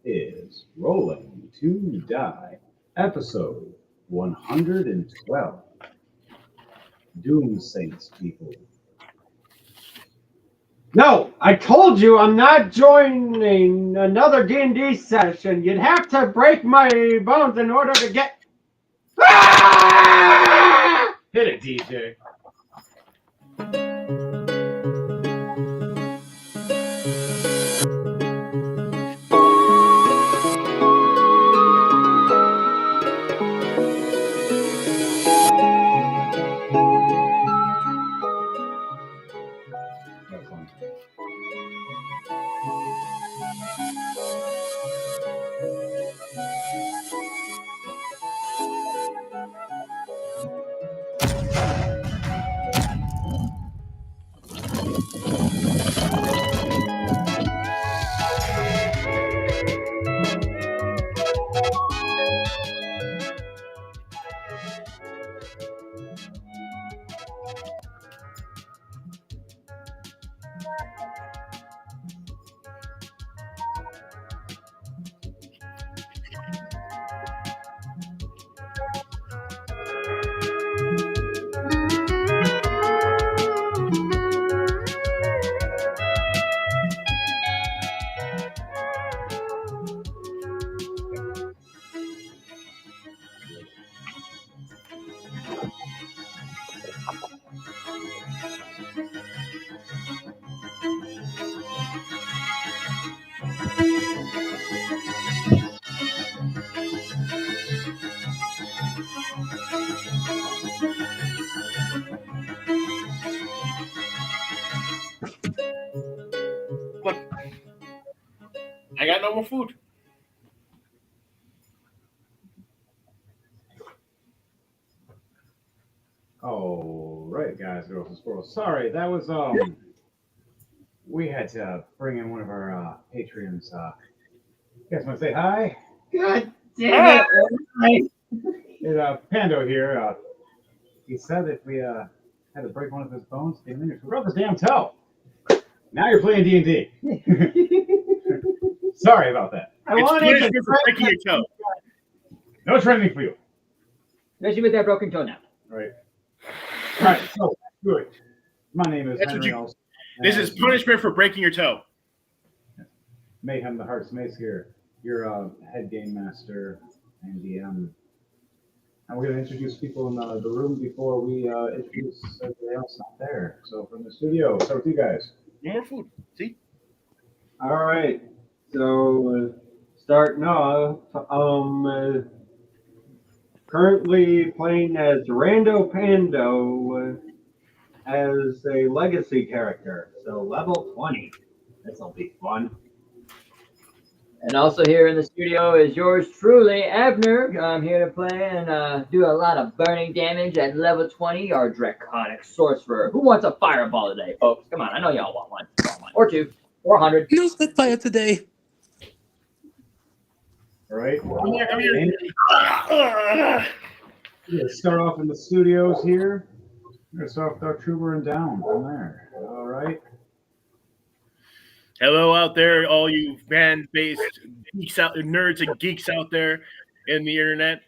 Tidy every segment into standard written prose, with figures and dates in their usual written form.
is Rolling to Die, episode 112. Doom Saints, people. No, I told you I'm not joining another D&D session. You'd have to break my bones in order to get... Ah! Hit it, DJ. That's fun. Look, I got no more food. Oh, right, guys, girls, and squirrels. Sorry, that was we had to bring in one of our Patreons. You guys want to say hi? God damn it. It's Pando here. He said if we had to break one of his bones, he rub his damn toe. Now you're playing D&D. Sorry about that. I It's wanted punishment to for breaking your toe. No training for you. Especially with that broken toe now. Right. All right, so good. My name is That's what Henry you- Olson. This is punishment for breaking your toe. Mayhem the Heart's Mace here. Your head game master and DM. And we're going to introduce people in the room before we introduce everybody else not there. So from the studio, start with you guys. No more food. See? All right. So, starting off, currently playing as Rando Pando as a legacy character. So, level 20. This'll be fun. And also here in the studio is yours truly, Abner. I'm here to play and do a lot of burning damage at level 20, our Draconic Sorcerer. Who wants a fireball today, folks? Come on, I know y'all want one. Or two. Or 100. No Spitfire today. All right. Come here, come here. We're going to start off in the studios here. We're going to start with Dark Trooper and down from there. All right. Hello out there, all you fan-based geeks out, nerds and geeks out there in the internet.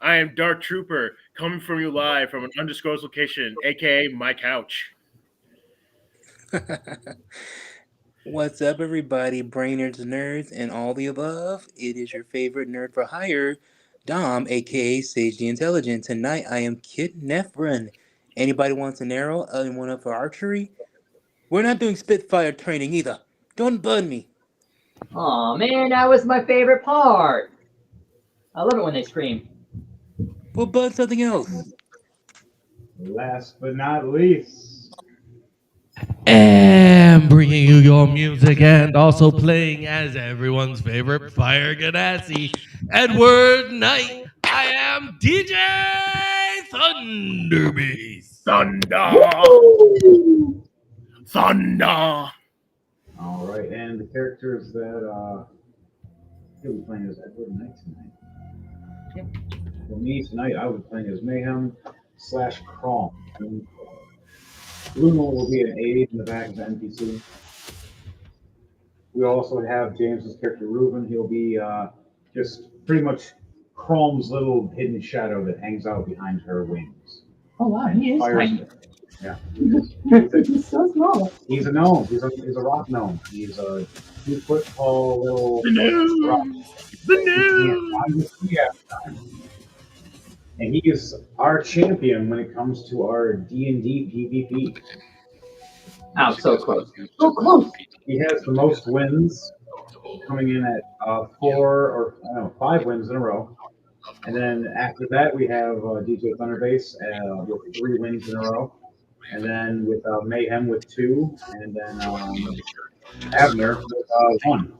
I am Dark Trooper, coming from you live from an undisclosed location, aka my couch. What's up, everybody? Brainers, nerds, and all the above. It is your favorite nerd for hire, Dom, aka Sage the Intelligent. Tonight, I am Kit Nefren. Anybody wants an arrow? Anyone up for archery? We're not doing Spitfire training either. Don't burn me. Aw, man, that was my favorite part. I love it when they scream. We'll burn something else. Last but not least. And bringing you your music and also playing as everyone's favorite Fire Ganassi, Edward Knight. I am DJ Thunderbeast. Thunder! All right, and the characters that he'll be playing as Edward Knight tonight. For me tonight, I will be playing as Mayhem / Crawl. Blue Moon will be an aide in the back of the NPC. We also have James's character Reuben. He'll be just pretty much Chrome's little hidden shadow that hangs out behind her wings. Oh wow, he is Fires- tiny. Yeah. He's so small. He's a gnome. He's a rock gnome. He's a 2 foot tall little The news. rock. The He news. can't find the sea half the time. And he is our champion when it comes to our D&D PvP. Oh, so close. So close. He has the most wins, coming in at 5 wins in a row. And then after that, we have DJ Thunderbase with 3 wins in a row. And then with Mayhem with 2. And then Abner with 1.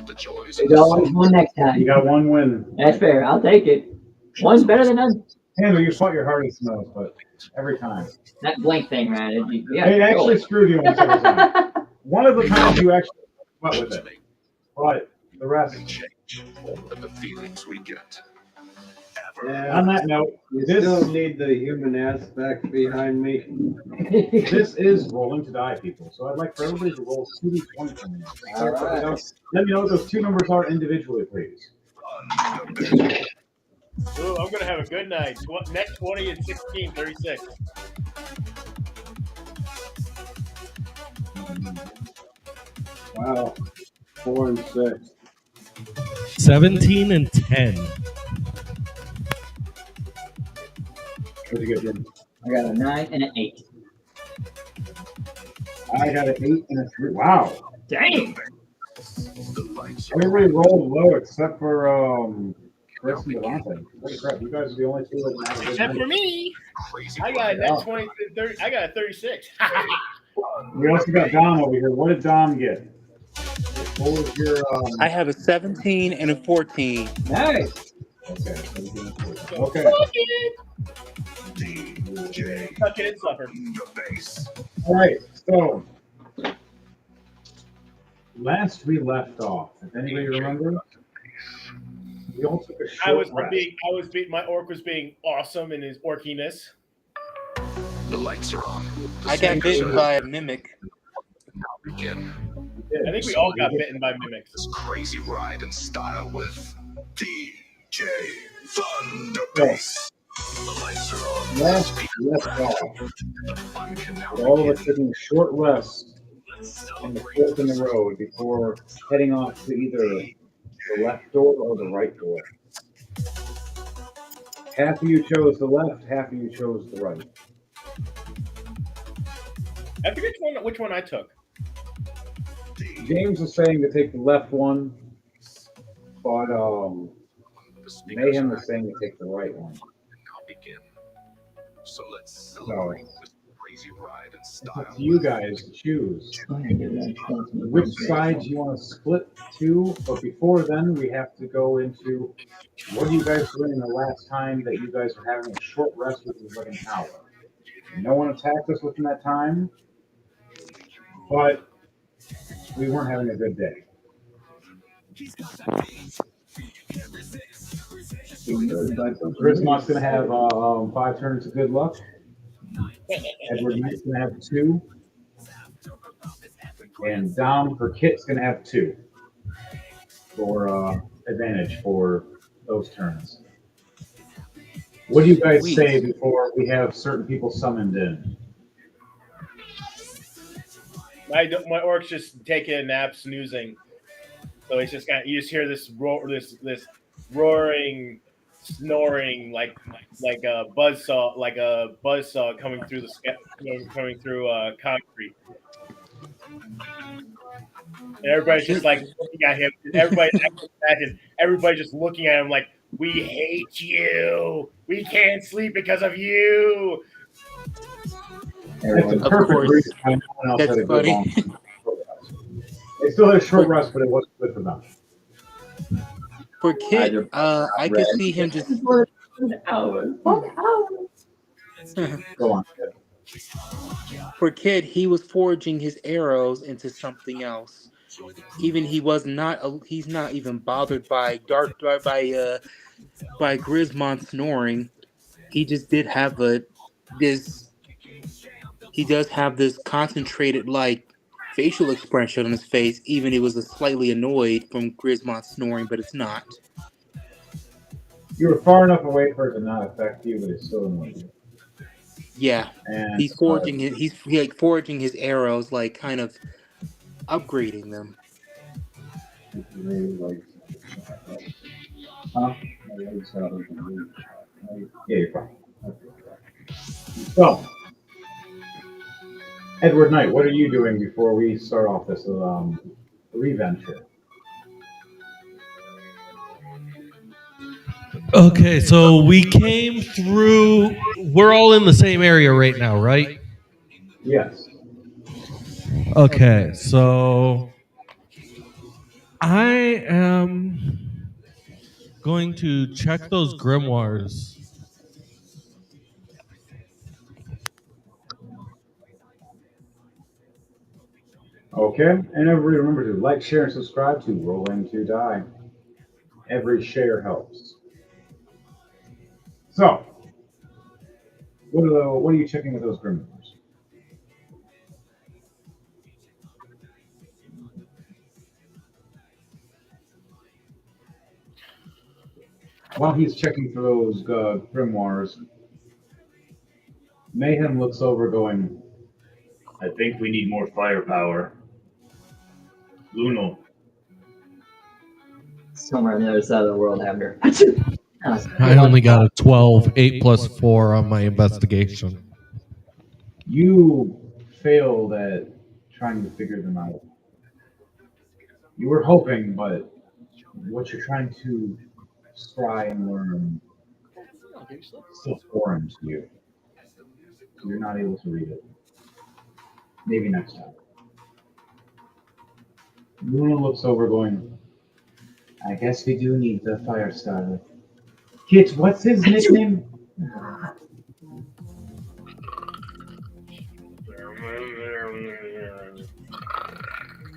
There's always one next You time. got 1 win. That's fair. I'll take it. One's better than none. Taylor, you fought your hardest nose, but every time. That blank thing, man. It actually screwed you on several times. One of the times you actually went with it. But the rest. The feelings we get. Yeah, On that note, you this still need the human aspect behind me. this is rolling to die, people. So I'd like for everybody to roll 2d20 for me. All right. Let me know what those 2 numbers are individually, please. Ooh, I'm gonna have a good night. Net 20 and 16, 36. Wow. 4 and 6. 17 and 10. What'd you get, Jim? I got a 9 and an 8. I got an 8 and a 3. Wow. Dang! Everybody rolled low except for Chris and Devontae. Holy crap, you guys are the only 2 that have a good Except night. for me, I got a net 20 to 30. I got a 36. We also got Dom over here. What did Dom get? What was your I have a 17 and a 14. Nice! okay. Okay. Suck it and suffer. All right. So last we left off, if anybody remembers, we all took a I was short rest. being, my orc was being awesome in his orkiness. The lights are on. I got bitten by a mimic. Begin I think we all got bitten by mimics. this crazy ride in style with DJ Thunderbass. The lights are on. Last we left off, The fun can now all of begin. us taking a short rest in the fork in the road before heading off to either the left door or the right door. Half of you chose the left, half of you chose the right. I forget which one I took. James was saying to take the left one, but The speakers Mayhem are was saying to take the right one. now begin. So let's So celebrate this crazy ride in it's style. up to you guys to choose which side you want to split to. But before then, we have to go into what are you guys doing the last time that you guys were having a short rest with the fucking tower? No one attacked us within that time, but we weren't having a good day. Grismont's gonna have 5 turns of good luck. Edward Knight's gonna have 2. And Dom for Kit's gonna have 2 for advantage for those turns. What do you guys Sweet. say before we have certain people summoned in? My orc's just taking a nap, snoozing. So it's just you just hear this roaring, snoring like a buzzsaw coming through concrete. And everybody's just like looking at him. Everybody just looking at him like, "We hate you. We can't sleep because of you." It's a Of perfect course. reason why no one else That's had a good funny. long They still had a short rest, but it wasn't good for them. For Kit, I could see him just. For 1 hour. 1 hour. Go on, Kid. For Kit, he was forging his arrows into something else. Even he's not even bothered by Grismont snoring. He just did have he does have this concentrated facial expression on his face, even it was a slightly annoyed from Grismont snoring, but it's not. You were far enough away for it to not affect you, but it's still annoying you. Yeah, And he's forging like forging his arrows, like kind of upgrading them. huh? Yeah, you're fine. So, Edward Knight, what are you doing before we start off this reventure? Okay, so we came through. We're all in the same area right now, right? Yes. Okay, so I am going to check those grimoires. Okay, and everybody remember to like, share, and subscribe to Rolling to Die. Every share helps. So, what are you checking with those grimoires? While he's checking for those grimoires, Mayhem looks over, going, "I think we need more firepower." Lunal. Somewhere on the other side of the world, Abner. I only got a 12, 8 plus 4 on my investigation. You failed at trying to figure them out. You were hoping, but what you're trying to scry and learn is still foreign to you. So you're not able to read it. Maybe next time. Luna looks over going, "I guess we do need the fire starter. Kit, what's his nickname?"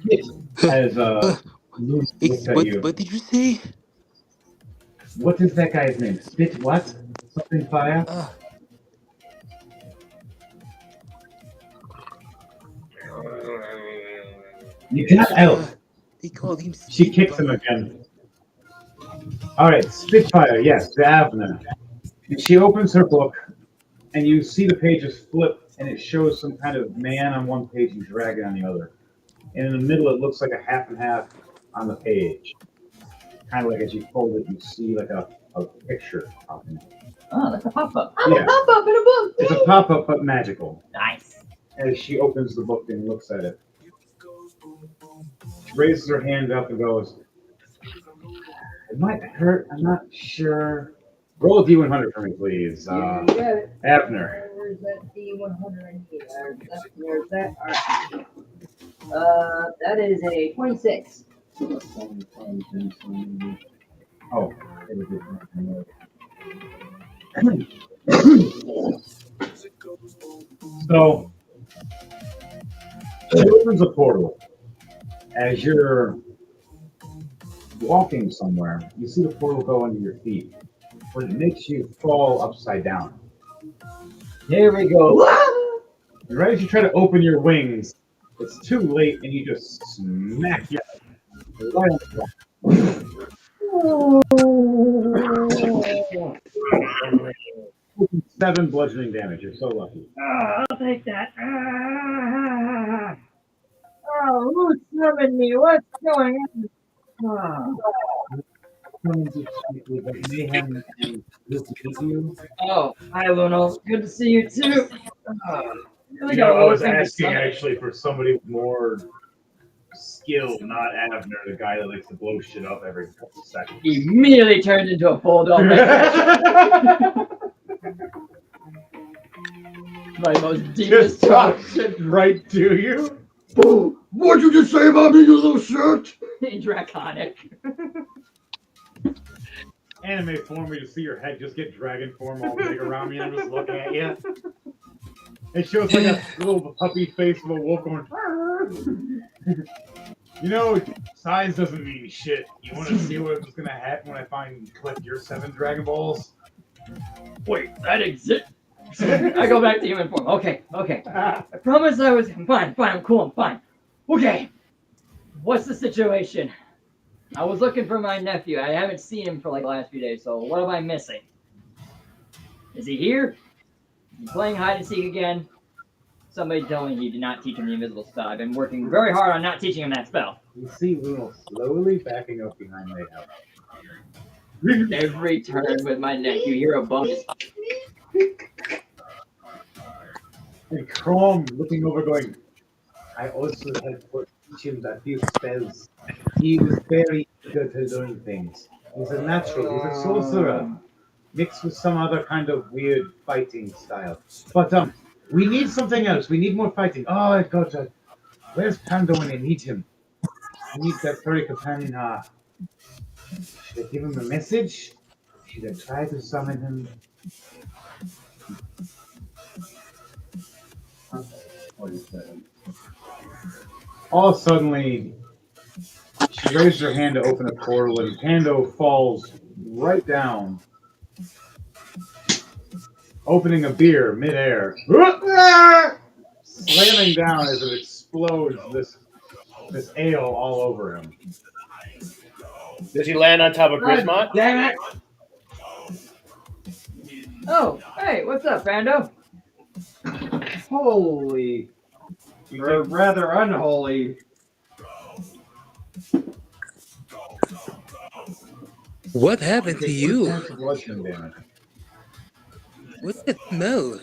Kit, as Luna looks at you. What did you say? What is that guy's name? Spit what? Something fire? You cannot help. They called him. She kicks him again. Alright, Spitfire, yes, the Avner. And she opens her book, and you see the pages flip, and it shows some kind of man on one page and dragon on the other. And in the middle, it looks like a half and half on the page. Kind of like as you fold it, you see like a picture popping up. Oh, that's a pop-up. Yeah. A pop-up in a book. It's a pop-up, but magical. Nice. As she opens the book and looks at it, she raises her hand up and goes, "It might hurt, I'm not sure. Roll a D100 for me, please. Yeah, you got it. Abner." Where's that D100? There's that. All right. That is a 26. Oh. So, she opens a portal. As you're walking somewhere, you see the portal go under your feet, but it makes you fall upside down. Here we go. And right as you try to open your wings, it's too late and you just smack your right on the ground. 7 bludgeoning damage. You're so lucky. I'll take that. Oh, who summoned me? What's going on? Oh, hi, Luno. Good to see you too. You know, I was asking actually for somebody with more skill, not Avner, the guy that likes to blow shit up every couple seconds. He immediately turned into a bulldog. My most deepest Just talk shit right to you. Oh, what'd you just say about me, you little shit? Draconic. Anime form where you see your head just get dragon form all big around me and I'm just looking at you. It shows like a little puppy face of a wolf going. You know, size doesn't mean shit. You want to see what's gonna happen when I collect your 7 Dragon Balls? Wait, that exists. I go back to human form. Okay. I promise I was fine. I'm cool. I'm fine. Okay, what's the situation? I was looking for my nephew. I haven't seen him for like the last few days, so what am I missing? Is he here? Is he playing hide and seek again? Somebody tell me he did not teach him the invisible spell. I've been working very hard on not teaching him that spell. You see Luno slowly backing up behind Mayhem. Every turn with my nephew, you're a bonus. And Chrome looking over going, I also had to teach him that few spells. He was very eager to learn things. He's a natural, he's a sorcerer. Mixed with some other kind of weird fighting style. But we need something else. We need more fighting. Oh, I got to. Where's Pando when I need him? I need that furry companion. Should I give him a message? Should I try to summon him? All suddenly, she raised her hand to open a portal, and Pando falls right down, opening a beer midair, slamming down as it explodes this ale all over him. Does he land on top of Grismont? Damn it! Oh, hey, what's up, Brando? Holy, or rather unholy. What happened to Okay, you? 4 points of bludgeoning damage. What's that smell?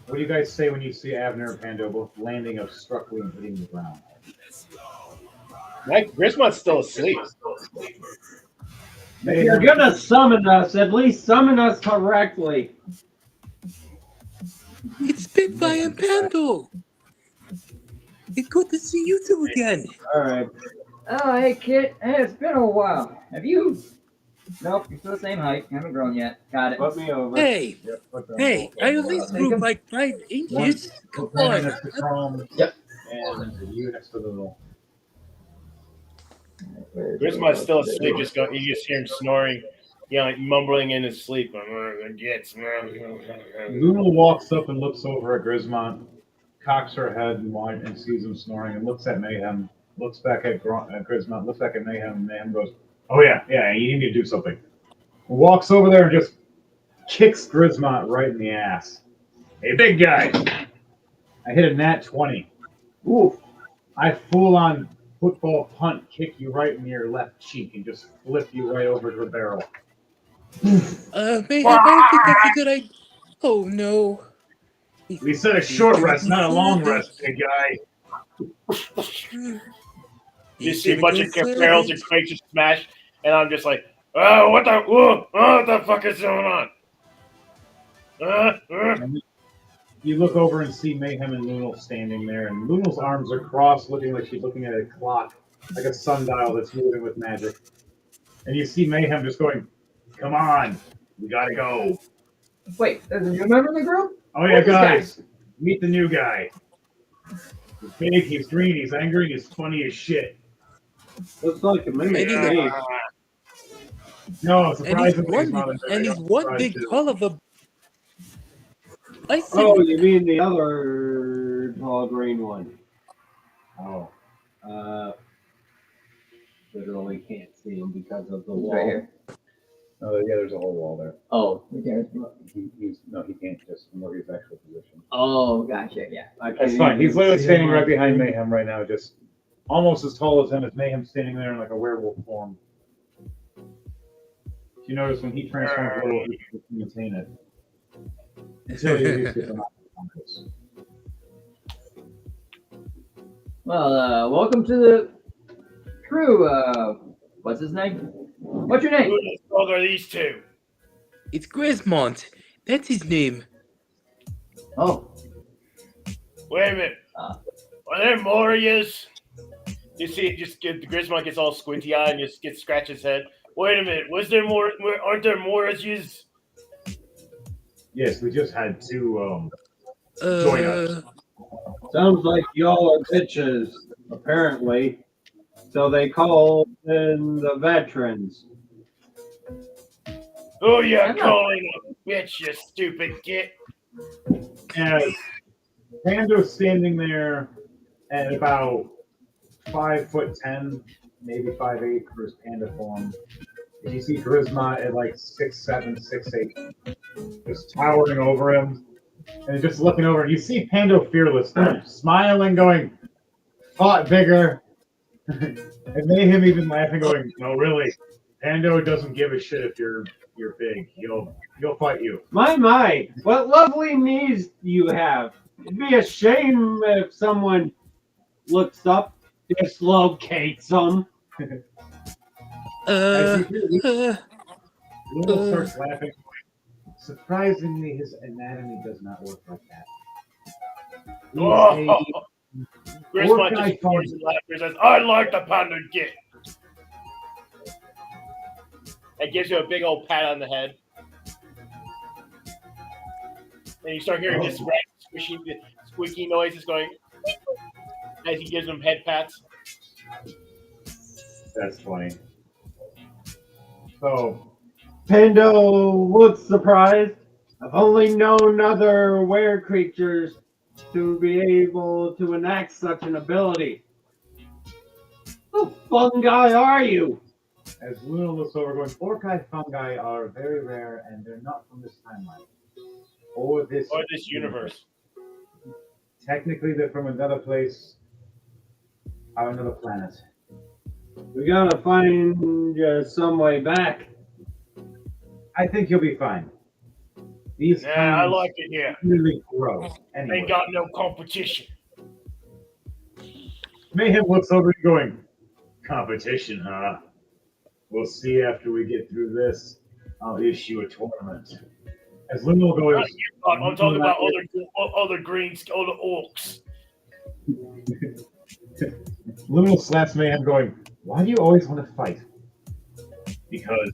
What do you guys say when you see Abner and Pando both landing obstructly and hitting the ground? Mike Grismont's still asleep. If you're gonna summon us, at least summon us correctly. It's Spitfire and Pando. It's good to see you two again. All right. Oh, hey, kid. Hey, it's been a while. Have you? Nope, you're still the same height. Haven't grown yet. Got it. Put me over. Hey, Yep, put them hey, both I over. at least grew like 5 inches. Come One on. next to Chrome. Yep. And you next to the little. Grismont's still asleep. You just hear him snoring, like mumbling in his sleep. Luna walks up and looks over at Grismont, cocks her head and sees him snoring, and looks at Mayhem, looks back at Grismont, looks back at Mayhem, and Mayhem goes, "Oh yeah, you need me to do something." Walks over there and just kicks Grismont right in the ass. "Hey, big guy, I hit a nat 20. Oof! I full on football punt kick you right in your left cheek and just flip you right over to the barrel." Mayhem, I don't think that's a good idea. Oh no. We said a short rest, not a long rest, big guy. You see a bunch of barrels and crates just smash, and I'm just like, "Oh, what the fuck is going on?" And you look over and see Mayhem and Lunel standing there, and Lunel's arms are crossed, looking like she's looking at a clock, like a sundial that's moving with magic. And you see Mayhem just going, "Come on, we gotta go." Wait, there's a new member in the group? Oh yeah, Who's this guy? guys, meet the new guy. He's big, he's green, he's angry, he's funny as shit. Looks like a mini Yeah. snake. No, And he's surprisingly, he's not one, a and he's one big tall of a. I see. Oh, you mean the other tall green one? Oh, Literally can't see him because of the He's wall. right here. yeah, there's a whole wall there. Oh, okay. He can't just from where his actual position. Oh, gotcha. Yeah. I can't That's fine. even He's literally see standing him. right behind Mayhem right now, just almost as tall as him. As Mayhem standing there in like a werewolf form. If you notice when he transforms a little, he can maintain it. Until you use different options. Well, welcome to the crew. What's his name? What's your name? Who the fuck are these two? It's Grismont. That's his name. Oh, Wait a minute. Uh. Are there more of yous? You see, Grismont gets all squinty eyed and just gets scratch his head. Wait a minute. Was there more? Aren't there more of yous? Yes, we just had two. Join us. Sounds like y'all are bitches, apparently. So they call in the veterans. Who you I'm not- calling a bitch, you stupid git? As Pando's standing there at about 5'10", maybe 5'8" for his panda form. If you see Charisma at like 6'7", 6'8", just towering over him, and just looking over, and you see Pando Fearless there, smiling, going, "Fought bigger," and Mayhem even laughing, going, "No, really, Pando doesn't give a shit if you're big. He'll fight you." My, what lovely knees you have. It'd be a shame if someone looks up, dislocates them. As you hear, Luna starts laughing. Surprisingly, his anatomy does not work like that. Oh, Chris Poor Much guy just roars and laughter says, "I like the panda dick." It gives you a big old pat on the head. And you start hearing this squeaky noises going as he gives them head pats. That's funny. So, Pando looks surprised. I've only known other were creatures to be able to enact such an ability. What fungi are you? as Luna looks over, going, Orkai fungi are very rare, and they're not from this timeline or this universe. Technically, they're from another place, or another planet. We gotta find some way back. I think you'll be fine. These Yeah, I times like it here. really grow. Anyway. Ain't got no competition. Mayhem looks over and going, competition, huh? We'll see after we get through this. I'll issue a tournament. As Luna will go, I'm talking about other greens, other orcs. Luna slaps Mayhem going, why do you always want to fight? Because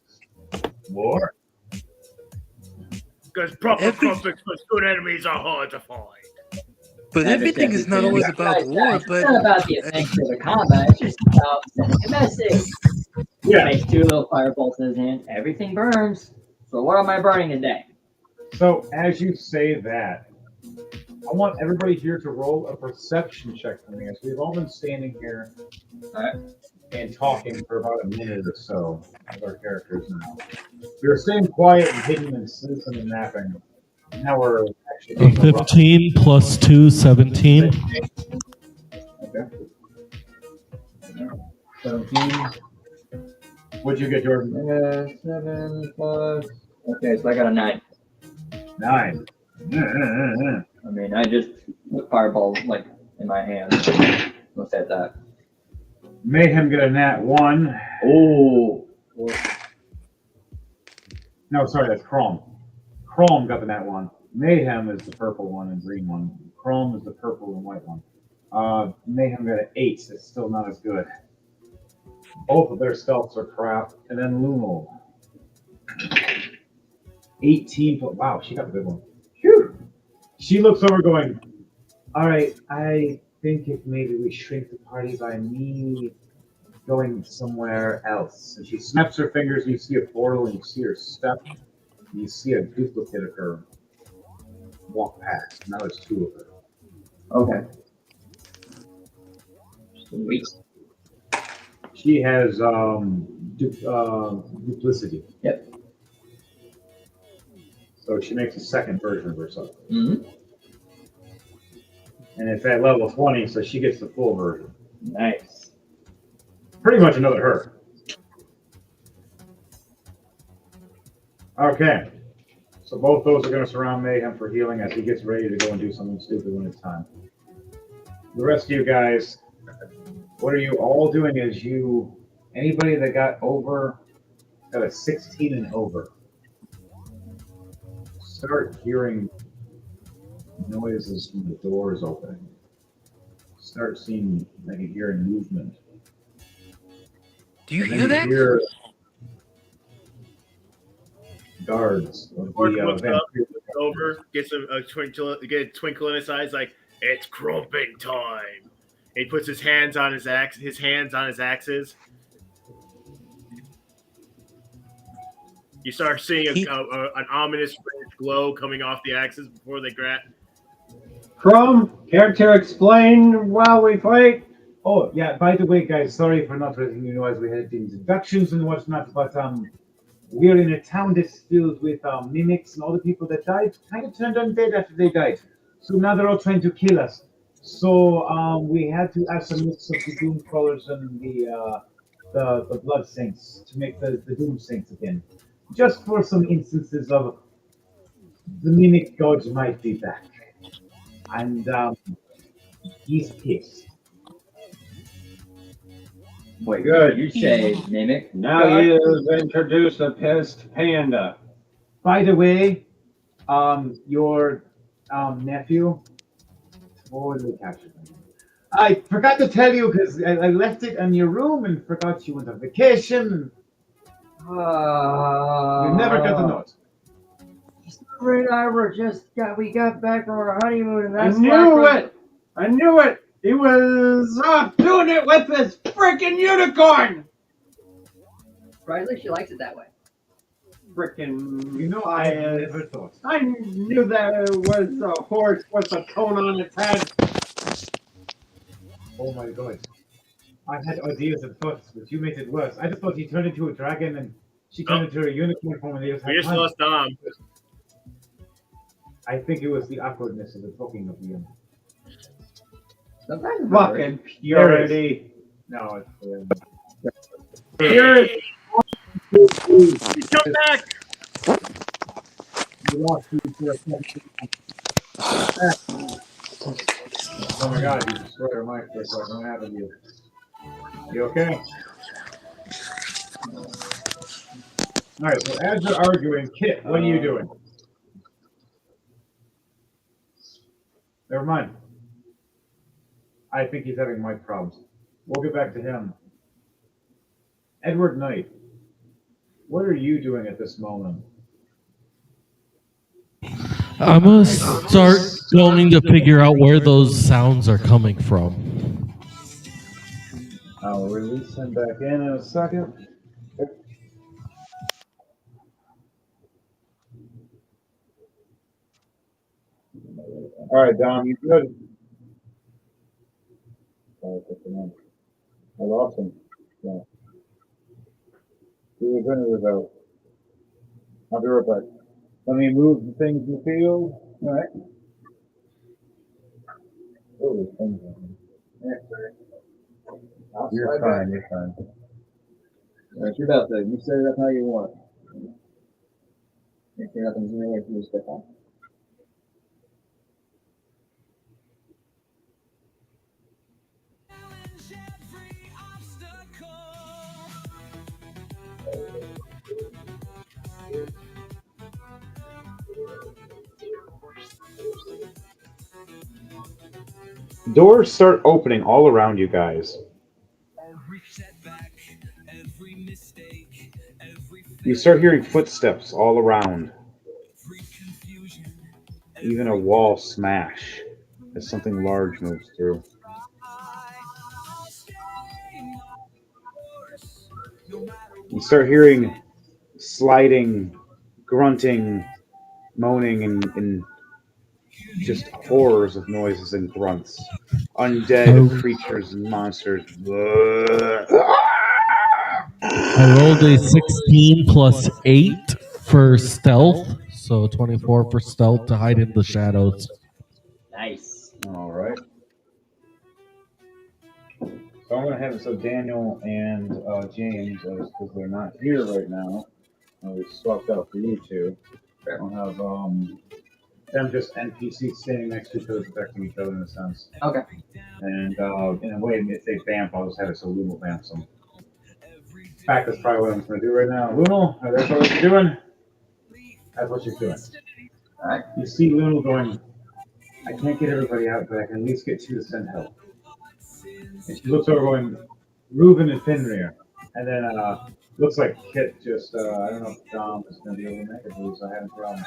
war? Because proper conflicts with good enemies are hard to find. But everything is not always about war, It's but not about the adventure of the combat. It's just about sending a message. Yeah. He makes 2 little firebolts in his hand. Everything burns. So what am I burning today? So as you say that, I want everybody here to roll a perception check for me, as we've all been standing here and talking for about a minute or so with our characters now. We were staying quiet and hidden and sleeping and napping. Now we're actually taking a rough- 15 plus 2, 17. Okay. 17. What'd you get, Jordan? 7 plus. Okay, so I got a 9. 9. I mean, I just put fireball like in my hand. Let's add that. Mayhem get a nat 1. Oh. No, sorry, that's Chrome. Chrome got the nat 1. Mayhem is the purple one and green one. Chrome is the purple and white one. Mayhem got an 8. It's still not as good. Both of their stealths are crap. And then Lumo. 18. Wow, she got the good one. Phew. She looks over going, all right, I think if maybe we shrink the party by me going somewhere else. And she snaps her fingers, and you see a portal, and you see her step, and you see a duplicate of her walk past. Now there's 2 of her. Okay. Sweet. She has duplicity. Yep. So she makes a second version of herself. Mm-hmm. And it's at level 20, so she gets the full version. Nice. Pretty much another her. Okay. So both those are going to surround Mayhem for healing as he gets ready to go and do something stupid when it's time. The rest of you guys, what are you all doing is anybody that got a 16 and over, start hearing noises from the doors opening. Start seeing, hearing movement. do you And hear then that? hear guards of Or the looks up, vampire. looks over, gets a twinkle in his eyes, like it's crumping time. He puts his hands on his axes. You start seeing an ominous red glow coming off the axes before they grab. Chrome, care to explain while we fight? Oh, yeah, by the way, guys, sorry for not letting you know as we had the introductions and whatnot, but we're in a town that's filled with mimics, and all the people that died kind of turned undead after they died. So now they're all trying to kill us. So we had to add some mix of the Doom Crawlers and the Blood Saints to make the Doom Saints again. Just for some instances of the mimic gods might be back. And he's pissed. Wait, Good. you say, Mimic? Now you've introduced a pissed panda. By the way, your nephew. Oh, let me capture him. I forgot to tell you because I left it in your room and forgot you went on vacation. You never got the note. Ray and I were we got back from our honeymoon, and I that's knew it. I knew it. He was off doing it with his freaking unicorn. Surprisingly, she likes it that way. Freaking. You know, I never thought. I knew that it was a horse with a cone on its head. Oh my god. I had ideas and thoughts, but you made it worse. I just thought he turned into a dragon and she turned into a unicorn form and they just We had just fun. lost Dom. I think it was the awkwardness of the talking of the Sometimes it's Fucking purity. No, it's Purity. Come back! you lost you for a second. Oh my god, you destroyed our mic for a second. What happened to you? You okay? Alright, so as you're arguing, Kit, what are you doing? Never mind. I think he's having mic problems. We'll get back to him. Edward Knight, what are you doing at this moment? I'm gonna start going to figure out where those sounds are coming from. I'll release him back in a second. All right, Dom, you good? I lost him. Yeah. He was in or was out. I'll be right back. Let me move the things in the field. All right. Oh, there's things in there. You're fine, you're fine. All right, you're about to. You set it up how you want. Make sure nothing's in the way for you to step on. Doors start opening all around you guys. You start hearing footsteps all around. Even a wall smash as something large moves through. You start hearing sliding, grunting, moaning, and just horrors of noises and grunts. Undead creatures and monsters. I rolled a 16 plus 8 for stealth, so 24 for stealth to hide in the shadows. Nice. All right. So I'm going to have it so Daniel and James, because they're not here right now, we swapped out for you two. I'll have them just NPCs standing next to each other, protecting each other in a sense. Okay. And in a way, if they vamp, I'll just have it so Luno vamps them. In fact, that's probably what I'm going to do right now. Luno, that's what you're doing? That's what she's doing. All right. You see Luno going, I can't get everybody out, but I can at least get two to send help. And she looks over going, Reuben and Fenrir. And then looks like Kit just, I don't know if Dom is going to be able to make it, so I haven't problem.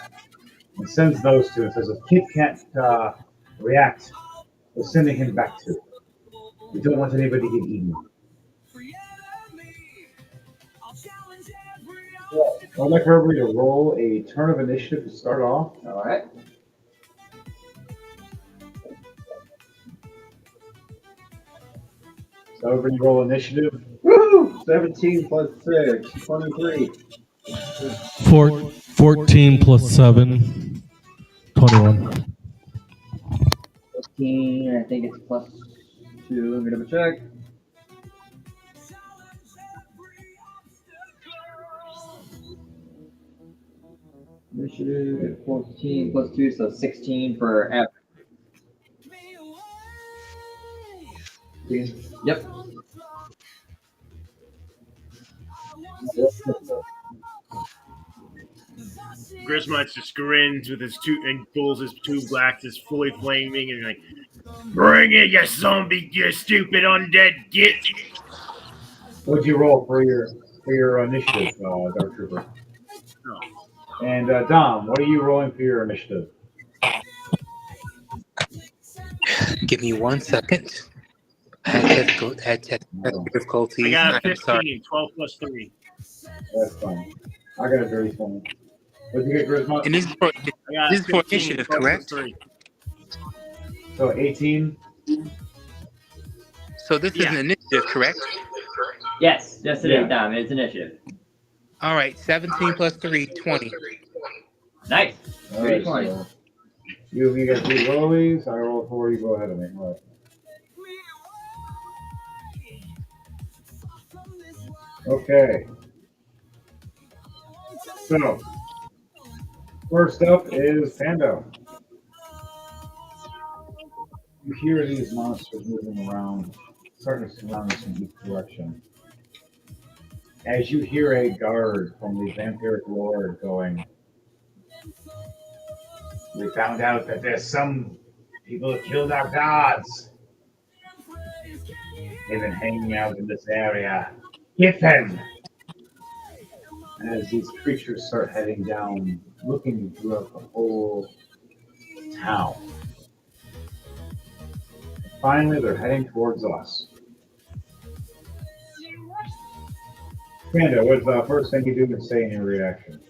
And sends those two and says, if Kit can't react, we're sending him back to. We don't want anybody to get eaten. I'd like for everybody to roll a turn of initiative to start off. All right. So everybody roll initiative. Woo! 17 plus 6, 23. 14 plus 7, 21. 15, I think it's plus 2. Let me double check. Initiative 14 plus 2, so 16 for F. Yep. Grismont just grins with his two and pulls his two glasses fully flaming and like, bring it, you zombie, you stupid undead git. What'd you roll for your initiative, Dark Trooper? Oh. And Dom, what are you rolling for your initiative? Give me 1 second. I had technical difficulties. I got a I'm 15, sorry. 12 plus 3. That's fine. I got a dirty 20. What'd you get, Grismont? And this is for, I got this is for 15, initiative, 12 correct? plus 3. So 18. So this is an initiative, correct? Yes, yes it Yeah. is, Dom. It's initiative. All right, 17 plus 3, 20. Nice. All right, 320. so you got 3 rollies. I roll 4. You go ahead of me. All right. Okay. So, first up is Pando. You hear these monsters moving around, starting to surround us in each direction. As you hear a guard from the vampiric lord going, we found out that there's some people who killed our gods. They've been hanging out in this area. Get them! As these creatures start heading down, looking throughout the whole town. Finally, they're heading towards us. Panda, what's the first thing you do and say in your reaction?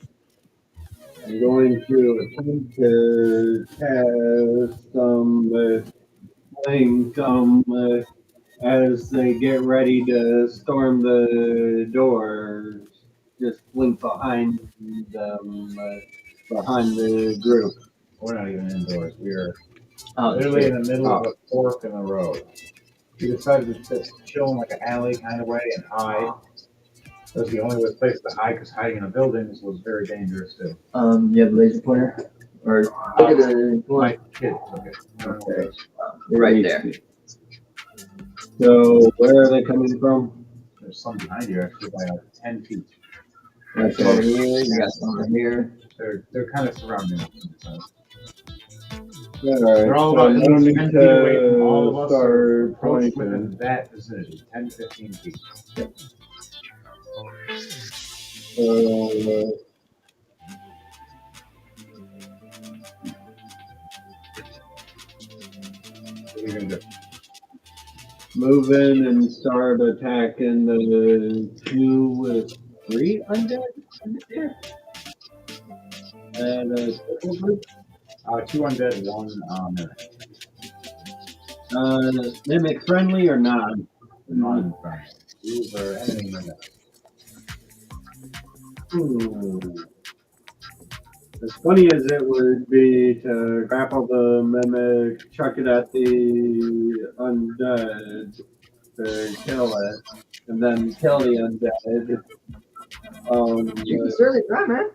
I'm going to attempt to cast some flame as they get ready to storm the doors. Just blink behind them, behind the group. We're not even indoors. We're Oh, literally in the middle of a fork in the road. We decided to just chill in like an alley kind of way and hide. That was the only place to hide because hiding in the buildings was very dangerous too. you have a laser pointer? Or look at the My kids took it. I don't know where it is. You're right there. So where are they coming from? There's some behind you actually by 10 feet. That's over here. You got some over here. They're kind of surrounding us. Alright, They're all so about I don't 10 need feet away from all of to us. start Approach pointing. within that vicinity, 10 to 15 feet. What are you gonna do? Move in and start attacking the 2 with 3 undead? And second group? 2 undead, 1 mimic. Mimic friendly or non? Non-friendly. These are enemy mimics. As funny as it would be to grapple the mimic, chuck it at the undead to kill it, and then kill the undead. You can certainly try, man.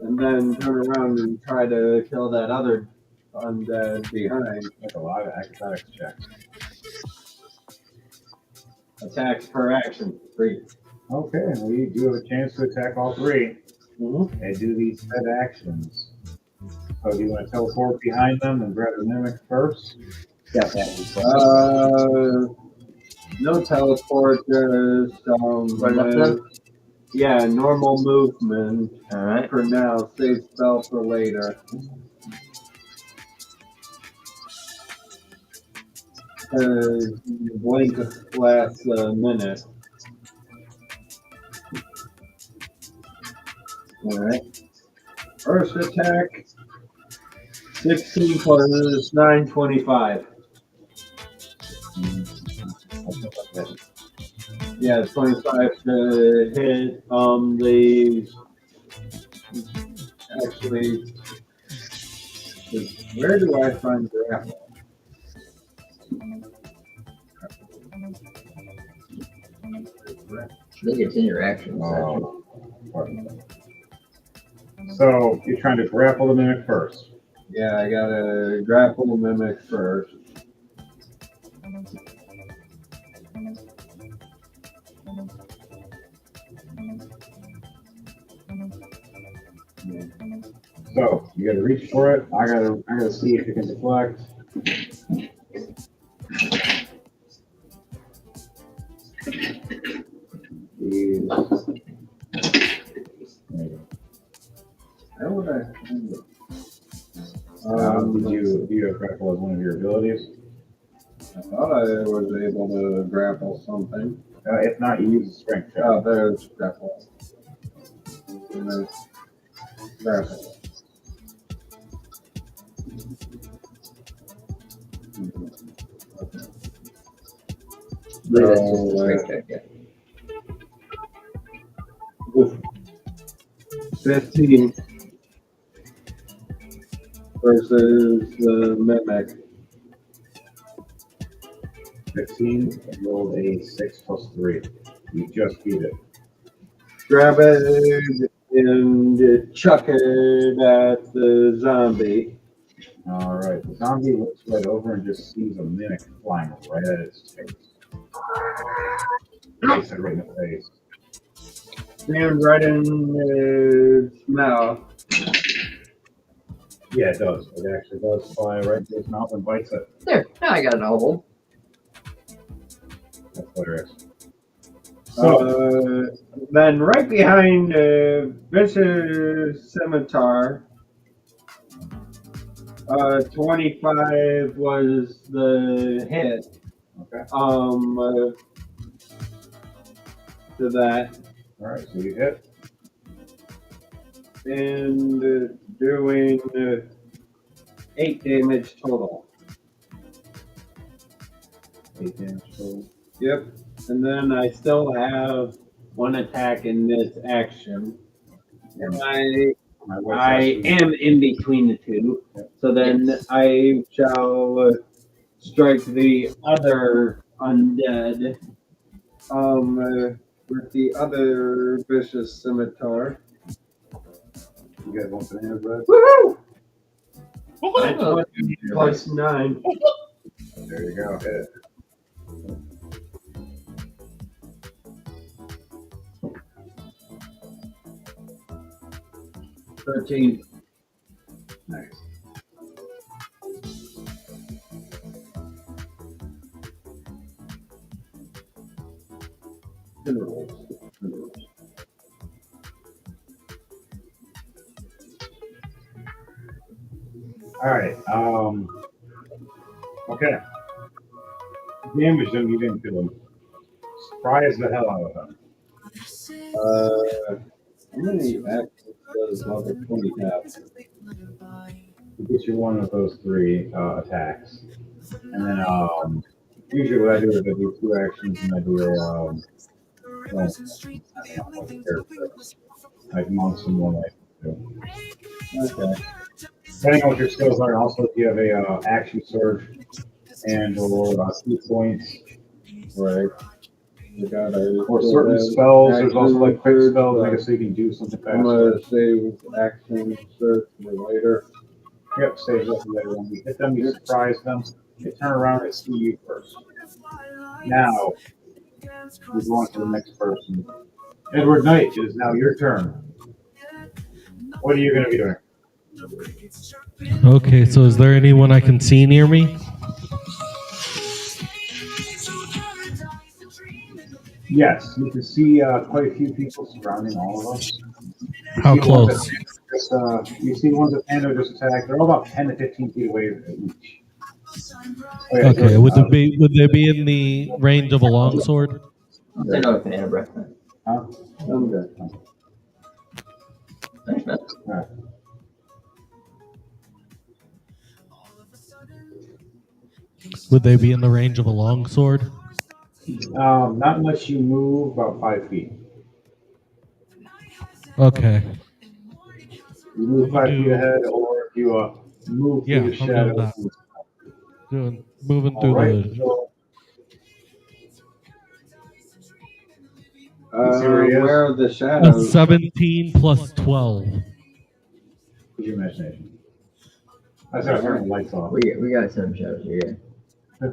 And then turn around and try to kill that other undead behind. Like a lot of acrobatics checks. Attacks per action, 3. Okay, we do have a chance to attack all 3. Mm-hmm. They do these set actions. So do you want to teleport behind them and grab the mimic first? No teleport, just yeah, normal movement. Alright. For now, save spell for later. Blink lasts a minute. Alright. First attack, 16 plus 9, 25. Yeah, 25 to hit. The actually, where do I find grapple? I think it's in your actions. Oh, pardon. So you're trying to grapple the mimic first. Yeah, I gotta grapple the mimic first. So you gotta reach for it. I gotta see if you can deflect. These. How would I find it? Do you have grapple as one of your abilities? I thought I was able to grapple something. If not, you use a strength check. Oh, there's grapple. Grapple. I believe that's just a strength check, yeah. 15 versus the mimic. 15, and rolled a 6 plus 3. You just beat it. Grab it and chuck it at the zombie. All right. The zombie looks right over and just sees a mimic flying right at its face. Face it right in the face. Stand right in its mouth. Yeah, it does. It actually does fly right into its mouth and bites it. There, now I got an oval. That's hilarious. So, Then right behind Vicious Scimitar, 25 was the hit. okay. To that. All right. So you hit. And doing 8 damage total. 8 damage total. Yep. And then I still have one attack in this action. And I am in between the two. So then I shall strike the other undead with the other Vicious Scimitar. You guys want banana bread? Woohoo! Oh, Plus 9. There you go. Hit it. $13. Nice. All right. Okay. Damage them. You didn't kill them. Surprise the hell out of them. How many actions does level 20 have? You get you one of those 3 attacks, and then usually what I do is I do 2 actions and I do a like monks and one life. Okay. Depending on what your skills are, also if you have a action surge and or 2 points, Right. or certain spells. There's also like quick spells, I guess, so you can do something I'm faster. gonna save action search for later. Yep, saves up the later one. You hit them, you surprise them, they turn around and see you first. Now, we go on to the next person. Edward Knight, it is now your turn. What are you going to be doing? Okay, so is there anyone I can see near me? Yes, you can see quite a few people surrounding all of us. How close? You see ones that Pando just attacked. They're all about 10 to 15 feet away each. Oh, yeah, Okay, sure. would they be in the range of a longsword? I know it's banana breath. Huh? I'm good. Thanks, man. All right. Would they be in the range of a longsword? Not unless you move about 5 feet. Okay. You move I'm 5 gonna feet do- ahead, or if you move Yeah, through the I'm doing that. shadows. Moving All through right. the. So, you see where he is? Where are the shadows? 17 plus 12. Use your imagination. I said I turn the lights off. We got some shadows here. Yeah.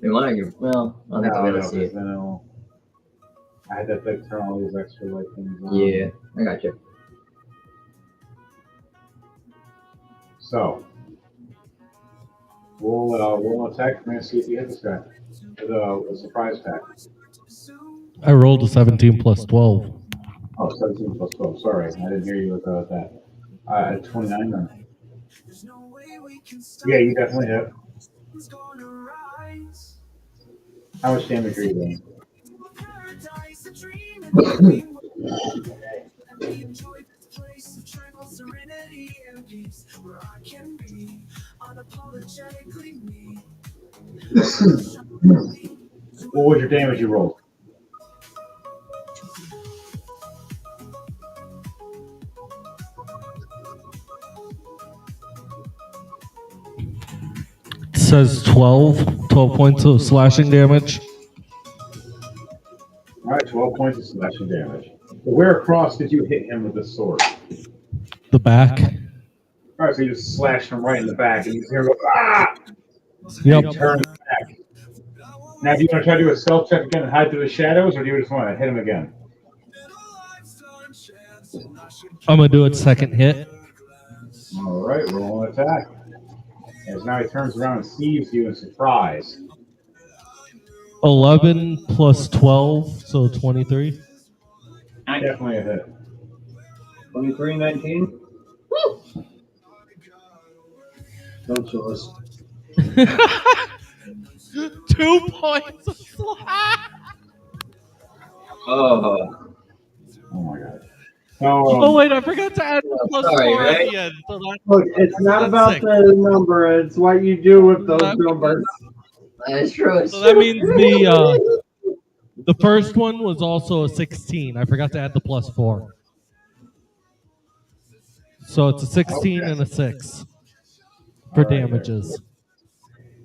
We want to give. Well, I don't think we'll be able to see because it. then I had to like, turn all these extra light things on. Yeah, I got you. So we'll attack. We're gonna see if you hit this guy with a surprise attack. I rolled a 17 plus 12. Oh, 17 plus 12. Sorry, I didn't hear you with that. At 29 then. Yeah, you definitely hit. How much damage are you doing? What was your damage you rolled? It says 12 points of slashing damage. All right, 12 points of slashing damage. Where across did you hit him with the sword? The back. All right, so you just slashed him right in the back, and you hear him go, ah! Yep. And he turns back. Now, do you want to try to do a stealth check again and hide through the shadows, or do you just want to hit him again? I'm going to do it second hit. All right, roll an attack. As now he turns around and sees you in surprise. 11 plus 12, so 23. Definitely a hit. 23, 19? No choice. 2 points of slash. Oh. Oh my god. So, Oh, wait, I forgot to add plus Sorry, 4 at right? the end. So Look, it's not that's about sick. the number, it's what you do with those That- numbers. That's true. So that means the first one was also a 16. I forgot to add the plus 4. So it's a 16 and a 6 for All right, damages.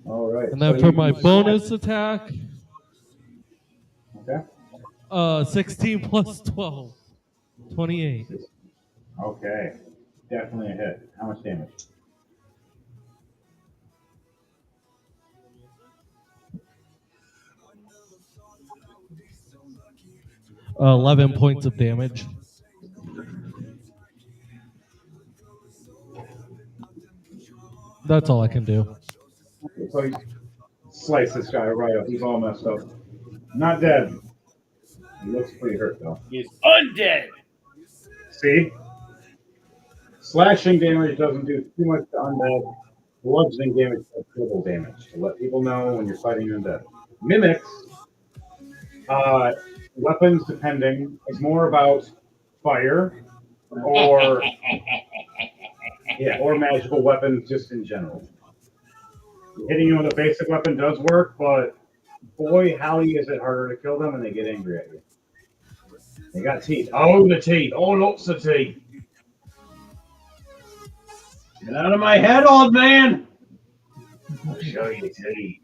all right. And then So for you- my bonus attack, Okay. 16 plus 12, 28. Okay. Definitely a hit. How much damage? 11 points of damage. That's all I can do. So you slice this guy right up. He's all messed up. Not dead. He looks pretty hurt though. He's undead. See? Slashing damage doesn't do too much to undead. Bludgeoning damage does triple damage. To let people know when you're fighting undead. Mimics, weapons depending, is more about fire or or magical weapons just in general. Hitting you with a basic weapon does work, but boy, howdy is it harder to kill them and they get angry at you. They got teeth. Oh, the teeth. Oh, lots of teeth. Get out of my head, old man! I'll show you teeth.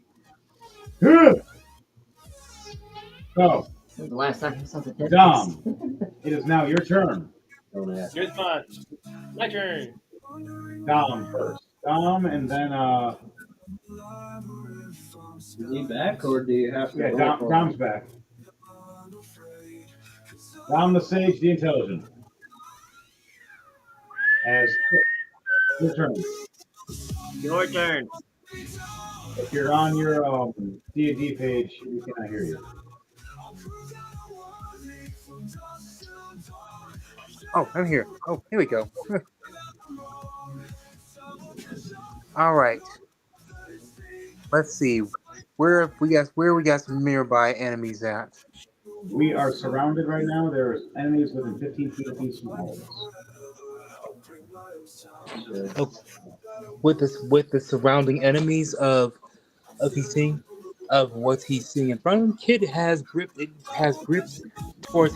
So, The last time I saw the dead Dom, it is now your turn. Here's mine. My turn. Dom first. Dom, and then Is he back, or do you have to roll for him? Dom's back. Dom the Sage, the Intelligent. As your turn. Your turn. If you're on your D&D page, we cannot hear you. Oh, I'm here. Oh, here we go. All right. Let's see. Where we got some nearby enemies at? We are surrounded right now. There's enemies within 15 feet of each one of us. Oh, with the surrounding enemies of you see? of what he's seeing in front of him. Kid has gripped towards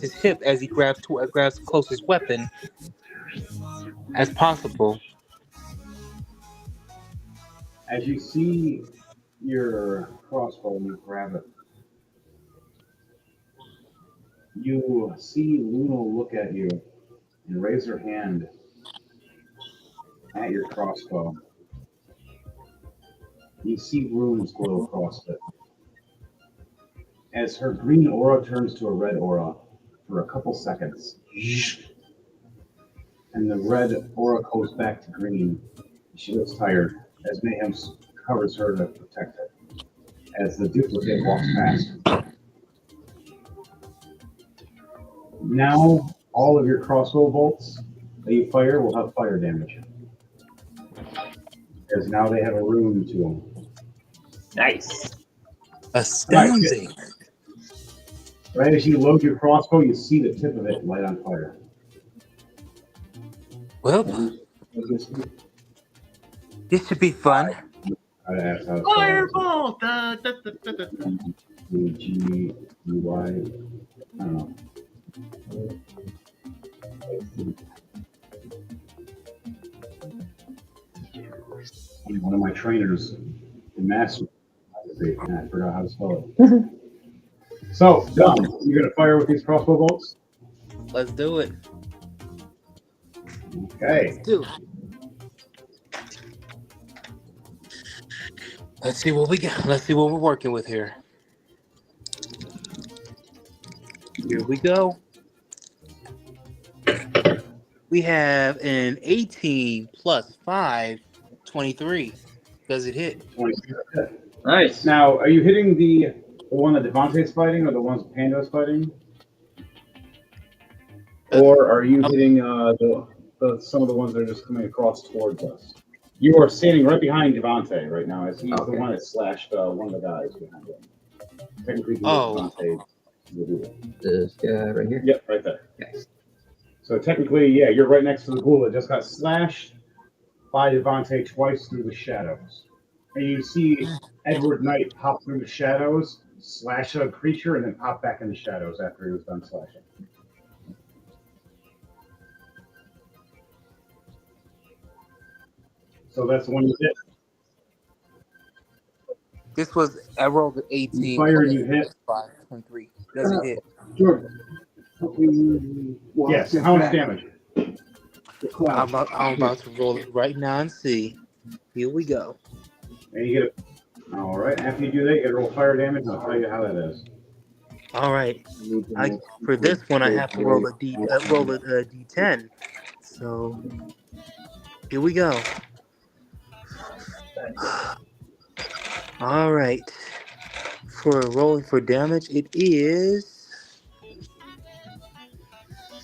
his hip as he grabs the closest weapon as possible. As you see your crossbow and you grab it, you see Luna look at you and raise her hand at your crossbow. You see runes glow across it. As her green aura turns to a red aura for a couple seconds, and the red aura goes back to green. She looks tired as Mayhem covers her to protect her. As the duplicate walks past. Now, all of your crossbow bolts that you fire will have fire damage. Because now they have a rune to them. Nice. Astounding. Right as you load your crossbow, you see the tip of it light on fire. Well, this should be fun. Fireball! Da, da, da, da, da. G-U-Y. I don't know. One of my trainers, the master, I forgot how to spell it. So, Dom, you're going to fire with these crossbow bolts? Let's do it. Okay. Let's see what we got. Let's see what we're working with here. Here we go. We have an 18 plus 5, 23. Does it hit? 23. Nice. Now, are you hitting the one that Devontae's fighting or the ones Pando's fighting? Or are you hitting some of the ones that are just coming across towards us? You are standing right behind Devontae right now, as he's the one that slashed one of the guys behind him. Technically, Devontae. This guy right here? Yep, right there. Yes. So technically, yeah, you're right next to the ghoul that just got slashed by Devontae twice through the shadows. And you see Edward Knight pop through the shadows, slash a creature, and then pop back in the shadows after he was done slashing. So that's the one you hit. This was, I rolled an 18. You fire and you hit. 5, 23. Does it hit? Sure. Yes, how much damage? I'm about to roll it right now and see. Here we go. And you get it. All right, after you do that, you get to roll fire damage, and I'll tell you how that is. All right. For this one, I have to roll a d10. So here we go. All right. For rolling for damage, it is.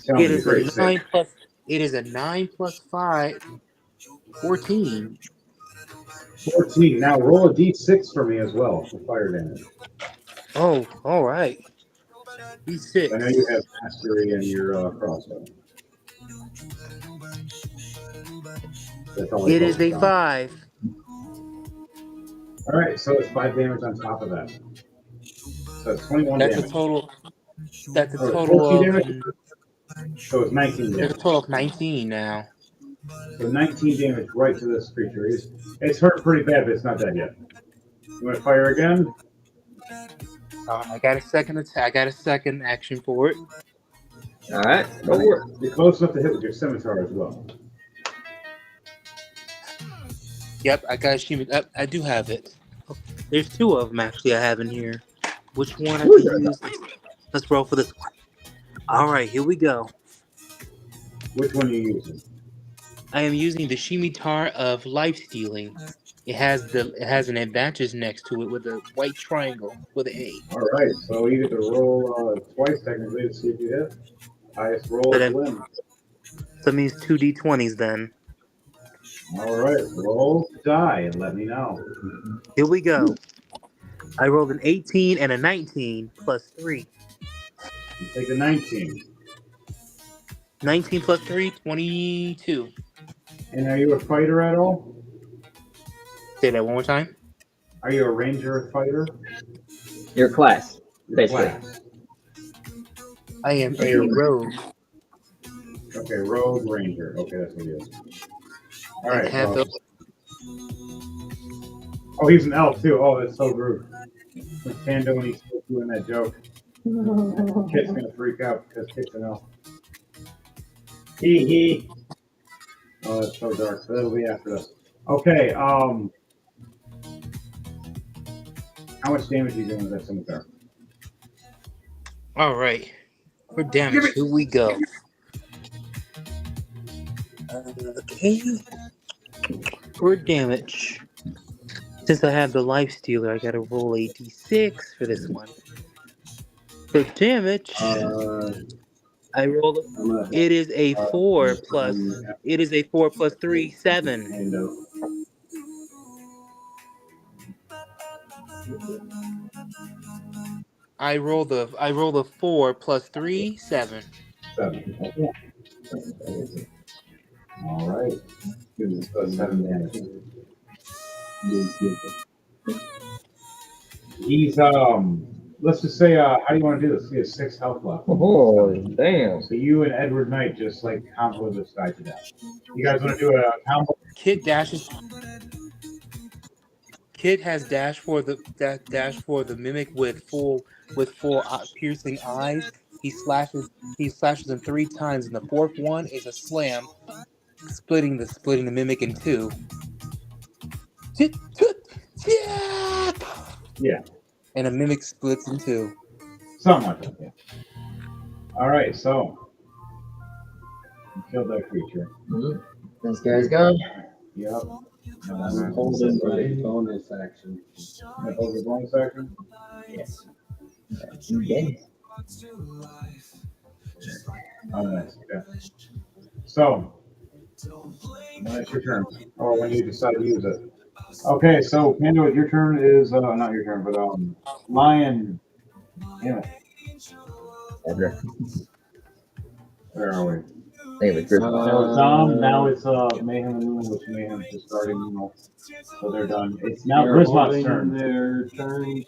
It is a 9 plus 5, 14. 14. Now roll a d6 for me as well for fire damage. Oh, all right. D6. I know you have mastery in your crossbow. It is a 5. All right, so it's 5 damage on top of that. So it's 21 That's damage. a total. That's a So total of. damage. So it's 19 There's damage. a total of 19 now. So 19 damage right to this creature. It's hurt pretty bad, but it's not dead yet. You want to fire again? I got a second attack. I got a second action for it. All right. Go for it. You're close enough to hit with your scimitar as well. Yep, I got a Shimi. I do have it. There's 2 of them actually I have in here. Which one I can use? Let's roll for this one. All right, here we go. Which one are you using? I am using the Shimitar of Life Stealing. It has an advantage next to it with a white triangle with an A. All right, so you get to roll twice technically to see if you hit. Highest roll is win. So that means 2 d20s then. All right, roll die and let me know. Here we go. I rolled an 18 and a 19 plus 3. You take the 19. 19 plus 3, 22. And are you a fighter at all? Say that one more time. Are you a ranger or fighter? Your class, Your basically. class. I am a rogue. Okay, rogue ranger. Okay, that's what it is. All I right. have the Oh, he's an elf too. Oh, that's so rude. With Pando when he's still doing that joke. Kit's gonna freak out because Kit's an elf. Hee hee. Oh, that's so dark. So that'll be after us. Okay. How much damage are you doing with that scimitar? all right. For damage, here we go. Okay. For damage, since I have the life stealer, I gotta roll a d6 for this one. For damage, I roll. It is a 4 plus. It is a 4 plus 3, 7. And I roll the 4 plus 3, 7. 7. Okay. All right. Gives us 7 damage. He's let's just say how do you want to do this? He has 6 health left. Oh, damn. So you and Edward Knight just like combo this guy to death. You guys want to do a combo? Kit dashes. Kit has dash for the mimic with full piercing eyes. He slashes him 3 times, and the 4th one is a slam, splitting the mimic in 2. Yeah. And a mimic splits in 2. Something like that. Yeah. All right. So you killed that creature. This guy's gone. Yep. Hold in my bonus action. Hold your bonus action. Yes. Oh, nice. Okay. So, when it's your turn, or when you decide to use it. Okay, so Pando, your turn is not your turn, but Lion. Damn it. Edgar. Where are we? I think it was Griffin. So Dom. Now it's Mayhem and Moon, which Mayhem is starting. So they're done. It's now They're Grismont's holding turn. their turns.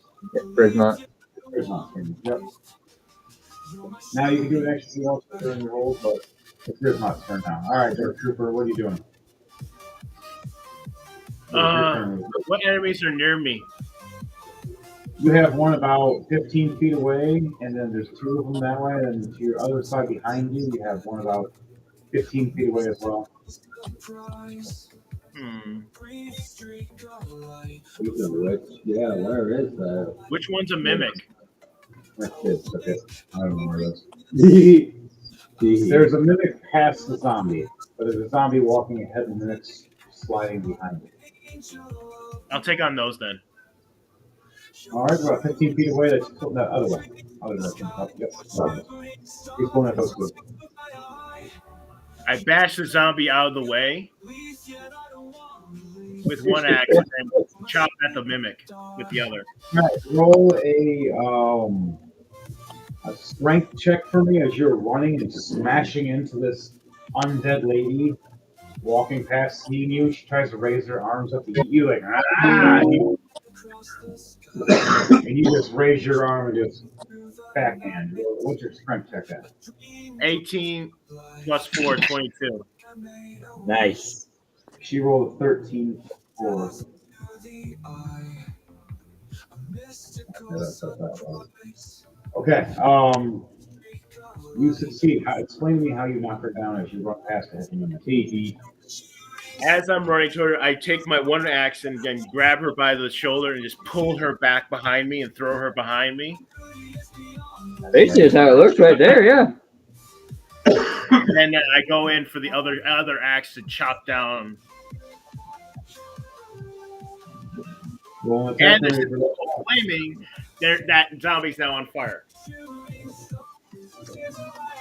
Brismont. Grismont's turn. Yep. Now you can do an extra else during your roll, but it's Grismont's turn now. All right, Dark Trooper, what are you doing? What enemies are near me? You have one about 15 feet away, and then there's 2 of them that way, and to your other side behind you, you have one about 15 feet away as well. Yeah, where is that? Which one's a mimic? That's it. Okay. I don't know where it is. There's a mimic past the zombie, but there's a zombie walking ahead and the mimic's sliding behind it. I'll take on those then. All right, about 15 feet away. That's that other way. Other direction. Yep. He's going at those 2. I bash the zombie out of the way with one axe and chop at the mimic with the other. All right, roll a strength check for me as you're running and smashing into this undead lady walking past, seeing you. She tries to raise her arms up to eat you, like, ah! And you just raise your arm and just backhand. What's your strength check at? 18 plus 4, 22. Nice. She rolled a 13 for. Okay. You succeed. Explain to me how you knock her down as you run past her. As I'm running toward her, I take my one axe and then grab her by the shoulder and just pull her back behind me and throw her behind me. Basically, is how it looks right there. Yeah. And then I go in for the other axe to chop down. Well, And this is flaming. That zombie's now on fire.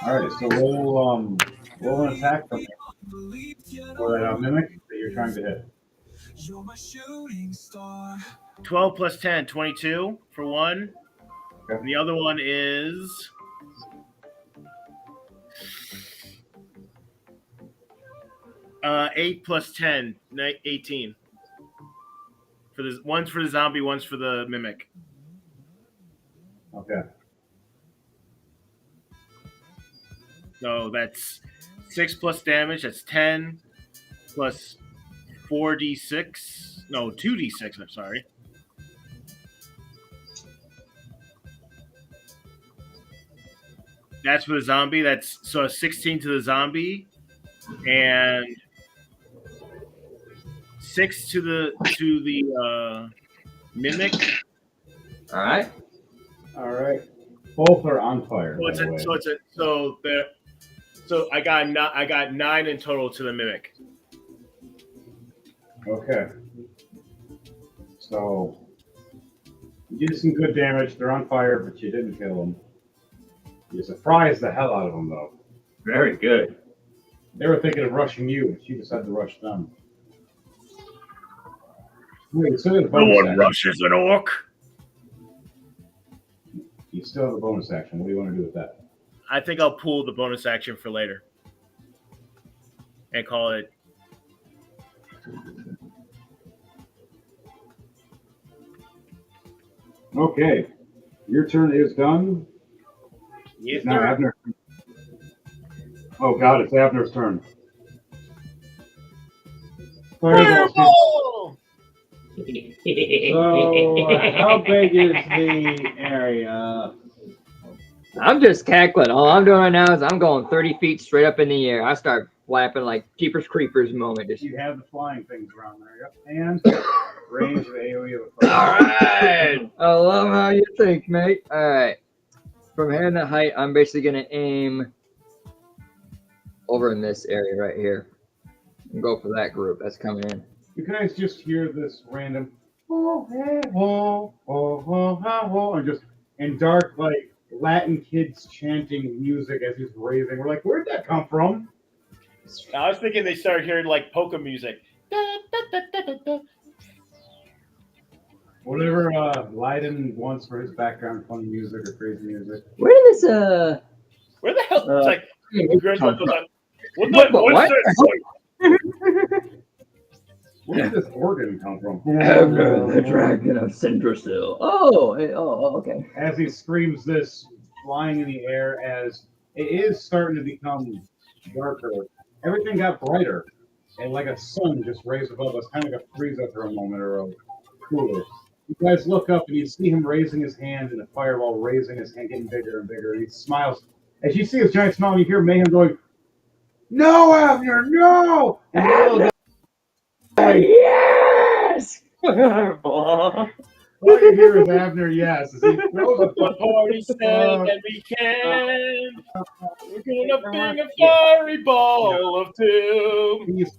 all right, so roll an attack from for that mimic that you're trying to hit. 12 plus 10, 22 for one. Okay. And the other one is 8 plus 10, 18. One's for the zombie, one's for the mimic. Okay. So that's 6 plus damage. That's 10 plus 4d6. No, 2d6. I'm sorry. That's for the zombie. That's so 16 to the zombie, and 6 to the mimic. All right. All right. Both are on fire. So I got 9 in total to the mimic. Okay. So you did some good damage. They're on fire, but you didn't kill them. You surprised the hell out of them, though. Very good. They were thinking of rushing you, but you decided to rush them. Wait, so there's a bonus action. Rushes an orc. You still have a bonus action. What do you want to do with that? I think I'll pull the bonus action for later and call it. Okay. Your turn is done. Yes, Now sir. Abner. Oh god, it's Abner's turn. Fireball! So, how big is the area? I'm just cackling. All I'm doing right now is I'm going 30 feet straight up in the air. I start flapping like Jeepers Creepers moment. Just You have the flying things around there, yep. And range of AoE of a all right. I love how you think, mate. All right. From here in the height, I'm basically gonna aim over in this area right here and go for that group that's coming in. You guys just hear this random oh hey whoa oh oh oh and just in dark like Latin kids chanting music as he's raising. We're like, where'd that come from? I was thinking they started hearing like polka music. Whatever Leiden wants for his background, funny music or crazy music. Where did this Where the hell? It's like Grandpa goes like, What? what's this? Where did this organ come from? the Dragon of Sindrasil. Oh, okay. As he screams this, flying in the air, as it is starting to become darker, everything got brighter, and like a sun just raised above us, kind of like a freezer for a moment or a cooler. You guys look up and you see him raising his hand, and the fireball raising his hand, getting bigger and bigger. And he smiles. As you see his giant smile, you hear Mayhem going, "No, Abner, no!" And the little guy, Yes! all you hear is Abner, yes, as he throws a The party said that we can. We're gonna bring a fiery ball of doom. Please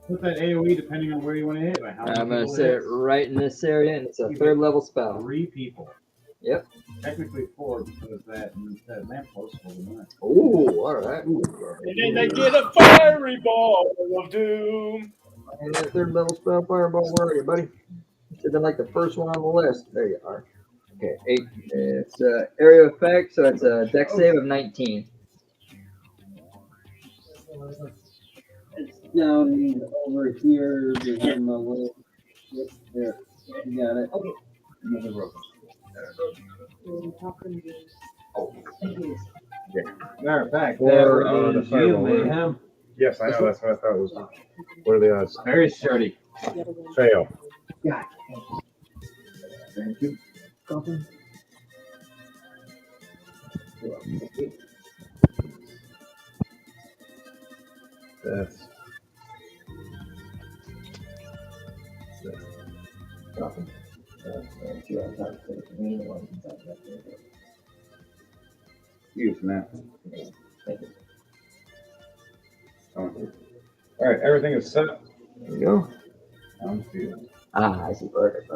put that AoE depending on where you want to hit. By how many I'm gonna people sit hits. right in this area, and it's a third level spell. 3 people. Yep. Technically 4 because that lamppost was a minute. Ooh, all right. And then they get a fiery ball of doom. And that third level spell, fireball. Where are you, buddy? Should been like the first one on the list. There you are. Okay, 8. It's area effect, so it's a dex save of 19. It's down over here. There's a little. There, you got it. Okay. Another rope. Matter of fact, There the is you, Mayhem. Yes, I know. That's what I thought was. What are the odds? Very sturdy. Fail. Thank you. Goblin. That's. Goblin. Two on top. One on top. Using that. Thank you. All right, everything is set. There you go. On field. Ah, I see. Perfect.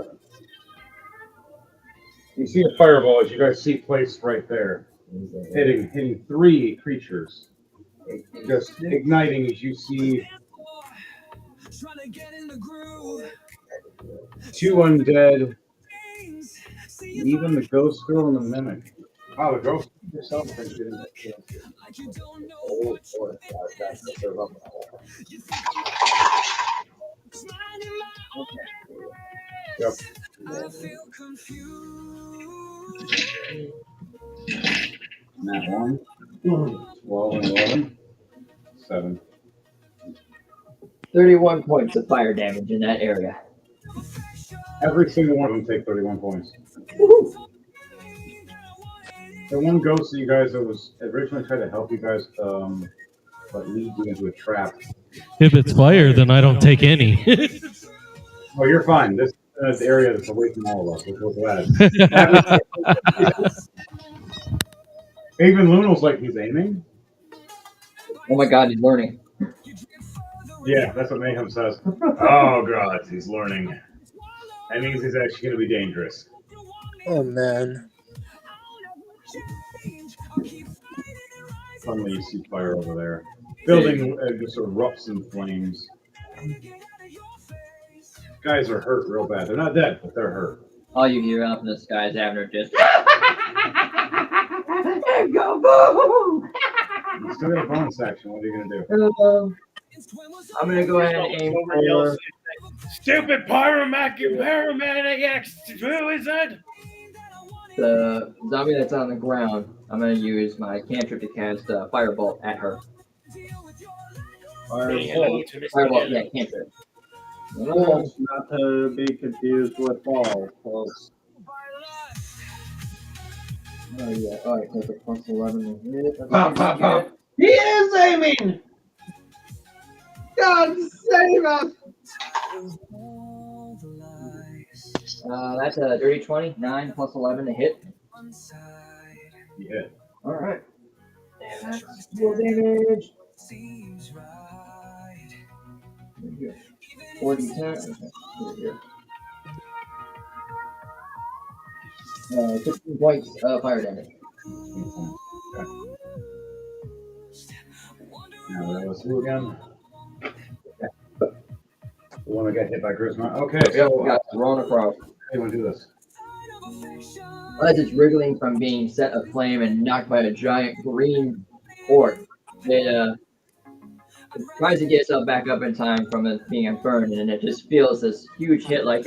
You see a fireball, as you guys see placed right there, hitting 3 creatures, just igniting as you see 2 undead, even the ghost girl and the mimic. Wow, the ghost herself is getting that kill. Yep. That one. 12 and 11. 7. 31 points of fire damage in that area. Every single one of them take 31 points. The one ghost that you guys that was originally trying to help you guys, but lead you into a trap. If it's fire, then I don't take any. Oh, you're fine. This area is away from all of us, which we're glad. Even Lunal's like, he's aiming? Oh my god, he's learning. Yeah, that's what Mayhem says. Oh, God, he's learning. That means he's actually going to be dangerous. Oh man. Suddenly you see fire over there. Building just erupts in flames. Guys are hurt real bad. They're not dead, but they're hurt. All you hear up in the sky is Abner just. Go boom! You still got a bonus action. What are you going to do? I'm gonna go ahead and aim for. Stupid pyromaniacs! Who is it? The zombie that's on the ground. I'm gonna use my cantrip to cast Firebolt at her. Firebolt, yeah, cantrip. Not to be confused with ball, folks. Oh yeah, alright, take a plus 11 to hit. Pop, pop, pop. He is aiming! God save us! That's a dirty 20. 9 plus 11 to hit. You hit. Alright. And that's full damage. 40 10. Okay, here. 15 points of fire damage. Okay. Now that was who again? The one that got hit by Grisma. Okay, Yeah, so we got thrown across. how do you want to do this? As it's wriggling from being set aflame and knocked by a giant green orc, it tries to get itself back up in time from it being burned, and it just feels this huge hit like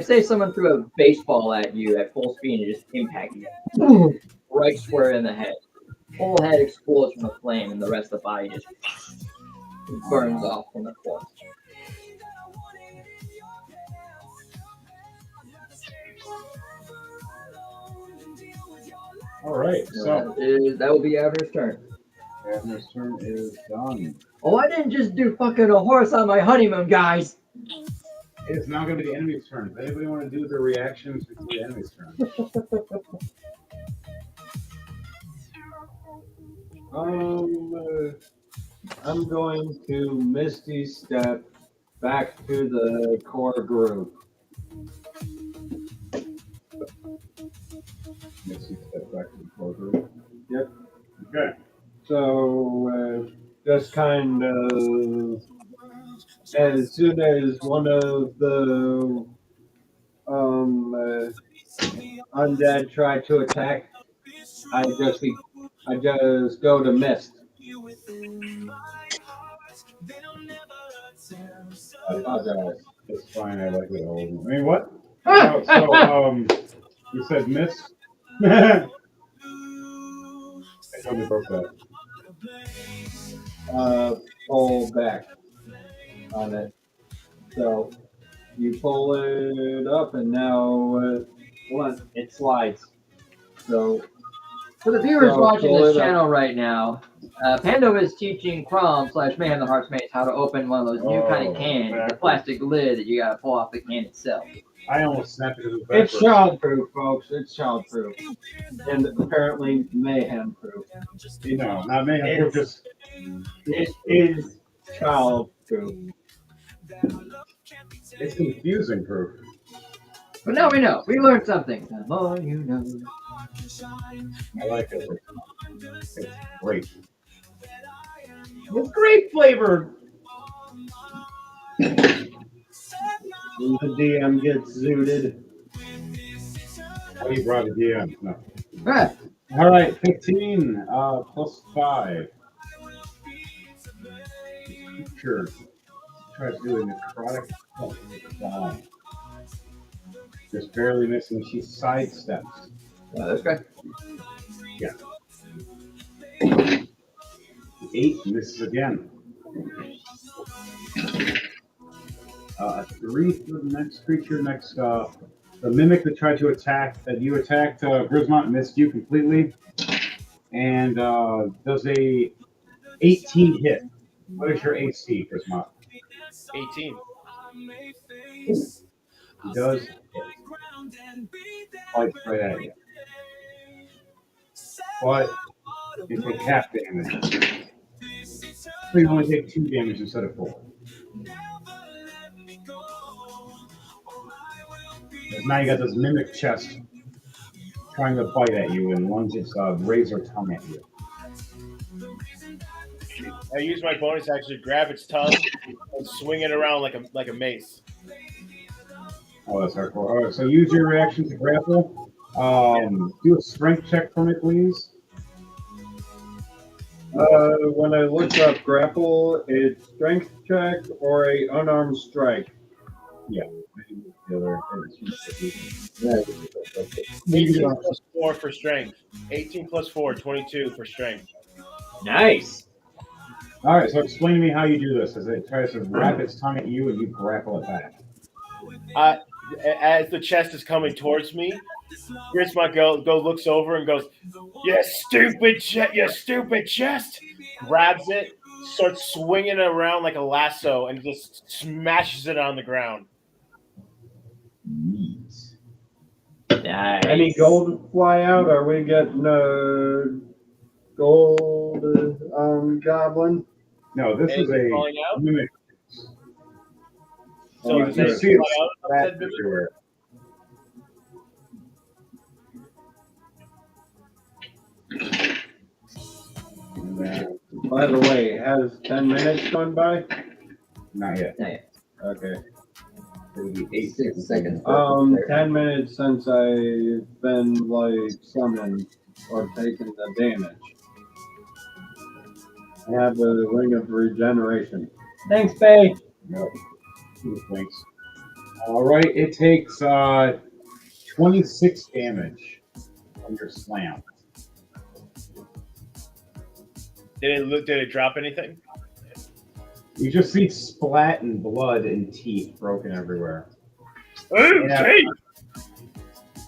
say someone threw a baseball at you at full speed and it just impacted you. Right square in the head. Whole head explodes from the flame and the rest of the body just burns off from the corpse. All right, so That will be Abner's turn. Abner's turn is done. Oh, I didn't just do fucking a horse on my honeymoon, guys. It's now going to be the enemy's turn. Does anybody want to do their reactions before the enemy's turn? I'm going to Misty Step back to the core group. Misty step back to the core group. Yep. Okay. So, just kind of, as soon as one of the undead try to attack, I just go to mist. I apologize. It's fine. I like it old. I mean, what? So, you said miss? I totally broke that. Pull back on it. So you pull it up, and now it slides. So For the viewers So, watching pull this it up. channel right now, Pando is teaching Crom / Mayhem the Heart's Maze how to open one of those new kind of cans, the backwards. plastic lid that you gotta pull off the can itself. I almost snapped it to the it's backwards. childproof, folks. It's childproof, and apparently mayhem-proof. You know, not me. I'm just It is childproof. it's confusing proof. But now we know. We learned something. The more you know. I like it. It's great. It's grape flavored. The DM gets zooted. How do you brought a DM? No. Ah, All right, 15 plus 5. Sure. Try to do a necrotic. Oh, Just barely missing. She sidesteps. That's great. 8 misses again. 3 for the next creature. Next, the mimic that tried to attack, that you attacked, Grismont missed you completely. And does a 18 hit. What is your AC, Grismont? 18. He does hit. Fights right at you. But you take half damage. So you only take 2 damage instead of 4. Now you got this mimic chest trying to bite at you and lunge its razor tongue at you. I use my bonus action to grab its tongue and swing it around like a mace. Oh, that's hardcore. All right, so use your reaction to grapple. Do a strength check for me, please. When I look up grapple, it's strength check or a unarmed strike. Yeah. The other, 18 plus 4 for strength. 18 plus 4, 22 for strength. Nice. All right, so explain to me how you do this. As it tries to wrap its tongue at you and you grapple it back. As the chest is coming towards me, Grismont go looks over and goes, "You stupid chest!" Grabs it, starts swinging it around like a lasso, and just smashes it on the ground. Nice. Any gold fly out? Are we getting gold goblin? No, this is Anything a falling out? mimic. So You does can it see it fly out of splash that mimic? everywhere. And then, By the way, has 10 minutes gone by? not yet. Okay. It'll be 8 6 seconds. 10 minutes since I've been like summoned or taken the damage. I have the ring of regeneration. Thanks, Bay. Yep. Thanks. All right, it takes 26 damage from your slam. Did it drop anything? You just see splat and blood and teeth broken everywhere. Yeah.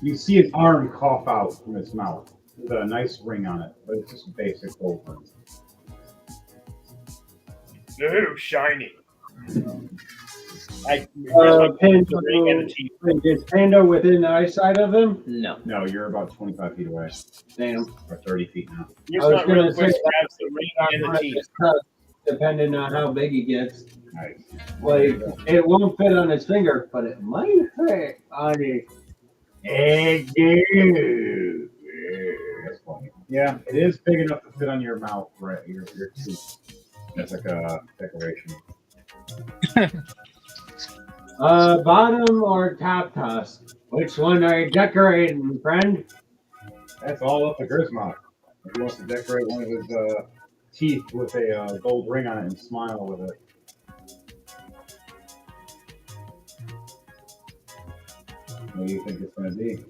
You see an arm cough out from its mouth with a nice ring on it, but it's just a basic gold ring. Ooh, shiny. Panda, ring and the teeth. is Panda within eyesight of him? No. No, you're about 25 feet away, Damn. or 30 feet now. You I was not gonna real quick say- grabs the ring and the teeth. Depending on how big he gets. Nice. Like, it won't fit on his finger, but it might fit on his head. That's funny. Yeah, it is big enough to fit on your mouth, right? Your tooth. That's like a decoration. Bottom or top tusk? Which one are you decorating, friend? That's all up to Grismont. If he wants to decorate one of his teeth with a gold ring on it and smile with it. What do you think it's going to be?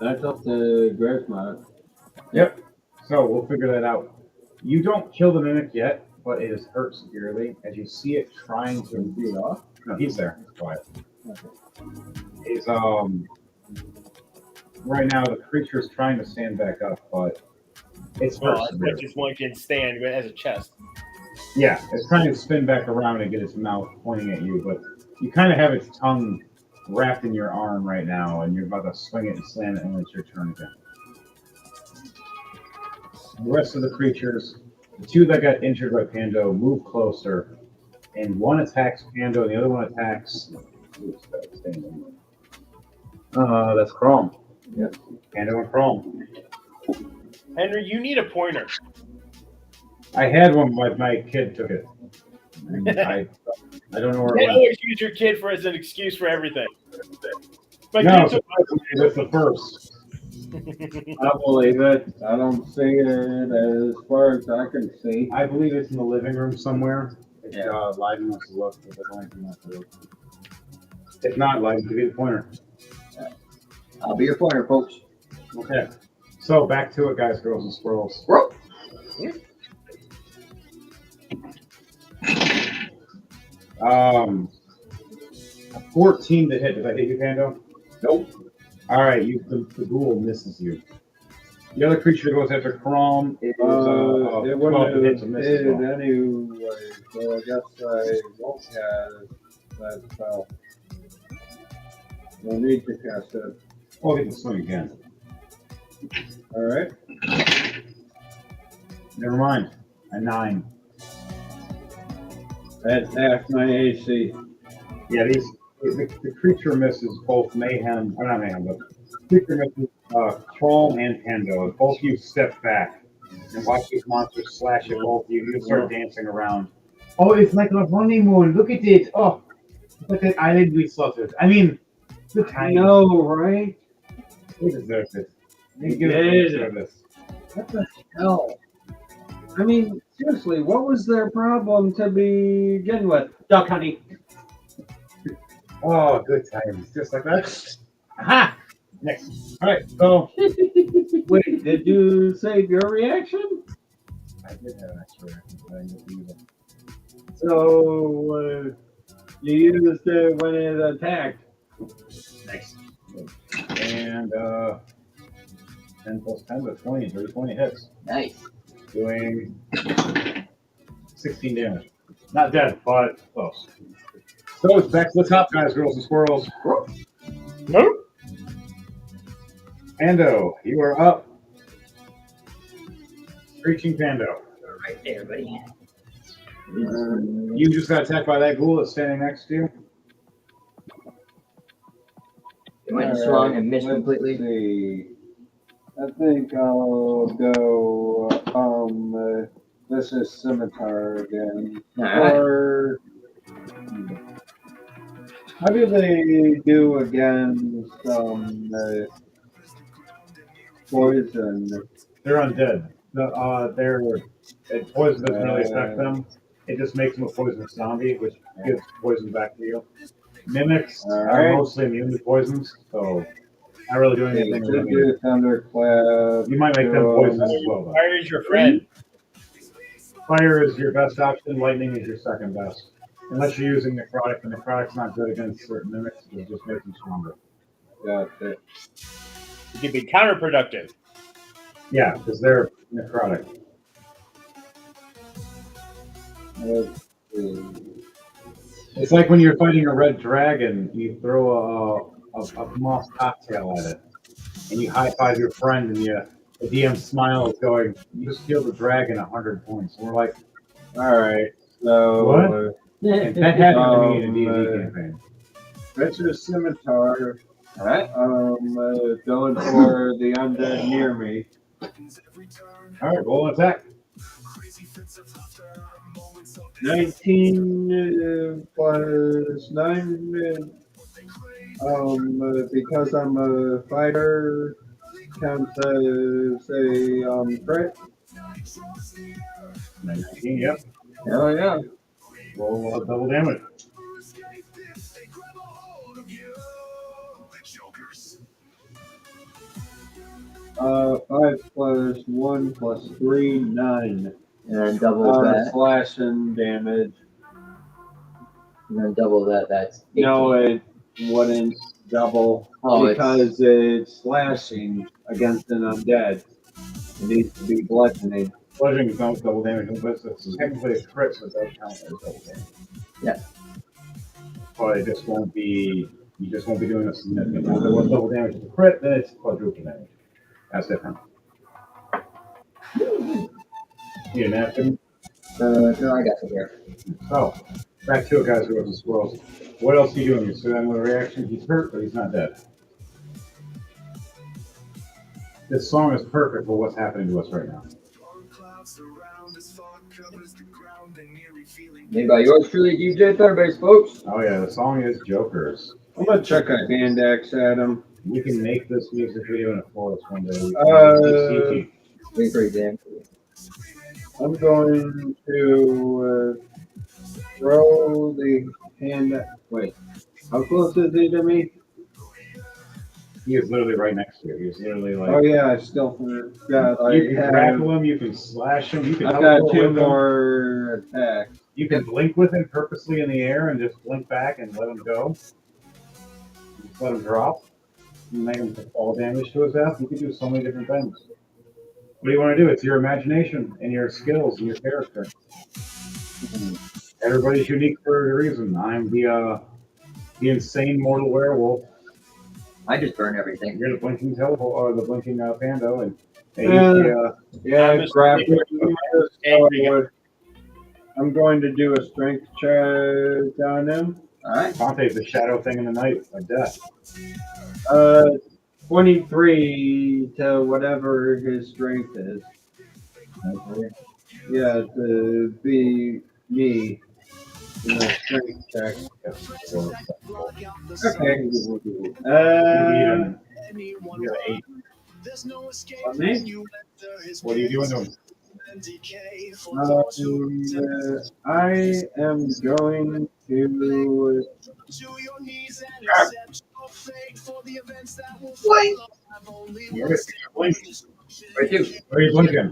That's up to Grismont. Yep. So we'll figure that out. You don't kill the mimic yet, but it is hurt severely as you see it trying to beat off. No, he's there. He's quiet. He's right now the creature is trying to stand back up, but it's hurt Well, I severely. just one can stand but as a chest. Yeah, it's trying to spin back around and get its mouth pointing at you, but you kind of have its tongue wrapped in your arm right now, and you're about to swing it and slam it, and it's your turn again. The rest of the creatures, the two that got injured by Pando, move closer, and one attacks Pando, and the other one attacks. That's Chrome. Yep, Pando and Chrome. Henry, you need a pointer. I had one, but my kid took it. And I don't know where You it went. always use your kid as an excuse for everything. My No, kid took it's the first. I believe it. I don't see it as far as I can see. I believe it's in the living room somewhere. If Yeah. Leiden wants to look, if Leiden wants to look. If not, Leiden could be the pointer. I'll be your pointer, folks. Okay. So back to it, guys, girls, and squirrels. Whoa. 14 to hit. Did I hit you, Pando? Nope. All right, the ghoul misses you. The other creature that goes after Chrome is It 12 to wouldn't hit have to miss hit as well. anyway, so I guess I won't cast that spell. No need to cast it. Oh, he can swing again. Alright. Never mind. A 9. That's half my AC. Yeah, the creature misses both Mayhem, or not Mayhem, but the creature misses Chrome and Pando. Both of you step back and watch these monsters slash at both of you. You start dancing around. Oh, it's like a honeymoon. Look at it. Oh, it's like that island we slaughtered. I mean, the I time. know, right? They deserve it. They They give did. it service. What the hell? I mean, seriously, what was their problem to begin with? Duck honey. Oh, good times. Just like that. Aha! Next. All right, so. Wait, did you save your reaction? I did have an extra reaction, but I didn't use it. So, you used it when it attacked. Next. And 10 plus 10 to 20, 30, 20 hits. Nice. Doing 16 damage. Not dead, but close. So it's back to the top, guys, girls, and squirrels. Nope. Pando, you are up. Screeching Pando. Right there, buddy. You just got attacked by that ghoul that's standing next to you. It went strong and missed let's completely. See. I think I'll go, this is Scimitar again. Alright. Or, how do they do against, poison? They're undead. Poison doesn't really affect them. It just makes them a poisonous zombie, which gives poison back to you. Mimics are Alright. mostly immune to poisons, so not really doing anything. Could with them. do Thunderclap. You might make them poisonous as well, though. Fire is your friend. Fire is your best option. Lightning is your second best. Unless you're using necrotic. The necrotic's not good against certain mimics. It just makes them stronger. Got it. It can be counterproductive. Yeah, because they're necrotic. Let's see. It's like when you're fighting a red dragon, you throw a moss cocktail at it, and you high five your friend, and the DM smiles, going, "You just healed the dragon 100 points." And we're like, Alright, so. What? "That happened to me in a D&D campaign." This is Scimitar. Alright. Going for the undead near me. All right, roll an attack. 19 plus 9. Because I'm a fighter, counts as a crit. 19, yep. Oh, yeah. Roll double damage. Uh, 5 plus 1 plus 3, 9. And then double that. Slashing damage. And then double that. That's 18. No, it wouldn't double Oh, because it's slashing against an undead. It needs to be bludgeoning. Bludgeoning is not double damage, but it's technically a crit, so it does count as double damage. Yeah. But it just won't be. You just won't be doing a significant. If it was double damage with a crit, then it's quadruple damage. That's different. You didn't have to. No, I got it here. So, back to it, guys, girls and squirrels. What else are you doing? You're sitting with a reaction. He's hurt, but he's not dead. This song is perfect for what's happening to us right now. Made by yours truly, DJ Thunderbase, folks. Oh yeah, the song is Jokers. I'm gonna chuck a hand axe at him. We can make this music video in a forest one day. We Uh, Pretty damn cool. I'm going to throw the hand. Wait, how close is he to me? He is literally right next to you. He's literally like. Oh yeah, I still forgot. You can I grapple have. him. You can slash him. You can. I've teleport got 2 with him. more attacks. You can blink with him purposely in the air and just blink back and let him go. Just let him drop. You make him fall damage to his ass. You can do so many different things. What do you want to do? It's your imagination and your skills and your character. Everybody's unique for a reason. I'm the insane mortal werewolf. I just burn everything. You're the blinking teleport or the blinking panda, and he's Yeah, Mr. grab Angry. I'm going to do a strength check on him. Alright. Dante's the shadow thing in the night of death. 23 to whatever his strength is. Yeah, to be me in a strength check. Okay. You're 8. On me? What are you doing to him? I am going to. Blink. Where to? Where are you blinking?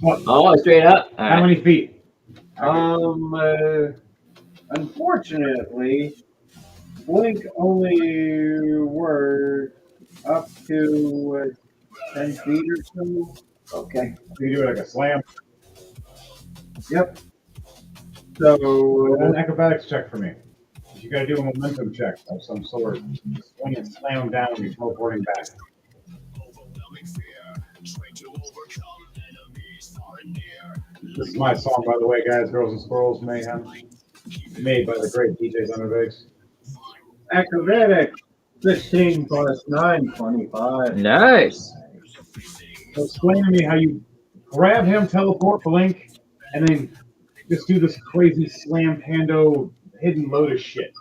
What? Oh, straight up. How Alright. many feet? Unfortunately, Blink only works up to 10 feet or so. Okay. You do it like a slam. Yep. So, An acrobatics check for me. You got to do a momentum check of some sort. Swing and slam him down, you're teleporting back. This is my song, by the way, guys. Girls and Squirrels Mayhem. Made by the great DJ Thunderbass. acrobatics 16 plus 9, 25. Nice. So explain to me how you grab him, teleport, blink, and then just do this crazy slam pando hidden lotus shit.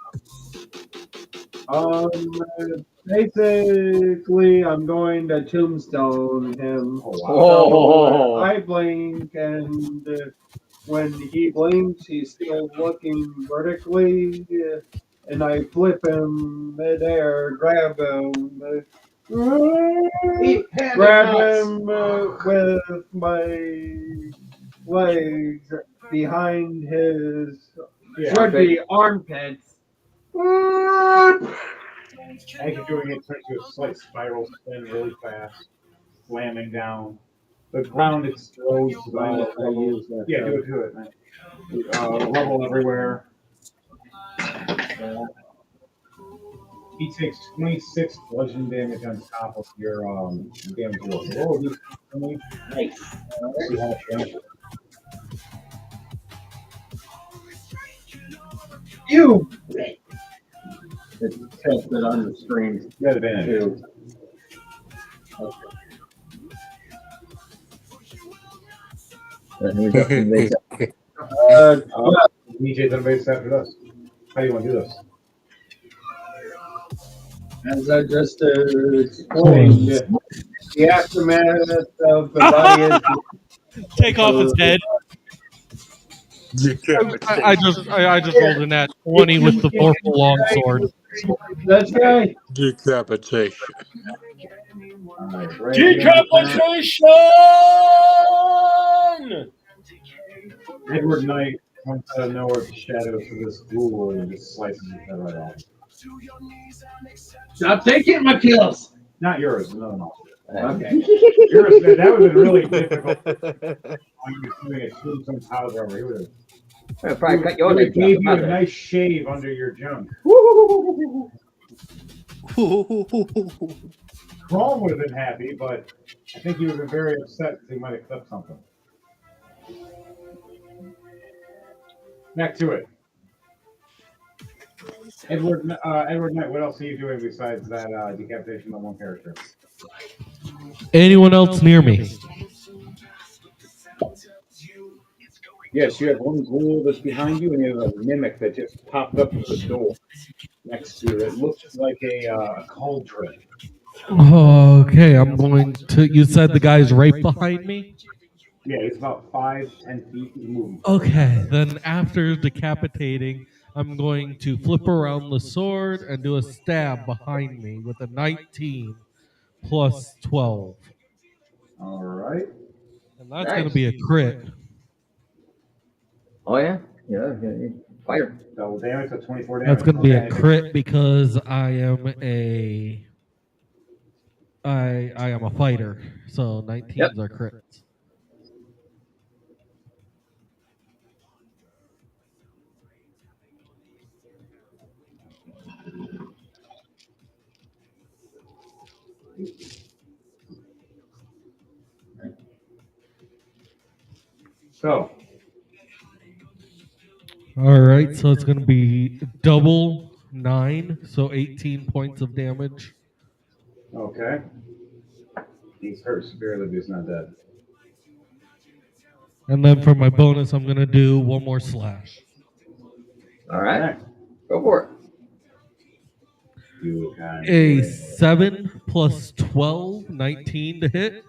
Basically, I'm going to tombstone him. Oh, wow. Oh. I blink, and when he blinks, he's still looking vertically, and I flip him midair, grab him, grab him with my legs behind his should be armpits. As you're doing it, turns to a slight spiral spin really fast, slamming down. The ground explodes. I use that. Yeah, do it, man. Rubble everywhere. He takes 26 bludgeoning damage on top of your damage roll. Oh, Nice. see how much damage. You! It's tested on the screen You got advantage. too. DJ Thunderbass after us. How do you want to do this? As I just explained, the aftermath of the body is Take off its head. I just rolled a nat 20 with the Vorpal longsword. That's right. Decapitation. Decapitation! Edward Knight comes out of nowhere with the shadows of this ghoul and just slices his head right off. Stop taking my kills. Not yours, no. Okay. Yours, that would have been really difficult. When you were doing a tombstone powder over, he would have Probably cut your really legs gave you a off. nice shave under your junk. Chrome would have been happy, but I think he would have been very upset because he might have clipped something. Back to it. Edward Knight, what else are you doing besides that decapitation of one character? Anyone else near me? Yes, you have one ghoul that's behind you, and you have a mimic that just popped up at the door next to you. It looks like a cauldron. Okay, I'm going to. You said the guy's right behind me? Yeah, he's about 5-10 feet. He's moving. Okay, then after decapitating, I'm going to flip around the sword and do a stab behind me with a 19 plus 12. All right. And that's going to be a crit. Oh yeah, yeah. Fire. Double damage, so 24 damage. That's going to be a Okay. crit because I am a fighter. So 19s are crits. So, All right, so it's going to be double 9, so 18 points of damage. okay. He's hurt severely, but he's not dead. And then for my bonus, I'm going to do one more slash. All right, Okay. go for it. You can A 7 plus 12, 19 to hit.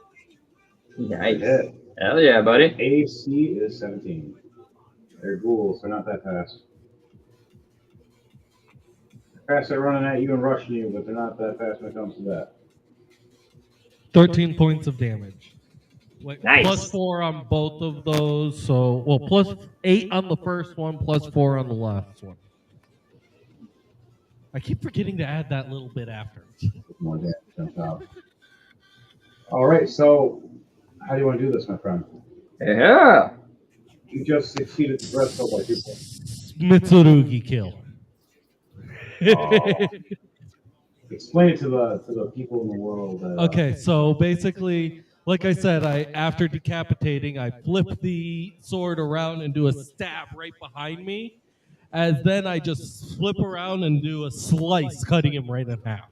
Nice. hit. Hell yeah, buddy. AC is 17. They're ghouls. They're not that fast. They're fast at running at you and rushing you, but they're not that fast when it comes to that. 13 points of damage. Wait, Nice. Plus 4 on both of those. So, well, plus 8 on the first one, plus 4 on the last one. I keep forgetting to add that little bit after. More damage on top. All right, so how do you want to do this, my friend? Yeah. You just succeeded the threshold by 2 points. Mitsurugi kill. Oh. Explain it to the people in the world. Okay, so basically, like I said, after decapitating, I flip the sword around and do a stab right behind me, as then I just flip around and do a slice, cutting him right in half.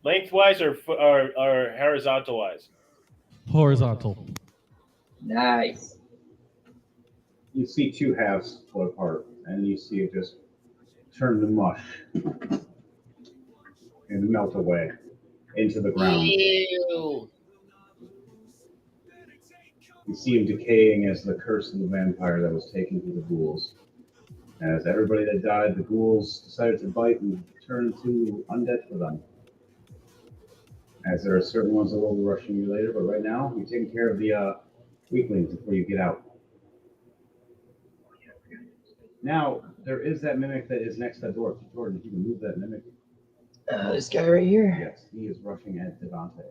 Lengthwise or horizontal wise? Horizontal. Nice. You see 2 halves split apart, and you see it just turn to mush and melt away into the ground. Ew. You see him decaying as the curse of the vampire that was taken to the ghouls. As everybody that died, the ghouls decided to bite and turn into undead for them. As there are certain ones that will be rushing you later, but right now, you're taking care of the weaklings before you get out. Now, there is that mimic that is next to that door. Jordan, if you can move that mimic. This guy right here. Yes, he is rushing at Devante.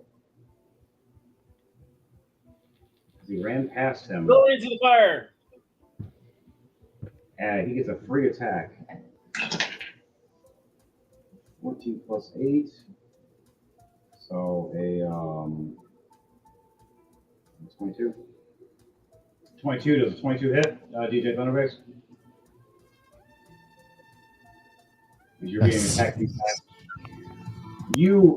As he ran past him, Go into the fire. he gets a free attack. 14 plus 8. So a 22. 22, does a 22 hit, DJ Thunderbase? Because you're being Yes. attacked.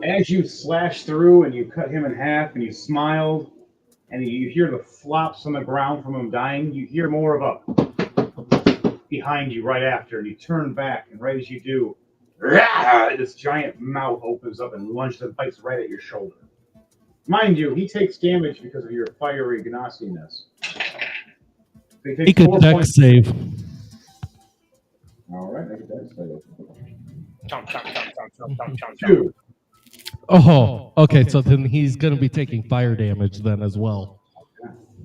As you slash through and you cut him in half and you smiled and you hear the flops on the ground from him dying, you hear more of a behind you right after, and you turn back, and right as you do, this giant mouth opens up and lunges and bites right at your shoulder. Mind you, he takes damage because of your fiery Ganassi-ness. So he takes Make a 4 dex points. save. All right, make a dex save. Chomp, chomp, chomp, chomp, chomp, chomp, chomp, chomp. 2. Oh, okay, so then he's going to be taking fire damage then as well.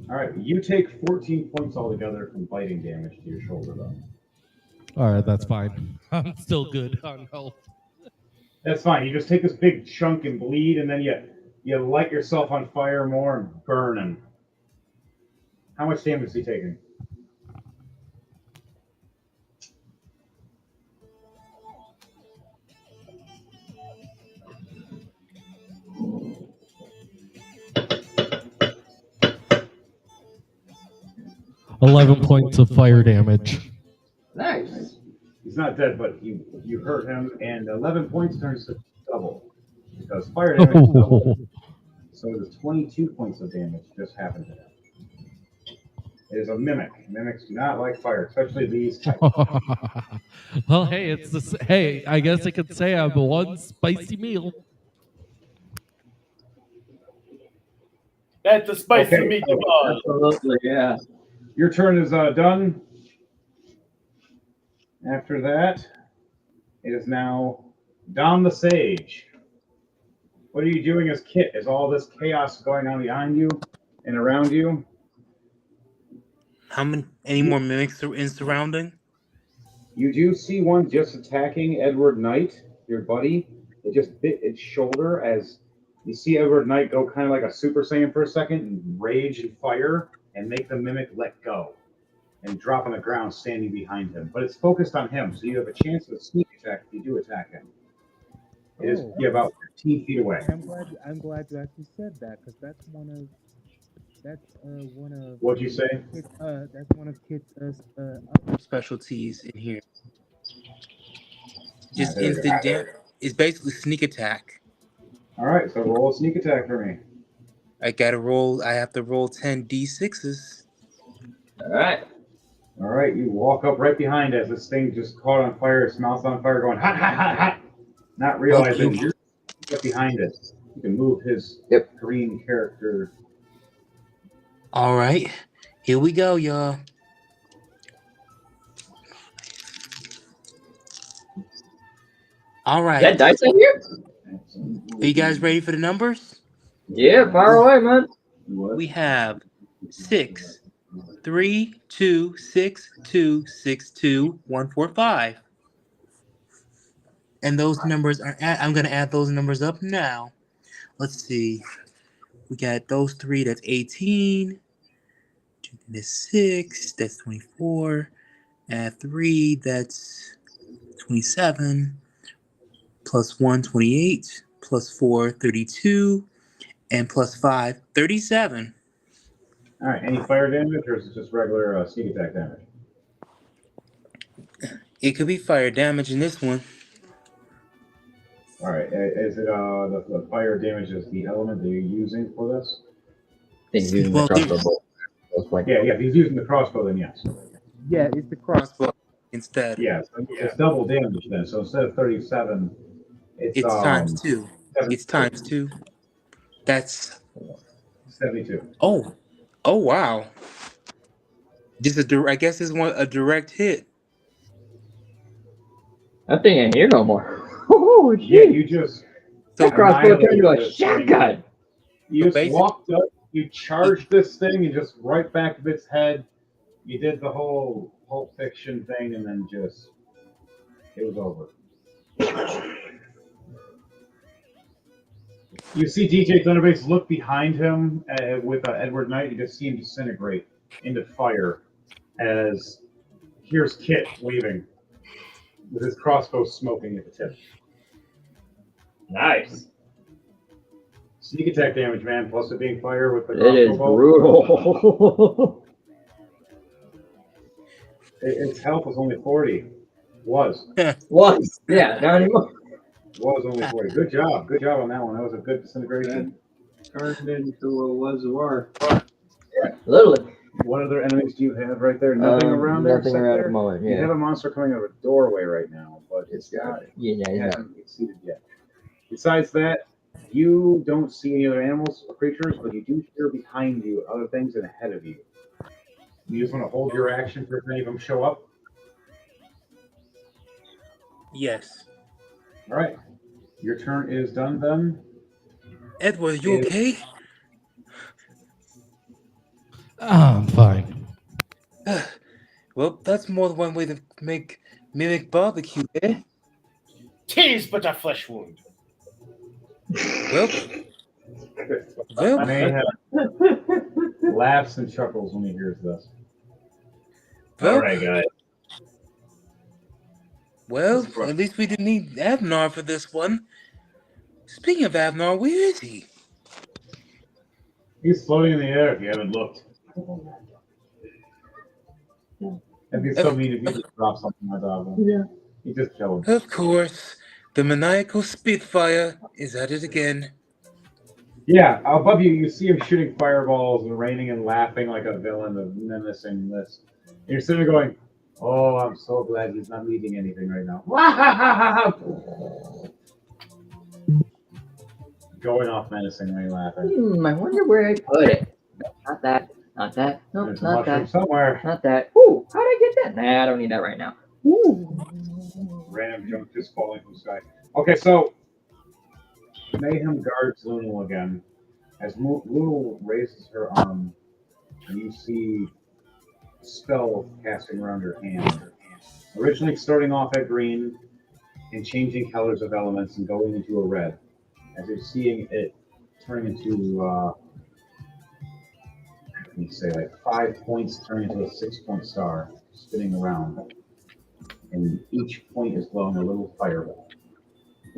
All right, you take 14 points altogether from biting damage to your shoulder, though. All right, that's fine. I'm still good on health. That's fine. You just take this big chunk and bleed, and then you light yourself on fire more and burn him. How much damage is he taking? $11 points of fire damage. Nice. He's not dead, but you hurt him, and 11 points turns to double. Because fire damage is double. So there's 22 points of damage just happened to him. It is a mimic. Mimics do not like fire, especially these types. Well, hey, hey, I guess I could say I'm one spicy meal. That's the spicy Okay. meatball. Absolutely, yeah. Your turn is done. After that, it is now Dom the Sage. What are you doing as Kit? Is all this chaos going on behind you and around you? How many? Any more mimics are in surrounding? You do see one just attacking Edward Knight, your buddy. It just bit its shoulder as you see Edward Knight go kind of like a Super Saiyan for a second and rage and fire and make the mimic let go and drop on the ground standing behind him. But it's focused on him, so you have a chance of a sneak attack if you do attack him. It is about 15 feet away. I'm glad you actually said that because that's one of What'd you say? that's one of Kit's Specialties in here. Just there we go. instant damage. It's basically sneak attack. All right, so roll a sneak attack for me. I have to roll 10 d6s. All right. All right, you walk up right behind as this thing just caught on fire, its mouth on fire, going hot, hot, hot, hot. Not realizing you're right behind it. You can move his green character. All right, here we go, y'all. All right. That dice in here? Are you guys ready for the numbers? Yeah, fire away, man. We have 6, 3, 2, 6, 2, 6, 2, 1, 4, 5. And those numbers are I'm gonna add those numbers up now. Let's see. We got those 3, that's 18. 2, that's 6, that's 24. Add 3, that's 27. Plus 1, 28. Plus 4, 32. And plus 5, 37. All right, any fire damage or is it just regular sneak attack damage? It could be fire damage in this one. All right, is it the fire damage is the element that you're using for this? He's using Well, the crossbow bolt. Yeah, if he's using the crossbow, then yes. Yeah, it's the crossbow. Instead. Yeah, so it's double damage then. So instead of 37, It's times 2. 72. It's times 2. That's 72. oh wow. I guess this one a direct hit. That thing ain't here no more. Oh, Yeah, shit. you just That crossbow turned into a annihilated this shotgun. thing. You So just basically- walked up, you charged this thing, and just right back of its head. You did the whole Pulp Fiction thing, and then just it was over. You see DJ Thunderbase look behind him with Edward Knight. You just see him disintegrate into fire as here's Kit waving with his crossbow smoking at the tip. Nice. Sneak attack damage, man, plus it being fire with the It is crossbow bolt. brutal. Its health was only 40. Was What? Yeah, not anymore. only 40. Good job on that one. That was a good disintegration. Turned into a was war. Literally. What other enemies do you have right there? Nothing around there. Nothing except around at there? the moment, You yeah. have a monster coming out of a doorway right now, but it's not. Yeah, It yeah. hasn't succeeded yet. Besides that, you don't see any other animals or creatures, but you do hear behind you other things and ahead of you. You just want to hold your action for if any of them show up. Yes. All right. Your turn is done then. Edward, you okay? I'm fine. Well, that's more than one way to make mimic barbecue, eh? Tis but a flesh wound. Well, May have laughs and chuckles when he hears this. well, All right, guys. well, at least we didn't need Avnar for this one. Speaking of Avnar, where is he? He's floating in the air if you haven't looked. It'd be so mean if you just drop something like that. Yeah. He just chilled. Of course, the maniacal Spitfire is at it again. Yeah, above you, you see him shooting fireballs and raining and laughing like a villain of menacing this. And you're sitting there going, oh, I'm so glad he's not leading anything right now. going off menacingly laughing. I wonder where I put it. No, not that. Not that. Nope, There's a not mushroom that. somewhere. Not that. Ooh, how did I get that? Nah, I don't need that right now. Ooh. Random junk just falling from the sky. Okay, so Mayhem guards Lunel again. As Lunel raises her arm, and you see a spell casting around her hand. Originally starting off at green and changing colors of elements and going into a red. As you're seeing it turn into, let me say, like 5 points turn into a 6-point star, spinning around. And each point is glowing a little fireball.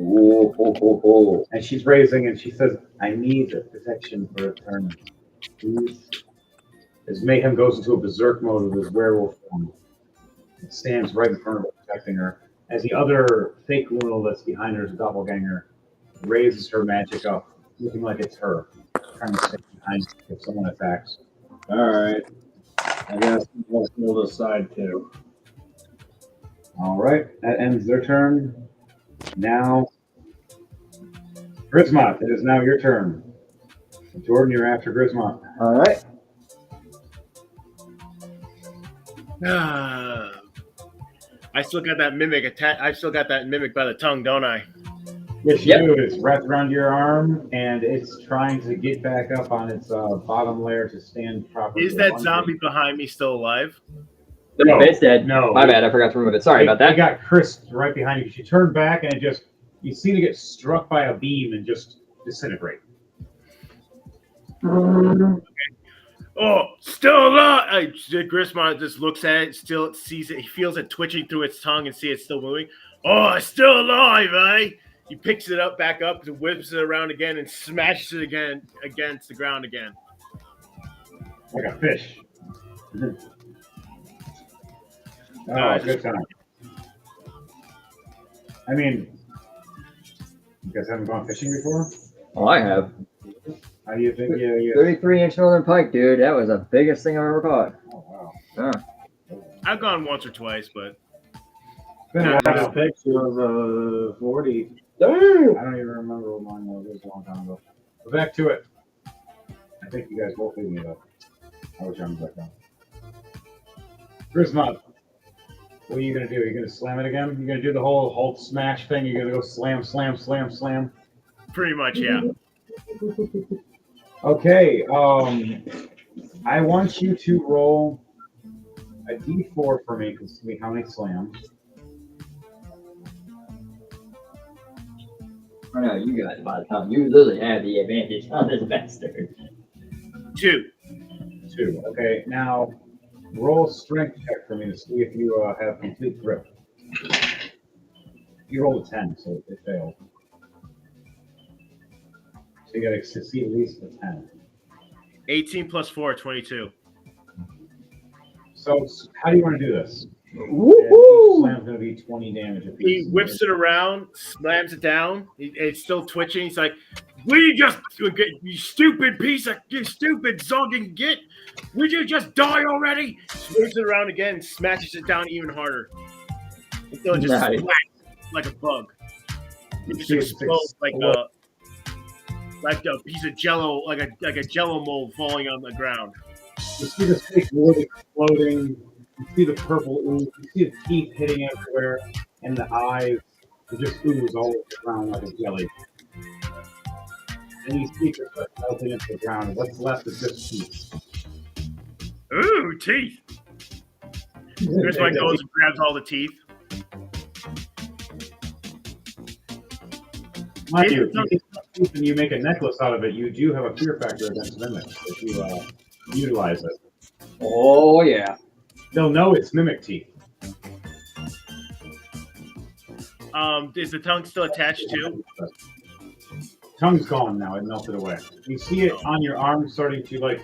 Ooh, ooh, ooh, ooh. And she's raising and she says, I need protection for a turn. Please. As Mayhem goes into a berserk mode with his werewolf form, it stands right in front of her, protecting her. As the other fake Lunel that's behind her, doppelganger, raises her magic up, looking like it's her, trying to stay behind if someone attacks. Alright. I guess we'll pull this side too. All right, that ends their turn. Now, Grismont, it is now your turn. Jordan, you're after Grismont. Alright. I still got that mimic attack. I still got that mimic by the tongue, don't I? Yes, you do. It's wrapped around your arm, and it's trying to get back up on its bottom layer to stand properly. Is that zombie behind me still alive? No, It's dead. no. My bad, I forgot to remove it. Sorry about It that. got crisped right behind you. She turned back, and it just, you seem to get struck by a beam and just disintegrate. Oh, still alive! Grismont just looks at it, still sees it. He feels it twitching through its tongue and see it's still moving. Oh, it's still alive, eh? He picks it up, back up, whips it around again, and smashes it again against the ground again. Like a fish. Good time. I mean, you guys haven't gone fishing before? Oh, I have. How do you think? Yeah. 33-inch northern pike, dude. That was the biggest thing I've ever caught. Oh, wow. I've gone once or twice, but Been a I got while. a picture of 40. I don't even remember what mine was. It was a long time ago. But back to it. I think you guys both leave me up. I was young back then. Grismont, what are you going to do? Are you going to slam it again? You're going to do the whole Hulk smash thing? You're going to go slam, slam, slam, slam? pretty much, yeah. Okay. I want you to roll a d4 for me to see how many slams. I know you guys, by the time you literally have the advantage on this bastard. 2. 2. Okay, now roll a strength check for me to see if you have complete grip. You rolled a 10, so it failed. So you got to succeed at least a 10. 18 plus 4, 22. So how do you want to do this? Woohoo! Slam's going to be 20 damage apiece. He whips it around, slams it down. It's still twitching. He's like, "We just, you stupid piece of, you stupid zogging git! Would you just die already?" Swings it around again and smashes it down even harder until it just Nice. splats like a bug. It just explodes like a piece of jello, like a jello mold falling on the ground. You see the fake wood exploding. You see the purple ooze. You see the teeth hitting everywhere, and the eyes just ooze all over the ground like a jelly. And you see it start melting into the ground. What's left is just teeth. Ooh, teeth! Chris like goes and grabs all the teeth. Mind you, if you take enough teeth and you make a necklace out of it, you do have a fear factor against mimic if you utilize it. Oh, yeah. They'll know it's mimic teeth. Is the tongue still attached too? Tongue's gone now. It melted away. You see it on your arm starting to like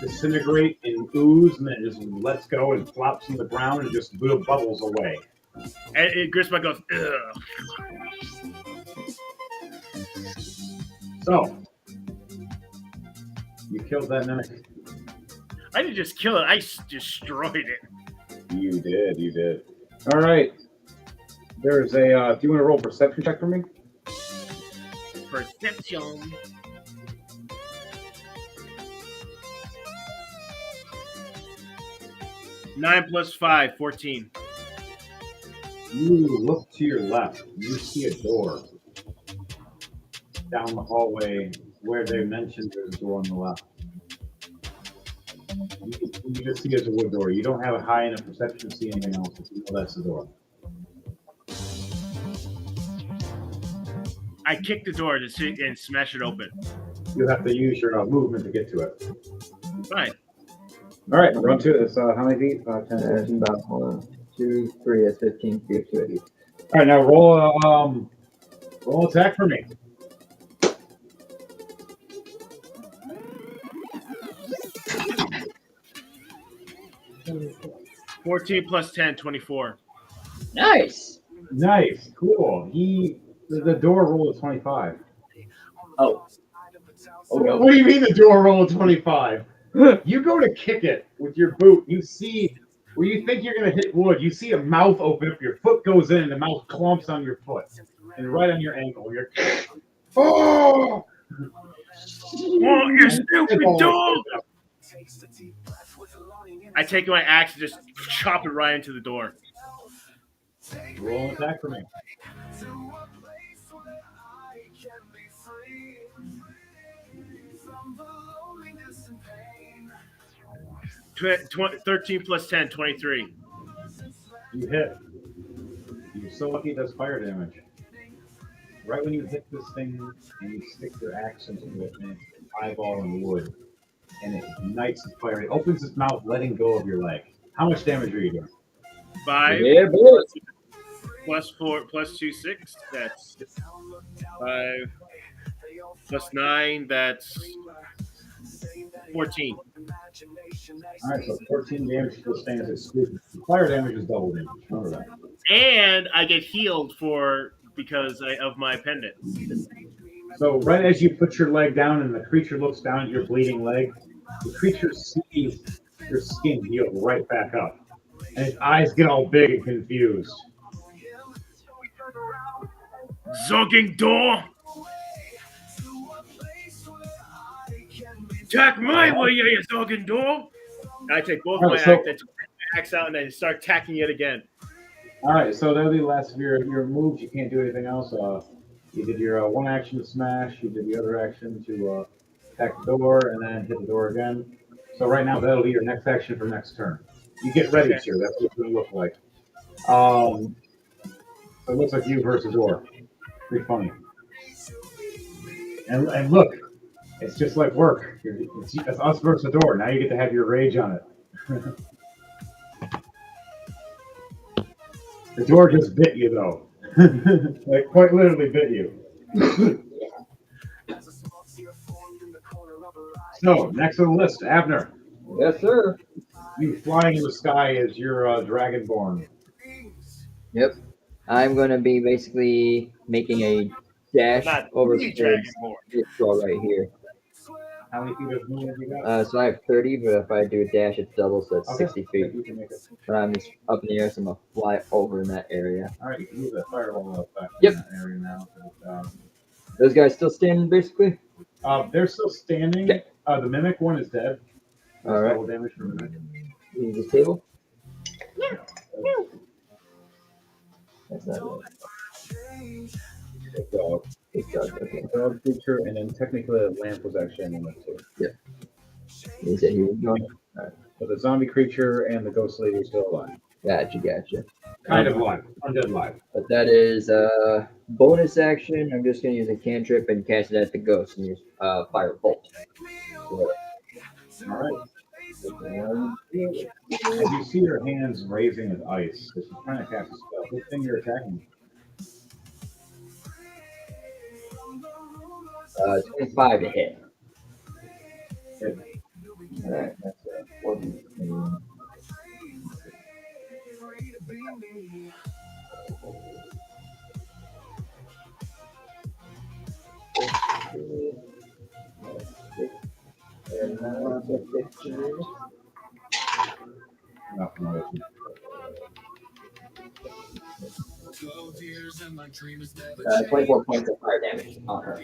disintegrate and ooze, and then it just lets go and flops on the ground and just bubbles away. And Grisma goes, ugh. So, you killed that mimic. I didn't just kill it, I destroyed it. You did. All right. There's a. Do you want to roll a perception check for me? Perception. Nine plus 5, 14. You look to your left. You see a door down the hallway where they mentioned there's a door on the left. You just see it's a wood door. You don't have a high enough perception to see anything else. You know that's the door. I kick the door to see and smash it open. You have to use your movement to get to it. Fine. All right, run to it. It's how many feet? 10, That's 15. about 2, 3, that's 15 feet, 2 of these. All right, now roll attack for me. $14 plus 10, 24. Nice. Nice, cool. The door rolled a 25. Oh. Oh no. What do you mean the door rolled a 25? You go to kick it with your boot. You see where you think you're gonna hit wood. You see a mouth open up. Your foot goes in, and the mouth clumps on your foot and right on your ankle. You're oh, You stupid dog! I take my axe and just chop it right into the door. Roll an attack for me. 13 plus 10, 23. You hit. You're so lucky it does fire damage. Right when you hit this thing and you stick your axe into it and it's an eyeball in wood and it ignites the fire, it opens its mouth, letting go of your leg. How much damage are you doing? 5 Yeah, boy. plus 4 plus 2, 6. That's 5 plus 9. That's 14. All right, so 14 damage still stands exclusive. Fire damage is double damage. Remember that. And I get healed because of my pendant. So right as you put your leg down and the creature looks down at your bleeding leg, the creature sees your skin heal right back up. And its eyes get all big and confused. Zogging door! Attack my way, you zogging door! I take both my axe out and I start attacking it again. All right, so that'll be the last of your moves. You can't do anything else. You did your one action to smash. You did the other action to attack the door and then hit the door again. So right now that'll be your next action for next turn. You get ready to. That's what it's going to look like. So it looks like you versus door. Pretty funny. And look, it's just like work. It's us versus the door. Now you get to have your rage on it. The door just bit you, though. Like, quite literally bit you. So, next on the list, Abner. Yes, sir. You flying in the sky as your Dragonborn. Yep. I'm going to be basically making a dash over this wall right here. How many feet of movement have you got? So I have 30, but if I do a dash, it doubles, so that's Okay. 60 feet. You can make it. But I'm just up in the air, so I'm going to fly over in that area. All right, you can use that fireball effect Yep. in that area now. Those guys still standing, basically? They're still standing. Okay. The Mimic one is dead. All right. Double damage for Mimic. Use this table? That's not it. It's dog, okay. Dog creature, and then technically a lamp was actually in the too. Yeah. He said he was going. Alright. So the zombie creature and the ghost lady are still alive. Gotcha. Kind of alive. Undead alive. But that is bonus action. I'm just going to use a cantrip and cast it at the ghost and use fire bolt. All right. As you see her hands raising as ice, she's trying to cast a spell. Good thing you're attacking. 25 to hit. Good. Alright, that's 14. And now 15. Nothing. 24 points of fire damage on her.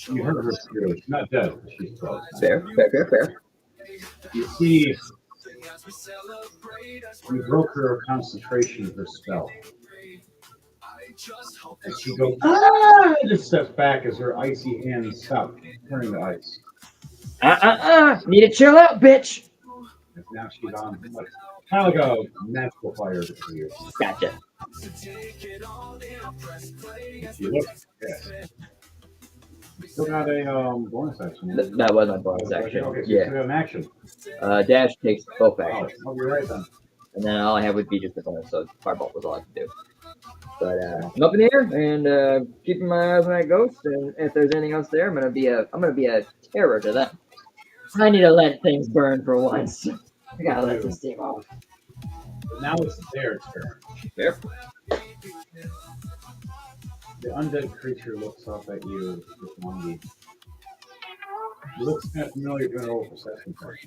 You heard her spirit. She's not dead, but she's close. Fair. You see, you broke her concentration of her spell. And she goes, just steps back as her icy hands stop turning to ice. Need to chill out, bitch. And now she's on like kind of like a magical fire for you. Gotcha. If you look, yeah. You still got a bonus action. That was my bonus action. Okay, so you Yeah. still got an action. Dash takes both Oh, actions. you're right then. And then all I have would be just the bonus, so Firebolt was all I could do. But I'm up in here and keeping my eyes on that ghost, and if there's anything else there, I'm gonna be a terror to them. I need to let things burn for once. I gotta let this thing off. But now it's their turn. Fair. The undead creature looks up at you with Mongi. He looks kind of familiar to an old perception check.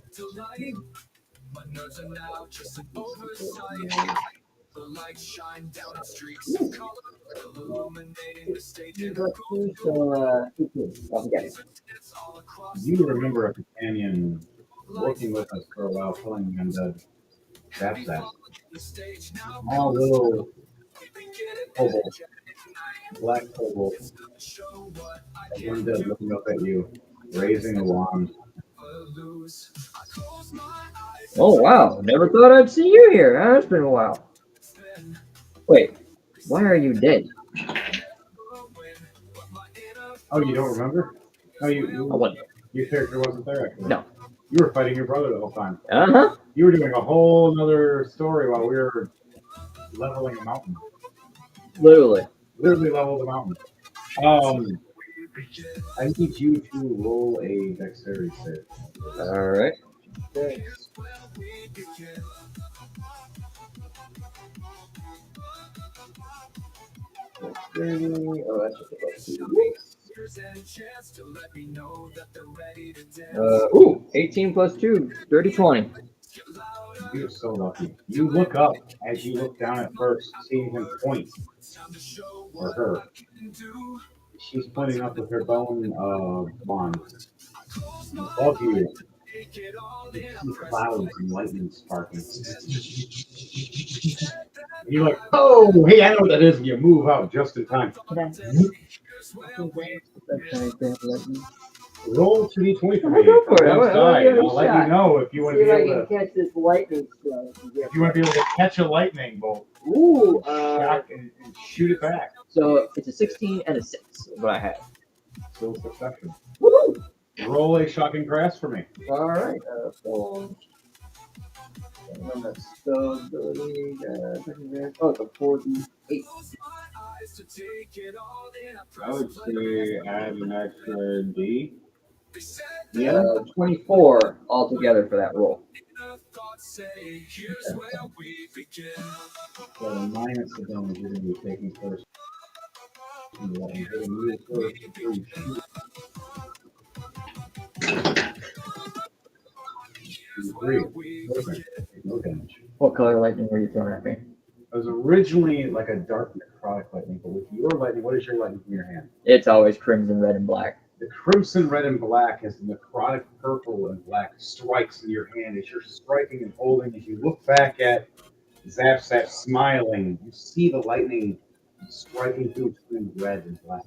You remember a companion working with us for a while, killing the undead. That's that. Small little kobold, black kobold, undead looking up at you, raising a wand. Oh wow! Never thought I'd see you here. Huh? It's been a while. Wait, why are you dead? Oh, you don't remember? No, I wasn't. your character wasn't there actually. No. You were fighting your brother the whole time. Uh-huh. You were doing a whole nother story while we were leveling a mountain. Literally. Literally leveled the mountain. I need you to roll a dexterity save. All right. Oh, that's just ooh, 18 plus 2, 30, 20. You're so lucky. You look up as you look down at first, seeing him point. Or her. She's pointing up with her bone wand. Above you see clouds and lightning sparking. And you're like, oh, hey, I know what that is. And you move out just in time. Roll 2d20 for me. Go for it. Both I'll give it a I'll let shot. you know if you want See to be if I able can to. catch this lightning strike. If you want to be able to catch a lightning bolt, Ooh, shock and shoot it back. so it's a 16 and a 6 is what I have. Still succession. Woo! Roll a shocking grass for me. All right. So that's still ability. Oh, it's a 48. I would say add an extra D. Yeah. 24 altogether for that roll. So the minus the damage you're going to be taking first. And let him hit a move first before you shoot. 3. Perfect. Take no damage. What color lightning were you throwing at me? It was originally like a dark necrotic lightning, but with your lightning, what is your lightning in your hand? It's always crimson, red, and black. The crimson, red, and black has the necrotic purple and black strikes in your hand as you're striking and holding. As you look back at Zap smiling, you see the lightning striking through between red and black,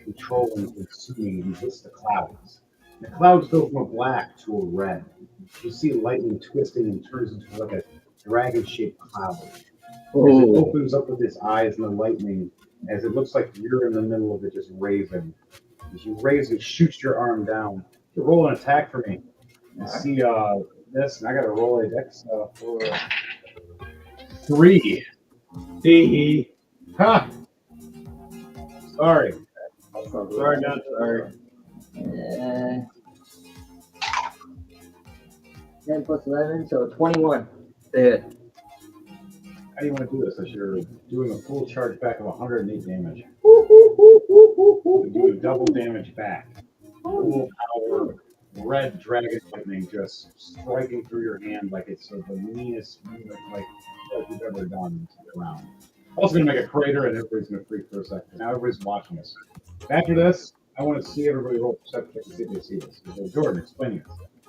controlling, consuming, and hits the clouds. The clouds go from a black to a red. You see lightning twisting and turns into like a dragon-shaped cloud. As it opens up with its eyes and the lightning, as it looks like you're in the middle of it just raising. As you raise and shoot your arm down, you roll an attack for me. And see this, and I gotta roll a dex for 3. D. Ha! Sorry. Sorry, not sorry. 10 plus 11, so 21. Hit. How do you want to do this? As you're doing a full charge back of 108 damage. You do a double damage back. Full power red dragon lightning just striking through your hand like it's the meanest movement like you've ever done around. Also gonna make a crater and everybody's gonna freak for a second. Now everybody's watching us. After this, I want to see everybody roll perception check to see if they see this. So Jordan, explain it.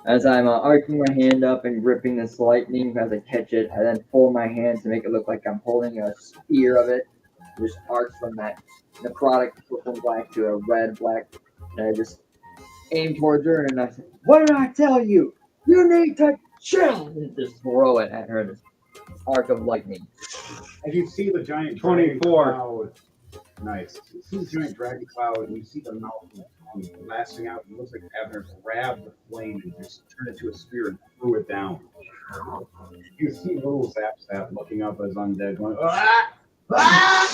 As I'm arcing my hand up and gripping this lightning as I catch it, I then fold my hand to make it look like I'm holding a spear of it. It just arcs from that necrotic purple black to a red black. And I just aim towards her and I say, "What did I tell you? You need to chill!" And just throw it at her. This arc of lightning. As you see the giant 24. dragon cloud, nice. You see the giant dragon cloud, and you see the mouth of the tongue blasting out. It looks like Abner grabbed the flame and just turned it to a spear and threw it down. You see little Zap looking up as undead, going, "Ah! Ah!"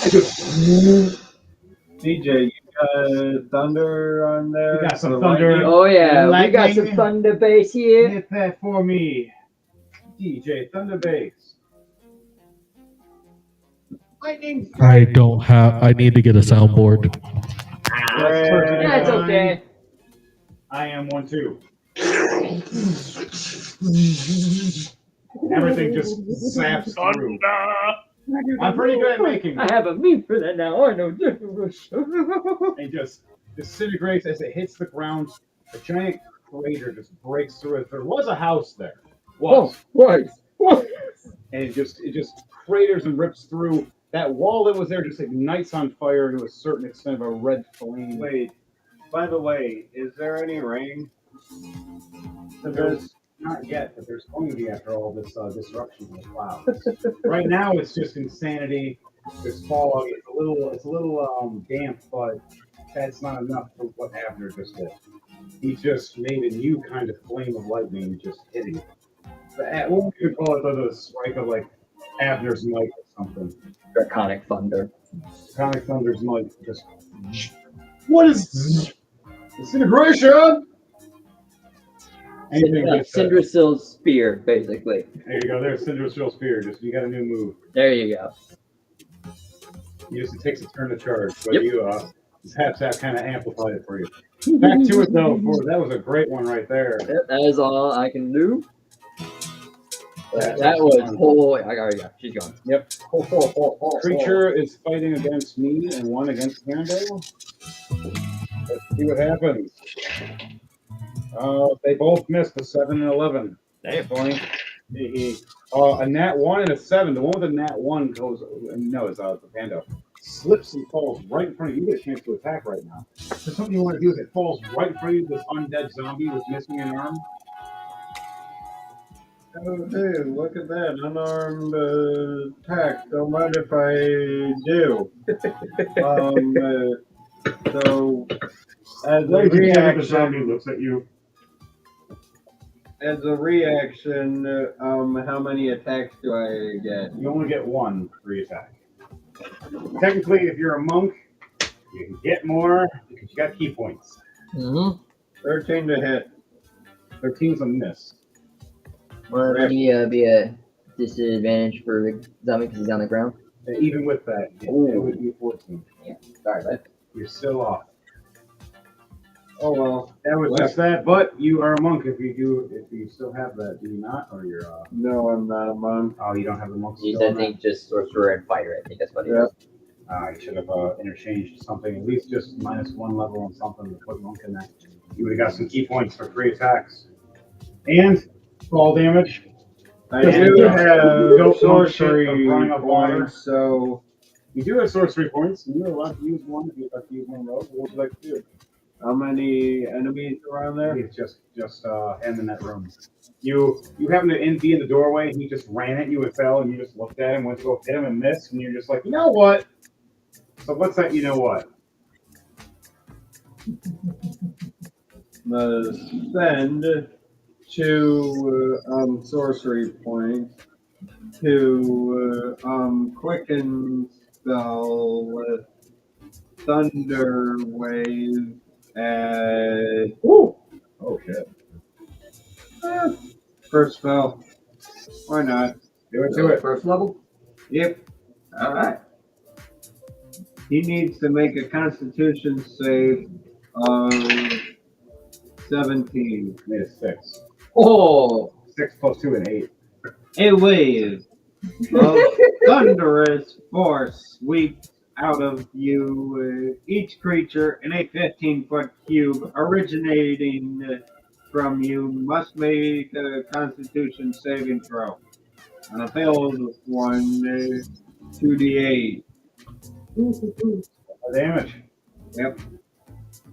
DJ, you got thunder on there? You got some For thunder. lightning? Oh yeah, we got Lightning. some thunder bass here. Hit that for me, DJ Thunder Bass. Lightning. I don't have. I need to get a soundboard. Yeah, it's okay. I am one too. Everything just saps through. I'm pretty good at making I have a meme for that now. I know. and just disintegrates as it hits the ground. A giant crater just breaks through it. There was a house there. Was. What? And it just craters and rips through. That wall that was there just ignites on fire to a certain extent of a red flame. Wait, by the way, is there any rain? There's not yet, but there's going to be after all this disruption in the clouds. Right now, it's just insanity. There's fog. It's a little damp, but that's not enough for what Abner just did. He just made a new kind of flame of lightning just hitting it. What would you call it? The strike of like Abner's might or something. Draconic thunder. Draconic Thunder's might just. What is disintegration? Anything but Cindrasil's spear, basically. There you go. There's Cinder's Real Spear. Just you got a new move. There you go. It takes a turn to charge, but Yep. you Zap kind of amplified it for you. Back to it though. That was a great one right there. Yep, that is all I can do. That's That was fun. holy. I already got. She's gone. Yep. Creature is fighting against me and one against Cannondale. Let's see what happens. They both missed a 7 and 11. Hey, boy. A nat 1 and a 7. The one with the nat 1 goes. No, it's the panda. Slips and falls right in front of you. You get a chance to attack right now. So something you want to do is it falls right in front of you. This undead zombie with missing an arm. Oh, hey, look at that. Unarmed attack. Don't mind if I do. So, as a The reaction, zombie looks at you. how many attacks do I get? You only get one free attack. Technically, if you're a monk, you can get more because you got key points. Mm-hmm. 13 to hit. 13's a miss. Would any be a disadvantage for the zombie because he's on the ground? Even with that, it would be 14. Sorry, but You're still off. Oh well. That was just that, but you are a monk if you still have that, do you not? Or you're No, I'm not a monk. oh, you don't have the monk he's, skill I on think, just sorcerer and fighter. I think that's what he Yeah. is. that? You should have interchanged something, at least just -1 level on something to put monk in there. You would have got some key points for free attacks. And fall damage. I Yeah, do yeah. have Don't sorcery shit of drawing up water. points, so You do have sorcery points, and you're allowed to use one if you'd like to use one rogue. What would you like to do? how many enemies around there? It's just him in that room. You happen to be in the doorway, and he just ran at you and fell, and you just looked at him, went to go hit him and missed, and you're just like, you know what? So what's that? You know what? Spend 2 sorcery points to quicken spell with Thunder Wave at Ooh. Oh shit! first spell. Why not? Do it to it. First level? Yep. Alright. He needs to make a Constitution save of 17. Made a 6. Oh, 6 plus 2 and 8. A wave of thunderous force sweeps out of you, each creature in a 15-foot cube originating from you must make a Constitution saving throw. On a failed one, 2d8. Damage. Yep.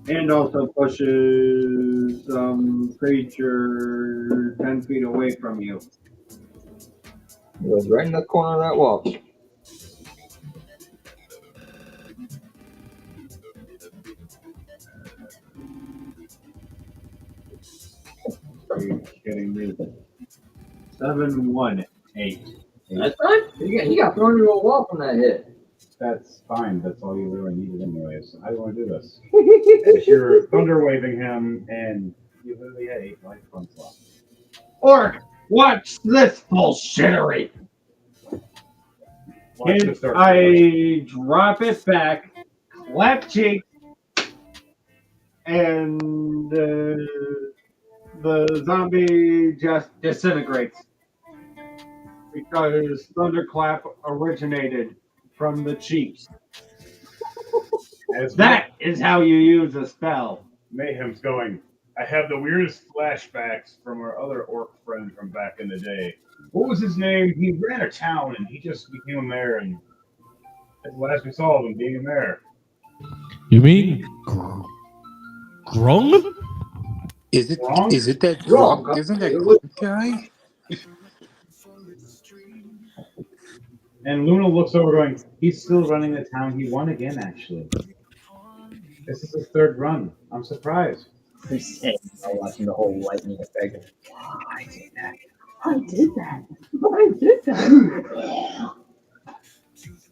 And also pushes some creature 10 feet away from you. it was right in the corner of that wall. Are you kidding me? 7, 1, 8. That's fine. He got thrown into a wall from that hit. That's fine. That's all you really needed anyways. How do you want to do this? As you're thunder waving him, and you literally had 8 life points left. Orc, watch this bullshittery! Watch And this start. I drop it back, clap cheek, and the zombie just disintegrates. Because Thunderclap originated from the cheeks. As That is how you use a spell. Mayhem's going, I have the weirdest flashbacks from our other orc friend from back in the day. What was his name? He ran a town and he just became a mayor, and that's the last we saw of him being a mayor. You mean Grung? Is it Wrong? is it that Wrong. Gronk? Isn't that Gronk guy? And Luna looks over going, he's still running the town. He won again, actually. This is his 3rd run. I'm surprised. He's saying, I'm watching the whole lightning effect. I did that. I did that.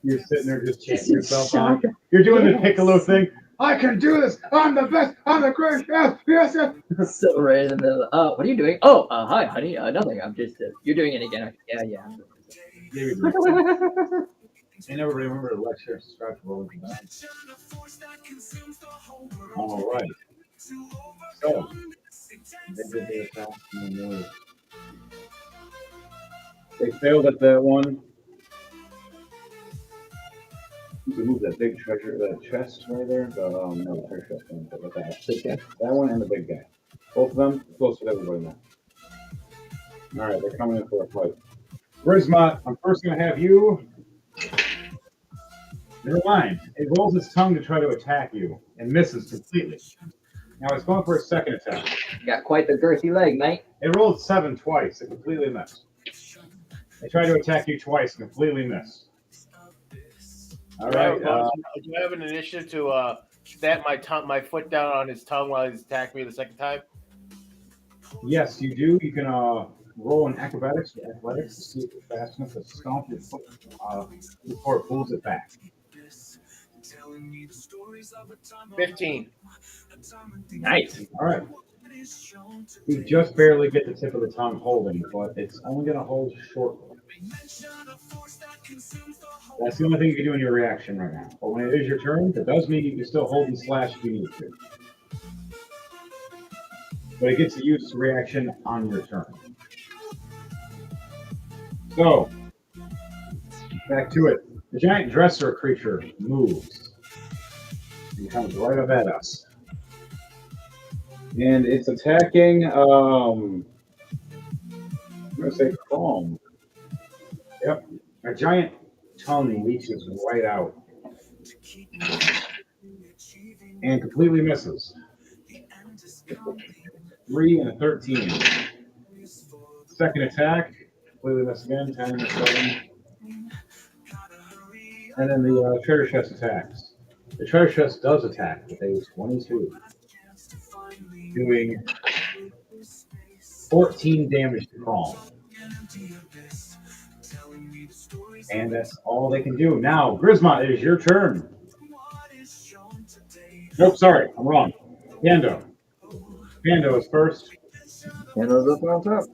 You're sitting there just chanting yourself on. You're doing the Piccolo thing. I can do this. I'm the best. I'm the greatest. Yes, yes. So right in the middle. What are you doing? Oh, hi, honey. Nothing. I'm just. You're doing it again. Yeah. And everybody remember to like, share, and subscribe for all of that. All right. So, they did their attack. They failed at that one. You can move that big treasure, that chest right there. No, the treasure chest one, but that. Big guy. That one and the big guy. Both of them close with everybody now. All right, they're coming in for a fight. Grisma, I'm first going to have you. Never mind. It rolls its tongue to try to attack you and misses completely. Now it's going for a second attack. You got quite the girthy leg, mate. It rolled 7 twice. It completely missed. They tried to attack you twice, completely missed. All right. Do you have an initiative to stamp my foot down on his tongue while he's attacking me the second time? Yes, you do. You can roll an acrobatics or athletics to see if you're fast enough to stomp your foot before it pulls it back. 15. Nice. All right. You just barely get the tip of the tongue holding, but it's only going to hold shortly. That's the only thing you can do in your reaction right now. But when it is your turn, that does mean you can still hold and slash if you need to. But it gets to use reaction on your turn. So, back to it. The giant dresser creature moves. It comes right up at us. And it's attacking, I'm going to say Chrome. Yep. A giant tongue reaches right out. And completely misses. 3 and a 13. Second attack, completely miss again, 10 and a 7. And then the treasure chest attacks. The treasure chest does attack with a 22. Doing 14 damage to Chrome. And that's all they can do. Now, Grisma, it is your turn. Nope, sorry, I'm wrong. Pando. Pando is first. Pando's up on top.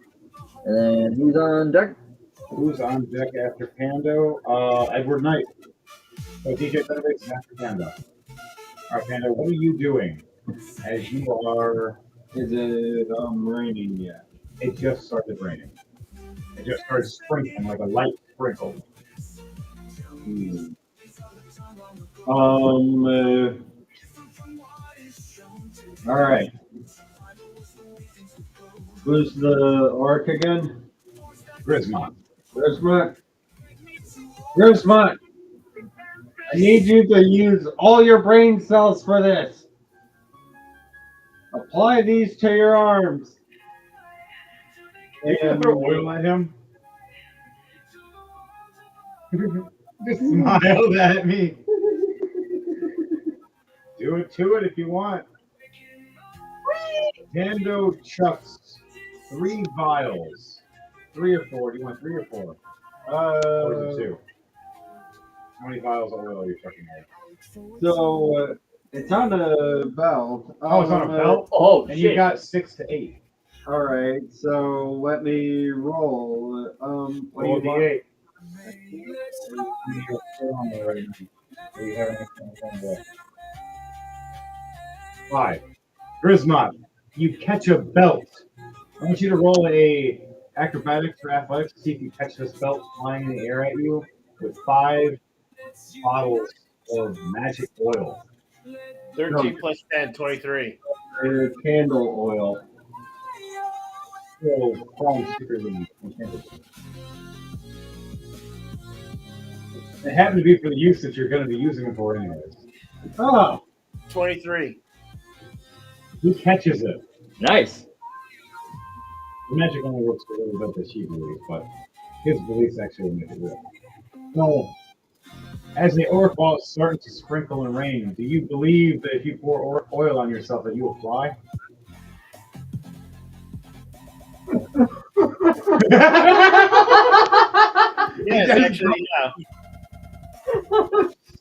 And then who's on deck? Who's on deck after Pando? Edward Knight. So DJ Federates after Pando. All right, Pando, what are you doing as you are Is it raining yet? It just started raining. It just started sprinkling like a light sprinkle. All right. Who's the orc again? Grismont. Grismont. Grismont. I need you to use all your brain cells for this. Apply these to your arms. You can throw oil at him. Just smiled at me. Do it to it if you want. Pando chucks 3 vials. 3 or 4. Do you want 3 or 4? Or is it 2? How many vials of oil are you chucking at? So it's on a belt. Oh, it's on a belt? Oh, And shit. you got 6 to 8. All right. So let me roll. What do Roll you want? D8. Do you have anything on the 5. Grismont, you catch a belt. I want you to roll a acrobatics or athletics to see if you catch this belt flying in the air at you with 5 bottles of magic oil. 13 plus 10, 23. Candle oil. So, falling secretly enchanted. It happened to be for the use that you're going to be using it for anyways. Oh, 23. He catches it. Nice. The magic only works for a little bit that she believes, but his beliefs actually make it real. So, as the orc ball is starting to sprinkle and rain, do you believe that if you pour oil on yourself that you will fly? Yes, actually, yeah.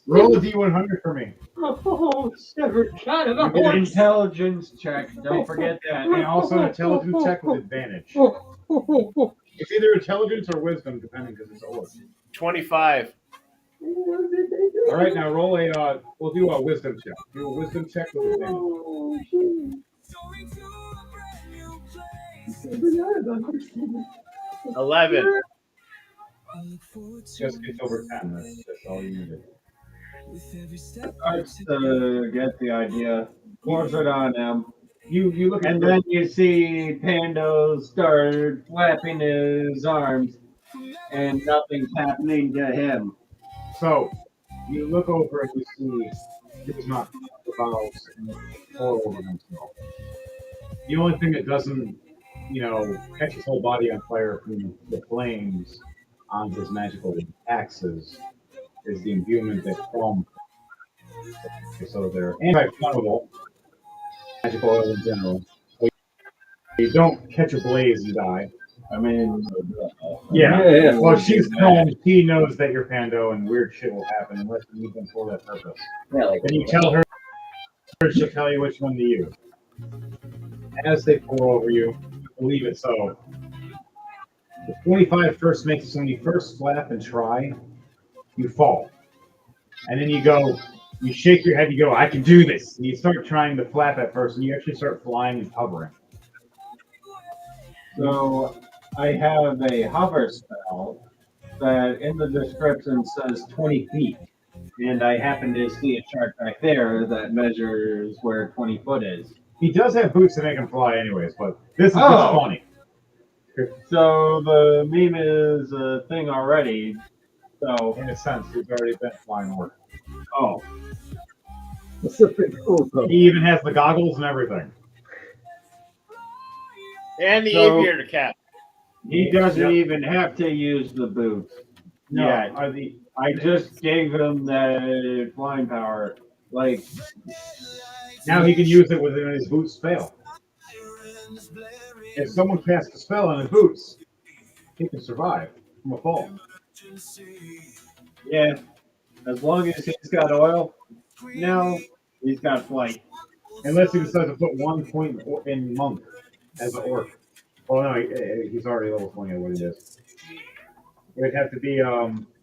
Roll a D100 for me. Oh, severed kind of a you get an horse. intelligence check. Don't forget that. And also an intelligence check with advantage. It's either intelligence or wisdom, depending, because it's orc. 25. All right, now roll a. We'll do a wisdom check. Do a wisdom check with advantage. 11. Just gets over 10. That's all you needed. Starts to get the idea. Pours it on him. You look at And then you see Pando start flapping his arms, and nothing's happening to him. So you look over and you see he's not the bottles and pour over himself. The only thing that doesn't, catch his whole body on fire from the flames on his magical axes is the imbuement that Chrome. So they're anti-flammable, magic oil in general. So you don't catch a blaze and die. I mean, Yeah. Well, she's Chrome. She knows that you're Pando and weird shit will happen unless you use them for that purpose. Yeah, like, Then you tell her, she'll tell you which one to use. As they pour over you, believe it so. The 25 first makes it so when you first flap and try, you fall. And then you shake your head, you go, I can do this. And you start trying to flap at first, and you actually start flying and hovering. so I have a hover spell that in the description says 20 feet. And I happen to see a chart back there that measures where 20 foot is. He does have boots that make him fly anyways, but this is just Oh. funny. So the meme is a thing already. So, In a sense, he's already been flying work. oh. That's so pretty cool, though. He even has the goggles and everything. And the So- aviator cap. He doesn't Yep. even have to use the boots. No, yet. the I just gave him that flying power. Like, now he can use it when his boots fail. If someone casts a spell on his boots, he can survive from a fall. yeah, as long as he's got oil, no, he's got flight. Unless he decides to put 1 point in monk as an orc. Well, no, he's already level 20 or what it is. It would have to be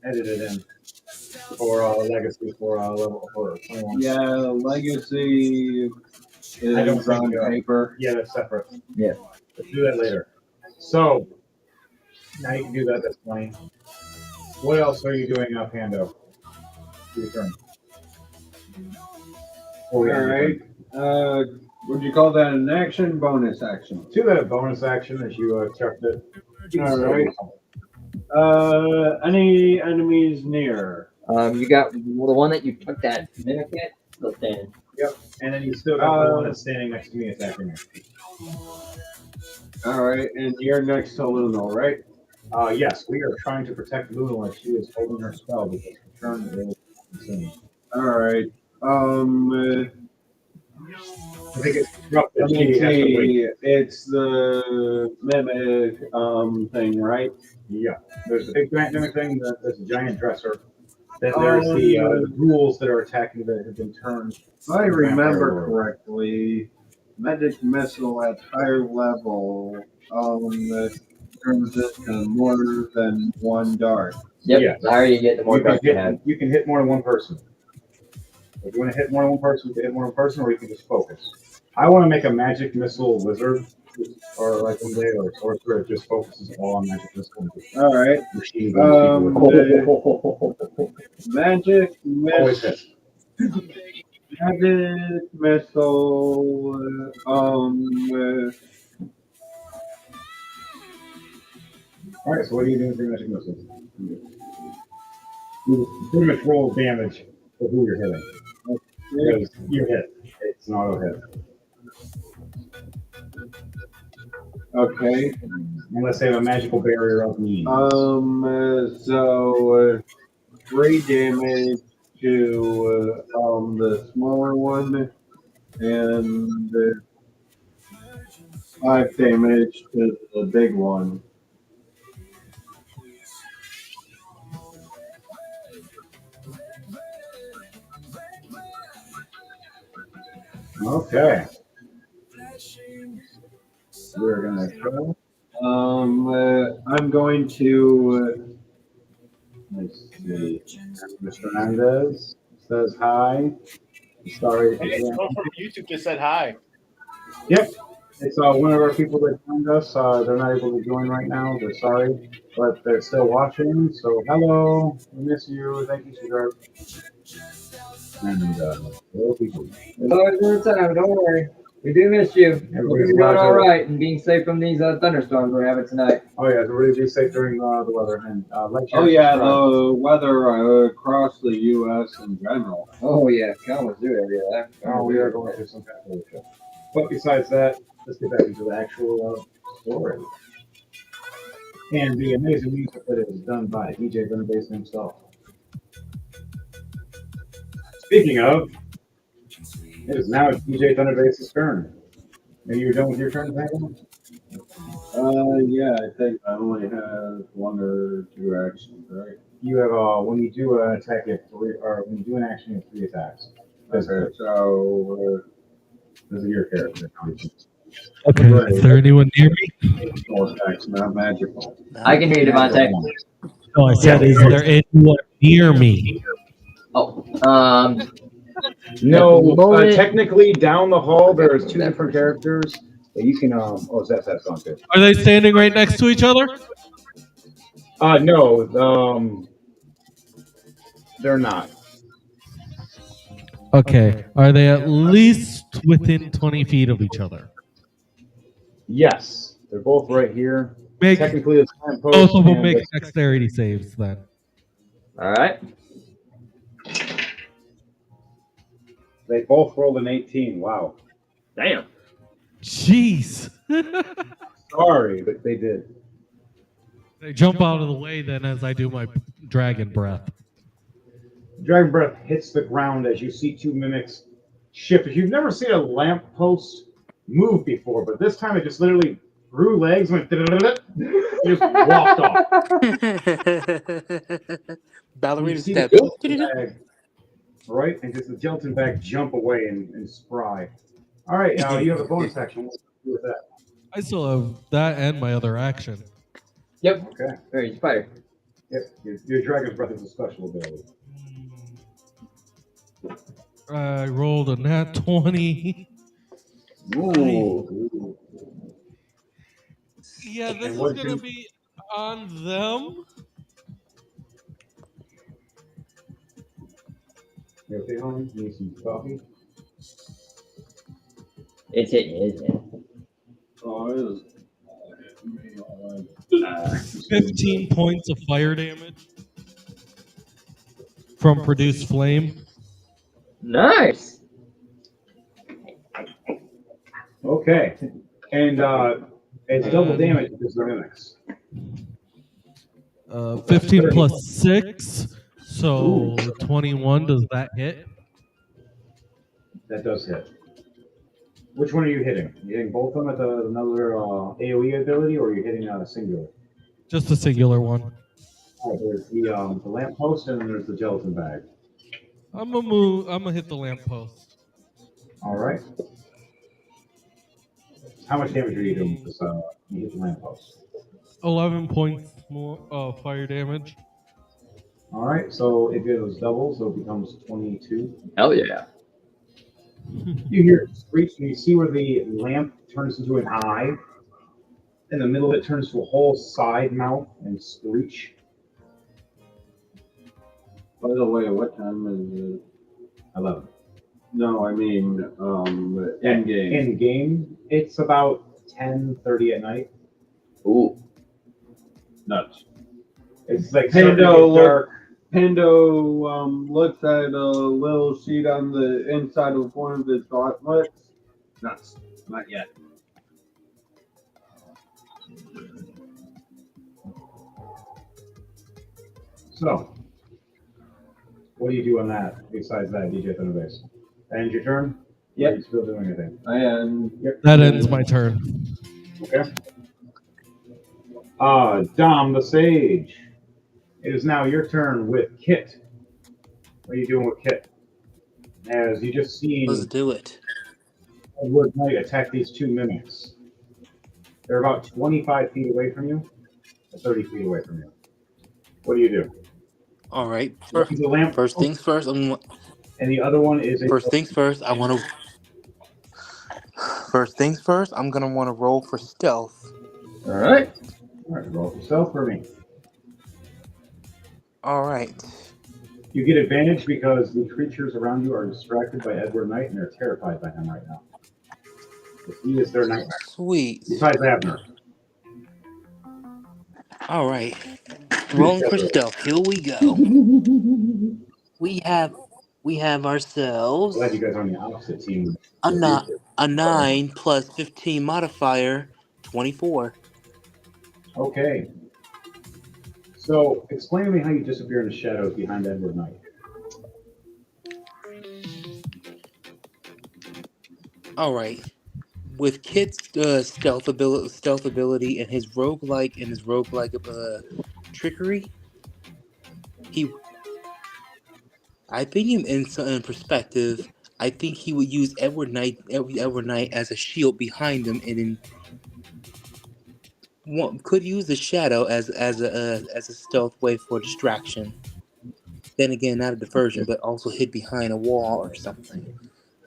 edited in for legacy for level for 21. Yeah, legacy. I don't is on think, paper. Yeah, that's separate. Yeah. Let's do that later. So, now you can do that. That's funny. What else are you doing, Pando? Your turn. All right. Would you call that an action? Bonus action. Do that a bonus action as you chucked it. All right. Any enemies near? You got the one that you took that mimic at, still standing. Yep. And then you still got the one that's standing next to me attacking you. All right, and you're next to Luno, right? Yes, we are trying to protect Luna as she is holding her spell because the turn is insane. All right. I think it's rough that Let she me has to wait. see. It's the mimic thing, right? Yeah. There's a big giant mimic thing, there's a giant dresser. Then there's the ghouls that are attacking that have been turned. If I remember correctly, magic missile at higher level turns into more than one dart. Yep. Yeah. The higher you get, the more dark you have. You can hit more than one person. If you want to hit more than one person, you can hit more than one person, or you can just focus. I want to make a magic missile wizard, or like one day, or a sorcerer that just focuses all on magic missile. All right. Machine guns, Magic always missile. hit. Magic missile. All right. So what are you doing for magic missile? You pretty much roll damage for who you're hitting. Because you hit. It's an auto hit. Okay. Unless they have a magical barrier of means. So 3 damage to the smaller one, and 5 damage to the big one. Okay. We're gonna go. I'm going to. Let's see. Mr. Hernandez says hi. Sorry. Hey, someone from YouTube just said hi. Yep. It's one of our people that joined us. They're not able to join right now. They're sorry, but they're still watching. So hello. We miss you. Thank you, sweetheart. And hello, people. It's always a good time. Don't worry. We do miss you. Hope Everybody's you're doing glad all to- right and being safe from these thunderstorms we're having tonight. Oh yeah, everybody be safe during the weather. And like. Oh yeah, the weather across the U.S. in general. Oh yeah, Kalamazoo area. Oh, we are going through some kind of shit. But besides that, let's get back into the actual story. And the amazing music that is done by DJ Thunderbass himself. Speaking of, it is now DJ Thunderbass's turn. Are you done with your turn, Phantom? Yeah, I think I only have 1 or 2 actions, right? You have when you do an attack, you have 3, or when you do an action, you have 3 attacks. Okay, so This is your character. Okay, is there anyone near me? all attacks, not magical. I can hear you, Devontae. No, I said, is there anyone near me? Oh, No, At the moment- technically down the hall there's 2 different characters. But you can that's on good. Are they standing right next to each other? No, they're not. Okay, are they at least within 20 feet of each other? Yes, they're both right here. Make Technically, it's both of them make dexterity saves then. all right. They both rolled an 18. Wow. Damn. Jeez. Sorry, but they did. They jump out of the way then as I do my dragon breath. Dragon breath hits the ground as you see 2 mimics shift. You've never seen a lamppost move before, but this time it just literally grew legs, went and just walked off. Ballerina You see step. the gelatin bag, right, and just the gelatin bag jump away and spry. All right, now you have a bonus action. What do you do with that? I still have that and my other action. Yep. Okay. Very spider. Yep. Your dragon's breath is a special ability. I rolled a nat 20. Ooh. Yeah, this And is what gonna do- be on them. You okay, homie? You need some coffee? It's hitting you, isn't it? Oh, it is. 15 points of fire damage from produced flame. Nice. Okay. And it's double damage because they're mimics. 15 plus 6, so 21. Does that hit? That does hit. Which one are you hitting? You hitting both of them with another AoE ability, or are you hitting a singular? Just a singular one. All right, there's the lamppost, and then there's the gelatin bag. I'm gonna move. I'm gonna hit the lamppost. All right. How much damage are you doing with this? You hit the lamppost. 11 points more fire damage. All right, so it goes double, so it becomes 22. Hell yeah. You hear it screech, and you see where the lamp turns into an eye. In the middle of it turns to a whole side mouth and screech. By the way, what time is it? 11. No, I mean, end game. In game, it's about 10:30 at night. Ooh. Nuts. It's like Pando starting to get dark. Pando looks at a little sheet on the inside of one of his gauntlets. Nuts. Not yet. So, what do you do on that besides that, DJ Thunderbase? End your turn? Yep. Are you still doing anything? And That ends my turn. Okay. Dom the Sage. It is now your turn with Kit. What are you doing with Kit? As you just seen Let's do it. Edward Knight attack these two mimics. They're about 25 feet away from you, or 30 feet away from you. What do you do? All right. The lamp. First things first. And the other one is First things first. First things first. I'm gonna want to roll for stealth. All right. All right, roll for stealth for me. All right. You get advantage because the creatures around you are distracted by Edward Knight and they're terrified by him right now. He is their nightmare. Sweet. Besides Abner. All right. Rolling for stealth. Here we go. We have ourselves Glad you guys are on the opposite team. a 9 plus 15 modifier, 24. Okay. So, explain to me how you disappear in the shadows behind Edward Knight. All right. With Kit's stealth ability and his roguelike trickery, I think in perspective, I think he would use Edward Knight as a shield behind him, and then could use the shadow as a stealth way for distraction. Then again, not a diversion, but also hid behind a wall or something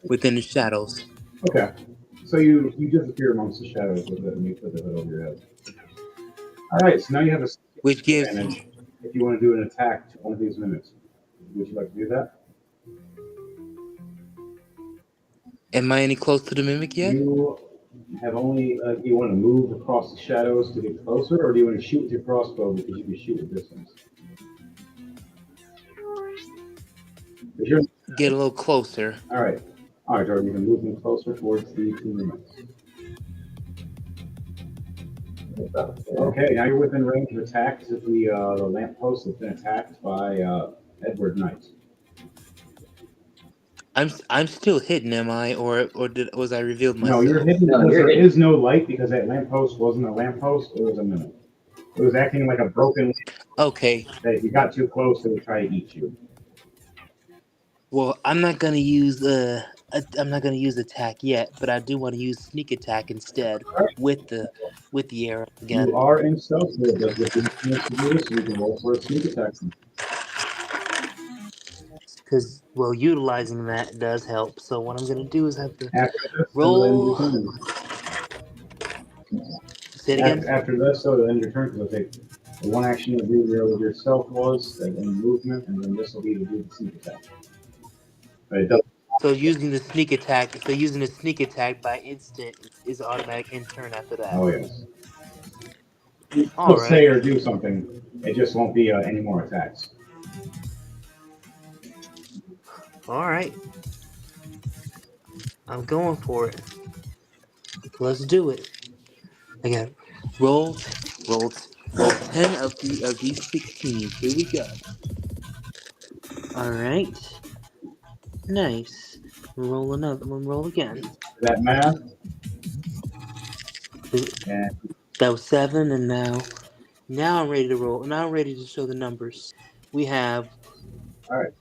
within the shadows. Okay. So you disappear amongst the shadows with it and you put the hood over your head. Alright, so now you have a Which gives advantage if you want to do an attack to one of these mimics. Would you like to do that? Am I any close to the mimic yet? You have only, do you want to move across the shadows to get closer, or do you want to shoot with your crossbow because you can shoot at distance? Get a little closer. Alright, Jordan, you can move them closer towards the two mimics. Okay, now you're within range of attack to the lamppost that's been attacked by Edward Knight. I'm still hidden, am I, or was I revealed myself? No, you're hidden because there is no light because that lamppost wasn't a lamppost, it was a mimic. It was acting like a broken. Okay. That if you got too close, it would try to eat you. Well, I'm not gonna use attack yet, but I do want to use sneak attack instead with the arrow again. You are in stealth mode, but with the so you can roll for a sneak attack. Because Well, utilizing that does help. So what I'm gonna do is have to After this, roll. so then Say it again. After this, so then your turn, because it'll take the one action to do with your stealth was, and then movement, and then this will be to do the sneak attack. But it does. So using the sneak attack. So using the sneak attack by instant is automatic in turn after that. Oh yes. All He'll right. say or do something. It just won't be any more attacks. All right. I'm going for it. Let's do it. I got roll 10 of these 16. Here we go. All right. Nice. Roll another one. Roll again. That math. And That was 7, and now I'm ready to roll. Now I'm ready to show the numbers. We have. all right.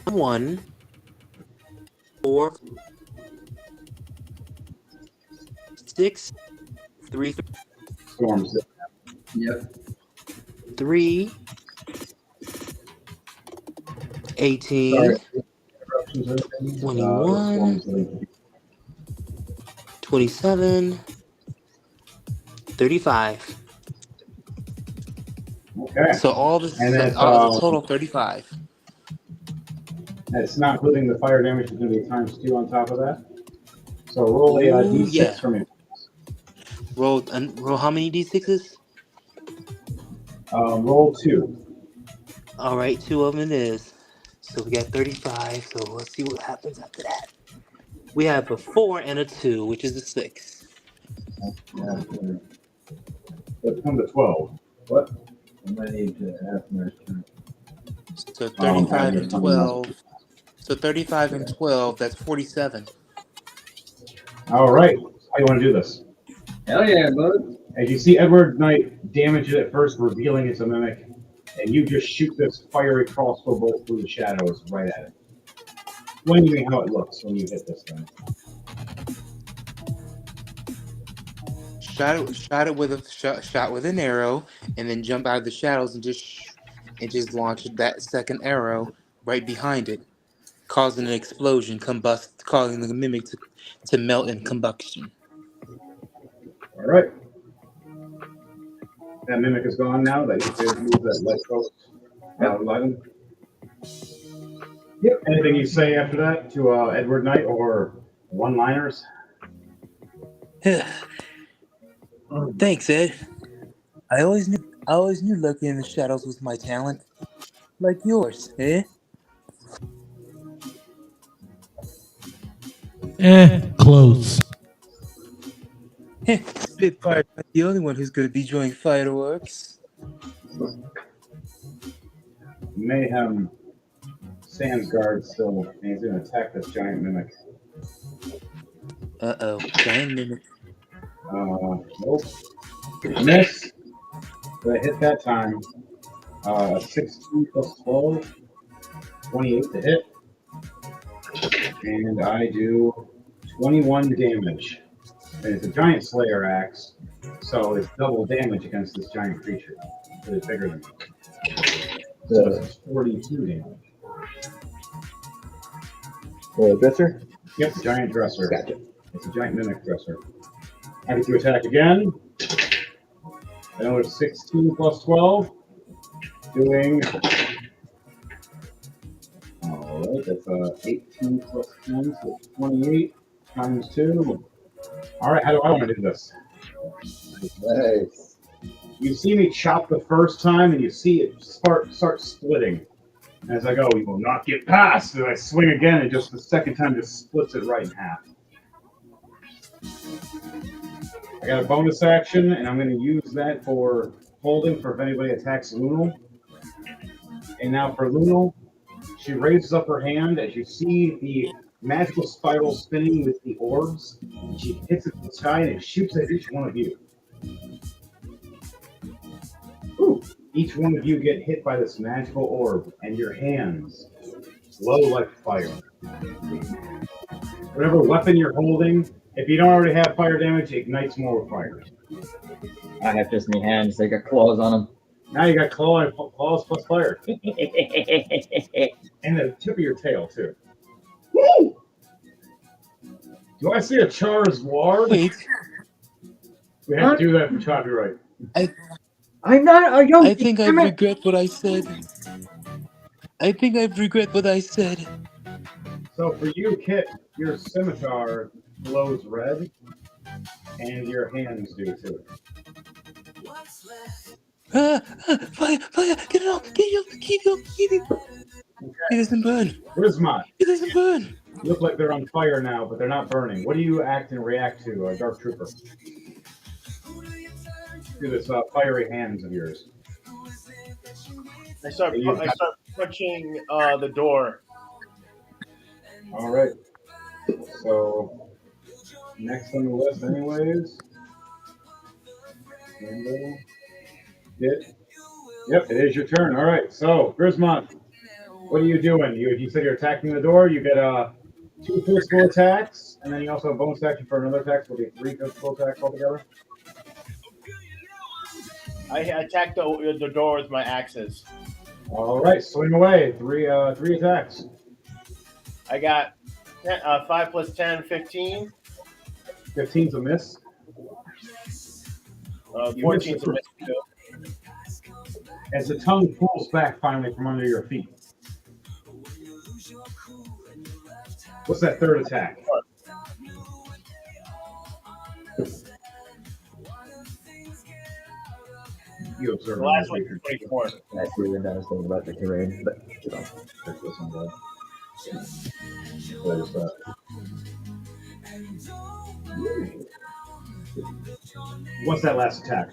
1, 4, 6, 3, Storms. Yep. 3, 18, Sorry. Interruptions or anything? 21, Storms. 27, 35. Okay. So all this And that's, all total 35. It's not including the fire damage. It's going to be times 2 on top of that. So roll a d6 yeah. for me. Roll how many d6s? Roll 2. All right, 2 of them it is. So we got 35. So let's see what happens after that. We have a 4 and a 2, which is a 6. Let's come to 12. What? I need to have my turn. So 35 and 12. So 35 and 12, that's 47. All right. How you want to do this? Hell yeah, bud. As you see, Edward Knight damage it at first, revealing it's a mimic, and you just shoot this fiery crossbow bolt through the shadows right at it. Explain to me how it looks when you hit this thing. Shot it with a shot with an arrow, and then jump out of the shadows and just launch that second arrow right behind it, causing an explosion, causing the mimic to melt in combustion. All right. That mimic is gone now. That you can move that light post down 11. Yep. Anything you say after that to Edward Knight or one-liners? Thanks, Ed. I always knew lurking in the shadows was my talent, like yours, eh? Close. Spitfire's not the only one who's going to be enjoying fireworks. Mayhem stands guard still, and he's going to attack this giant mimic. Uh-oh, giant mimic. Nope. Miss. But I hit that time. 16 plus 12. 28 to hit. And I do 21 damage. And it's a giant slayer axe, so it's double damage against this giant creature. But it's bigger than me. So it's 42 damage. Dresser? Yep, giant dresser. Gotcha. It's a giant mimic dresser. Happy to attack again. Another 16 plus 12. Doing. Alright, that's 18 plus 10, so 28 times 2. Alright, how do I want to do this? Nice. You see me chop the first time, and you see it start splitting. And as I go, you will not get past. And I swing again, and just the second time just splits it right in half. I got a bonus action, and I'm going to use that for holding for if anybody attacks Lunal. And now for Lunal, she raises up her hand as you see the magical spiral spinning with the orbs. And she hits it in the sky, and it shoots at each one of you. Ooh. Each one of you get hit by this magical orb, and your hands glow like fire. Whatever weapon you're holding, if you don't already have fire damage, it ignites more with fire. I have just me hands. They got claws on them. Now you got claws plus fire. And the tip of your tail, too. Woo! Do I see a Charizard? Wait, We have to do that for copyright. I'm not a young. I think I regret what I said. I think I regret what I said. So for you, Kit, your scimitar glows red, and your hands do too. Fire, fire, get it off, keep it. It doesn't burn. Grismont, It doesn't burn. look like they're on fire now, but they're not burning. What do you act and react to, Dark Trooper? To this fiery hands of yours. I start punching the door. All right. So next on the list, anyways. Handle. Yep, it is your turn. All right. So Grismont, what are you doing? You said you're attacking the door. You get 2 physical attacks, and then you also have a bonus action for another attack. So it'll be 3 physical attacks altogether. I attack the door with my axes. All right, swing away. 3 attacks. I got 5 plus 10, 15. 15's a miss. 14's a miss too. As the tongue pulls back finally from under your feet. What's that third attack? You observe The last one is 24. Actually, when I was thinking about the terrain, but you know. There's that. What's that last attack?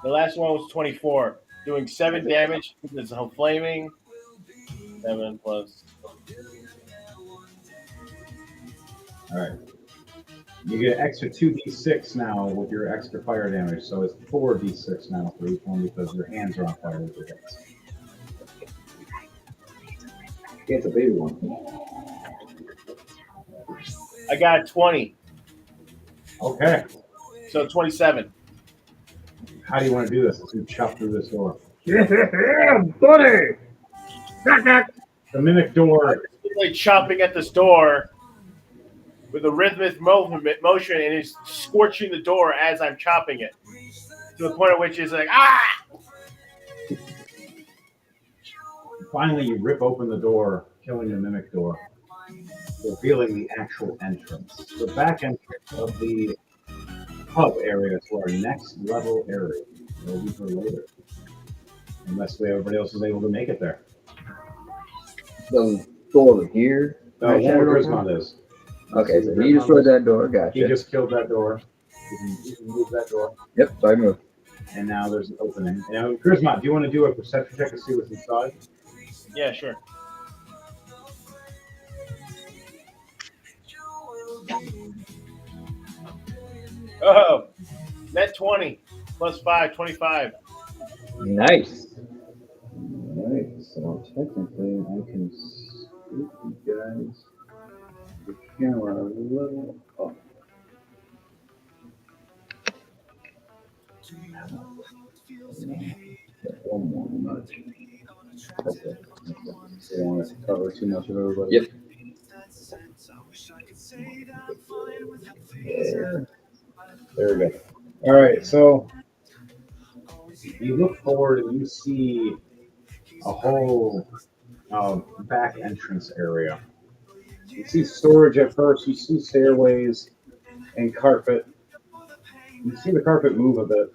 The last one was 24, doing 7 damage. It's a flaming. 7 plus. All right. You get an extra 2d6 now with your extra fire damage, so it's 4d6 now for each one because your hands are on fire with your hits. It's a baby one. I got 20, Okay. so 27. How do you want to do this? Let's chop through this door. Yeah, buddy. The mimic door. Like chopping at this door with a rhythmic motion, and it's scorching the door as I'm chopping it to the point at which it's like Finally, you rip open the door, killing the mimic door, revealing the actual entrance. The back entrance of the hub area to our next level area. We'll be for later. Unless everybody else is able to make it there. The door here. Where Grismont is. Okay, so he destroyed that door. Gotcha. He just killed that door. You can move that door. Yep, so I moved. And now there's an opening. Now, Grismont, do you want to do a perception check to see what's inside? yeah, sure. Oh, net 20 plus 5, 25. Nice. Alright, so technically I can scoop you guys the camera a little up. One more nudge. Okay. They want us to cover too much of everybody. Yep. There we go. All right, so you look forward and you see a whole back entrance area. You see storage at first, you see stairways and carpet. You see the carpet move a bit.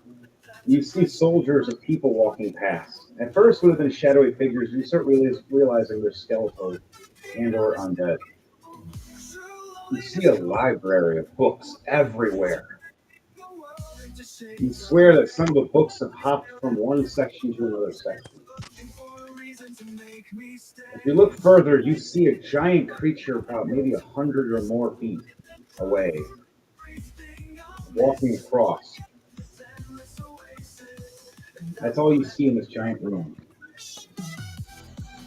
You see soldiers and people walking past. At first, it would have been shadowy figures. You start realizing they're skeletal and or undead. You see a library of books everywhere. You swear that some of the books have hopped from one section to another section. If you look further, you see a giant creature about maybe 100 or more feet away, walking across. That's all you see in this giant room.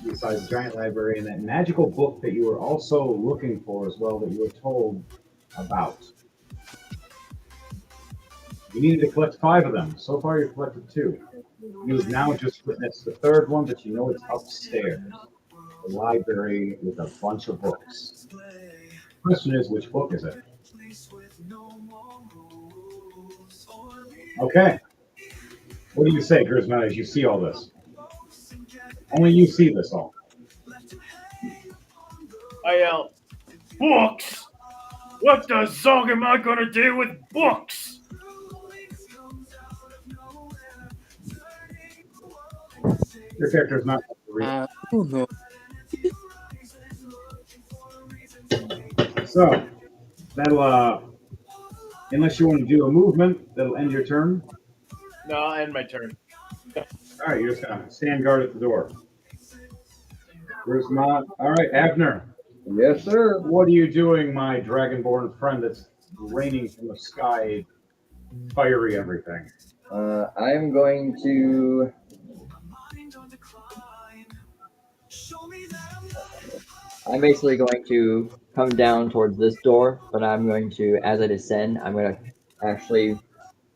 Besides the giant library and that magical book that you were also looking for as well, that you were told about. You needed to collect 5 of them. So far, you've collected 2. You've now just witnessed the third one, but you know it's upstairs. The library with a bunch of books. Question is, which book is it? Okay. What do you say, Grisman, as you see all this? Only you see this all. I yell, books! What the zog am I gonna do with books? Your character is not. I don't know. So, that'll, unless you want to do a movement, that'll end your turn. No, I'll end my turn. All right, you're just gonna stand guard at the door. Grisman. All right, Abner. Yes, sir. What are you doing, my dragonborn friend that's raining from the sky, fiery everything? I'm going to. I'm basically going to come down towards this door, but I'm going to, as I descend, I'm going to actually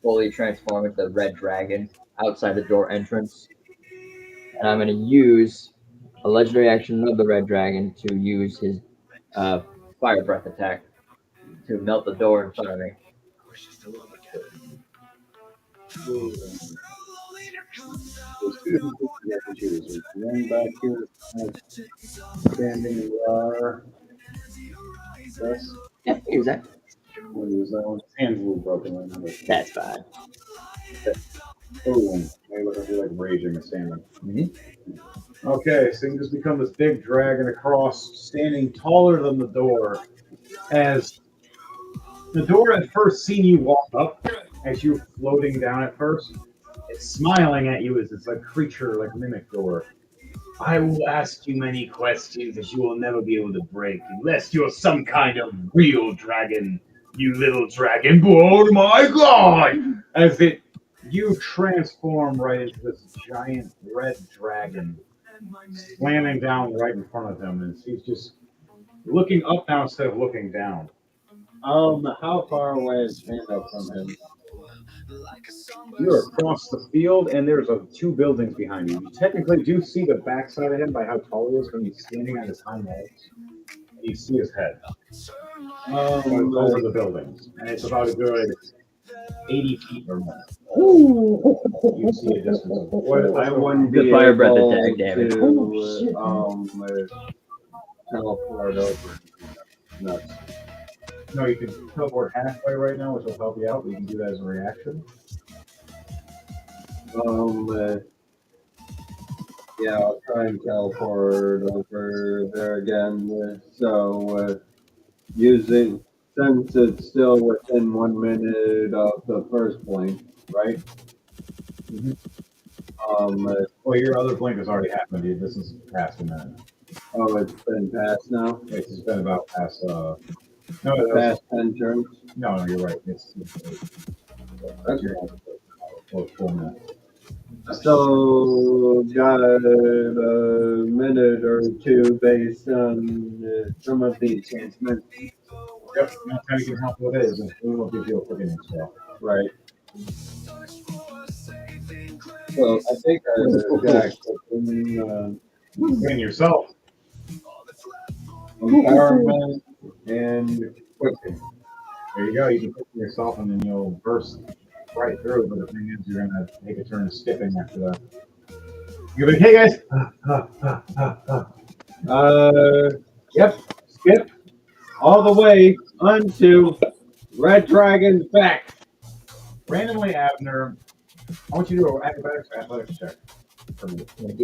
fully transform into the red dragon outside the door entrance. And I'm going to use a legendary action of the red dragon to use his fire breath attack to melt the door in front of me. One back here, standing you are. Yes. Yeah, use that. We'll use that one. His hand's a little broken right now. But That's fine. oh, maybe look like you're like raging and standing. Okay, so you just become this big dragon across, standing taller than the door. As the door at first seen you walk up, as you were floating down at first, it's smiling at you as it's like creature, like mimic door. I will ask you many questions that you will never be able to break, unless you're some kind of real dragon, you little dragon. Oh my god! As you transform right into this giant red dragon, slamming down right in front of him, and he's just looking up now instead of looking down. How far away is Panda from him? You're across the field, and there's two buildings behind you. You technically do see the backside of him by how tall he is when he's standing on his hind legs. And you see his head. Over the buildings. And it's about a good 80 feet or more. You see a distance of I wouldn't Good be fire breath able attack damage. to teleport over. Nuts. No, you can teleport halfway right now, which will help you out, but you can do that as a reaction. Yeah, I'll try and teleport over there again. Using, since it's still within 1 minute of the first blink, right? Well, your other blink has already happened. This is past a minute. Oh, it's been passed now? It's been about past, Past 10 turns? No, you're right. It's Okay. close 4 minutes. So, got a minute or two based on some of the enhancements. Yep, that's how you can help with it is we will give you a freaking spell. Right. So, I think I got Clean yourself. empowerment and quicken. There you go. You can quicken yourself and then you'll burst right through. But the thing is, you're going to take a turn of skipping after that. You're like, hey guys. Yep, skip all the way onto Red Dragon's back. Randomly, Abner, I want you to do an athletics check for me. And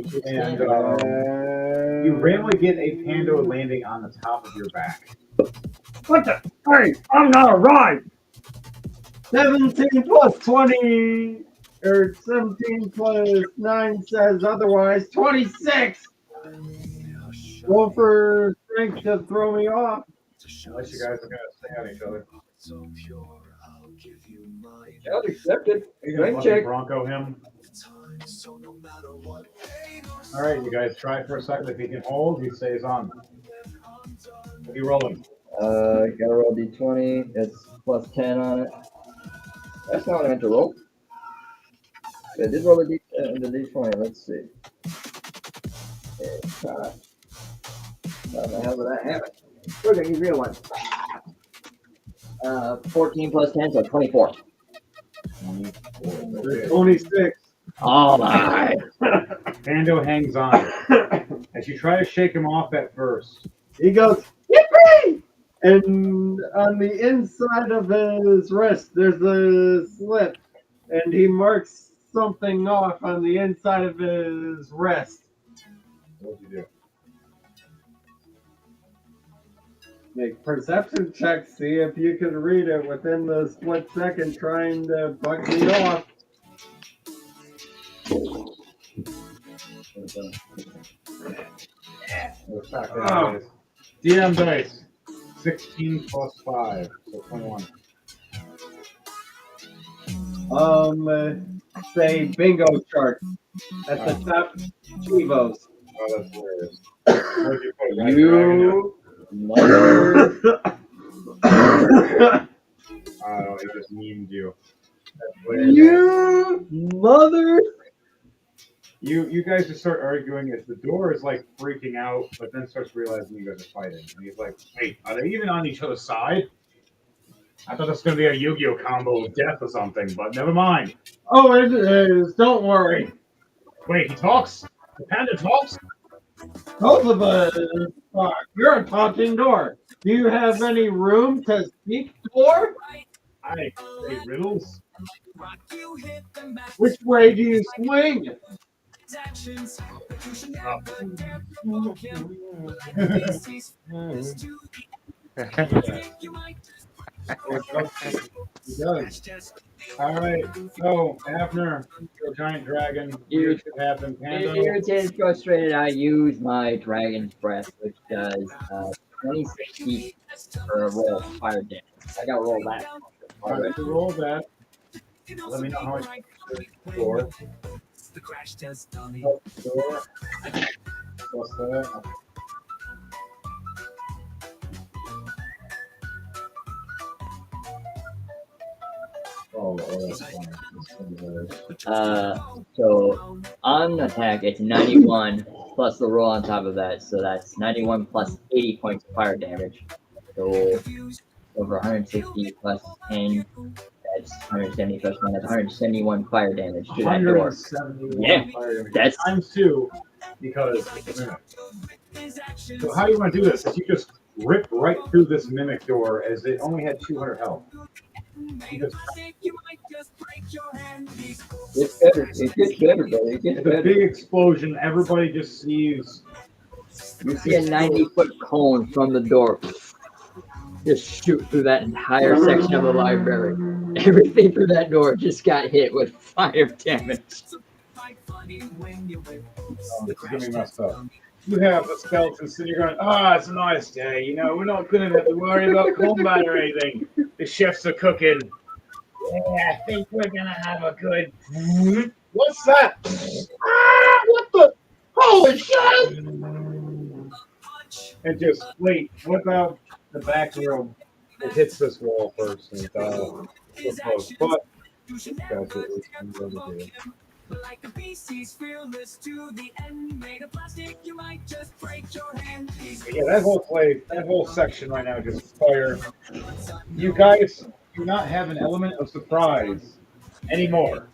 you randomly get a Pando landing on the top of your back. What the? Hey, I'm not a ride. 17 plus 20, or 17 plus 9 says otherwise. 26. Roll for strength to throw me off. Unless you guys are going to stay on each other. Yeah, accepted. You're going Strength to check. Bronco him. All right, you guys try for a second. If he can hold, he stays on. What are you rolling? Gotta roll d20. That's plus 10 on it. That's not what I meant to roll. Yeah, this roll the D20. Let's see. How the hell did that happen? We're gonna use real one. 14 plus 10, so 24. 26. Oh my! Pando hangs on. As you try to shake him off at first, He goes, yippee! And on the inside of his wrist, there's a slip. And he marks something off on the inside of his wrist. what'd you do? Make perception checks, see if you can read it within the split second trying to bug me off. Let's back that Oh. dice. DM dice. 16 plus 5, so 21. Say bingo chart at the top, Chivos. Oh, that's hilarious. What'd you put? Red Dragon? You mother. Oh, he just memed you. That's hilarious. You mother. You guys just start arguing as the door is like freaking out, but then starts realizing you guys are fighting. And he's like, wait, are they even on each other's side? I thought this was going to be a Yu-Gi-Oh combo of death or something, but never mind. Oh, it is. Don't worry. Wait, he talks? The panda talks? Both of us. You're a talking door. Do you have any room to speak, door? I say riddles. Which way do you swing? He does. All right, so Abner, your giant dragon, you should have him panda. Irritated, frustrated, I use my Dragon's Breath, which does 26 feet for a roll of fire damage. I gotta roll that. All right, to roll that. Let me know how much door. Door. What's that? Oh, that's fine. So on attack, it's 91 plus the roll on top of that, so that's 91 plus 80 points of fire damage. So over 160 plus 10, that's 170 plus 1, that's 171 fire damage to that door. 171 Yeah, fire damage. that's- times 2 because it's a mimic. So how you want to do this? Is you just rip right through this mimic door as it only had 200 health. You just It's better. It gets better, brother. It gets It's a better. big explosion. Everybody just sees. You see a 90-foot cone from the door just shoot through that entire section of the library. Everything through that door just got hit with fire damage. This is gonna be messed up. You have the skeleton sitting here going, "Ah, it's a nice day. You know, we're not gonna have to worry about combat or anything. The chefs are cooking. Yeah, I think we're gonna have a good." What's that? Ah, what the? Holy shit! And just wait. What about the back room? It hits this wall first, and so close. But that's what we're gonna do. Like a beast, he's fearless to the end. Made of plastic, you might just break your hand. Yeah, that whole section right now just fire. You guys do not have an element of surprise anymore.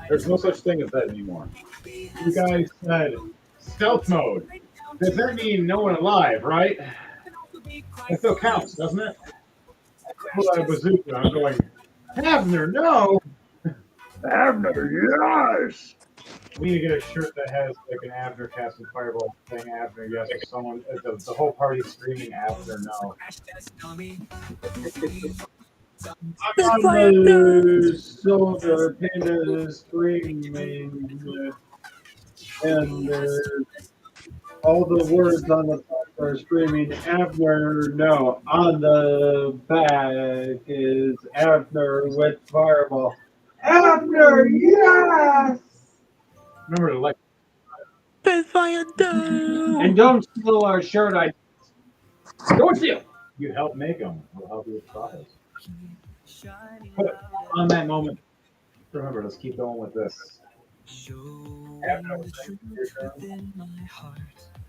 There's no such thing as that anymore. You guys said stealth mode. Does that mean no one alive, right? That still counts, doesn't it? I pull out a bazooka. I'm going, Abner, no! Abner, yes! We need to get a shirt that has like an Abner casting fireball saying Abner, yes, or someone, the whole party screaming Abner, no. On the shoulder, Panda is screaming, and all the words on the top are screaming, Abner, no. On the back is Abner with fireball. Abner, yes! Remember to like. And don't steal our shirt. Don't steal. You help make them. We'll help you with trials. But on that moment, remember, let's keep going with this. You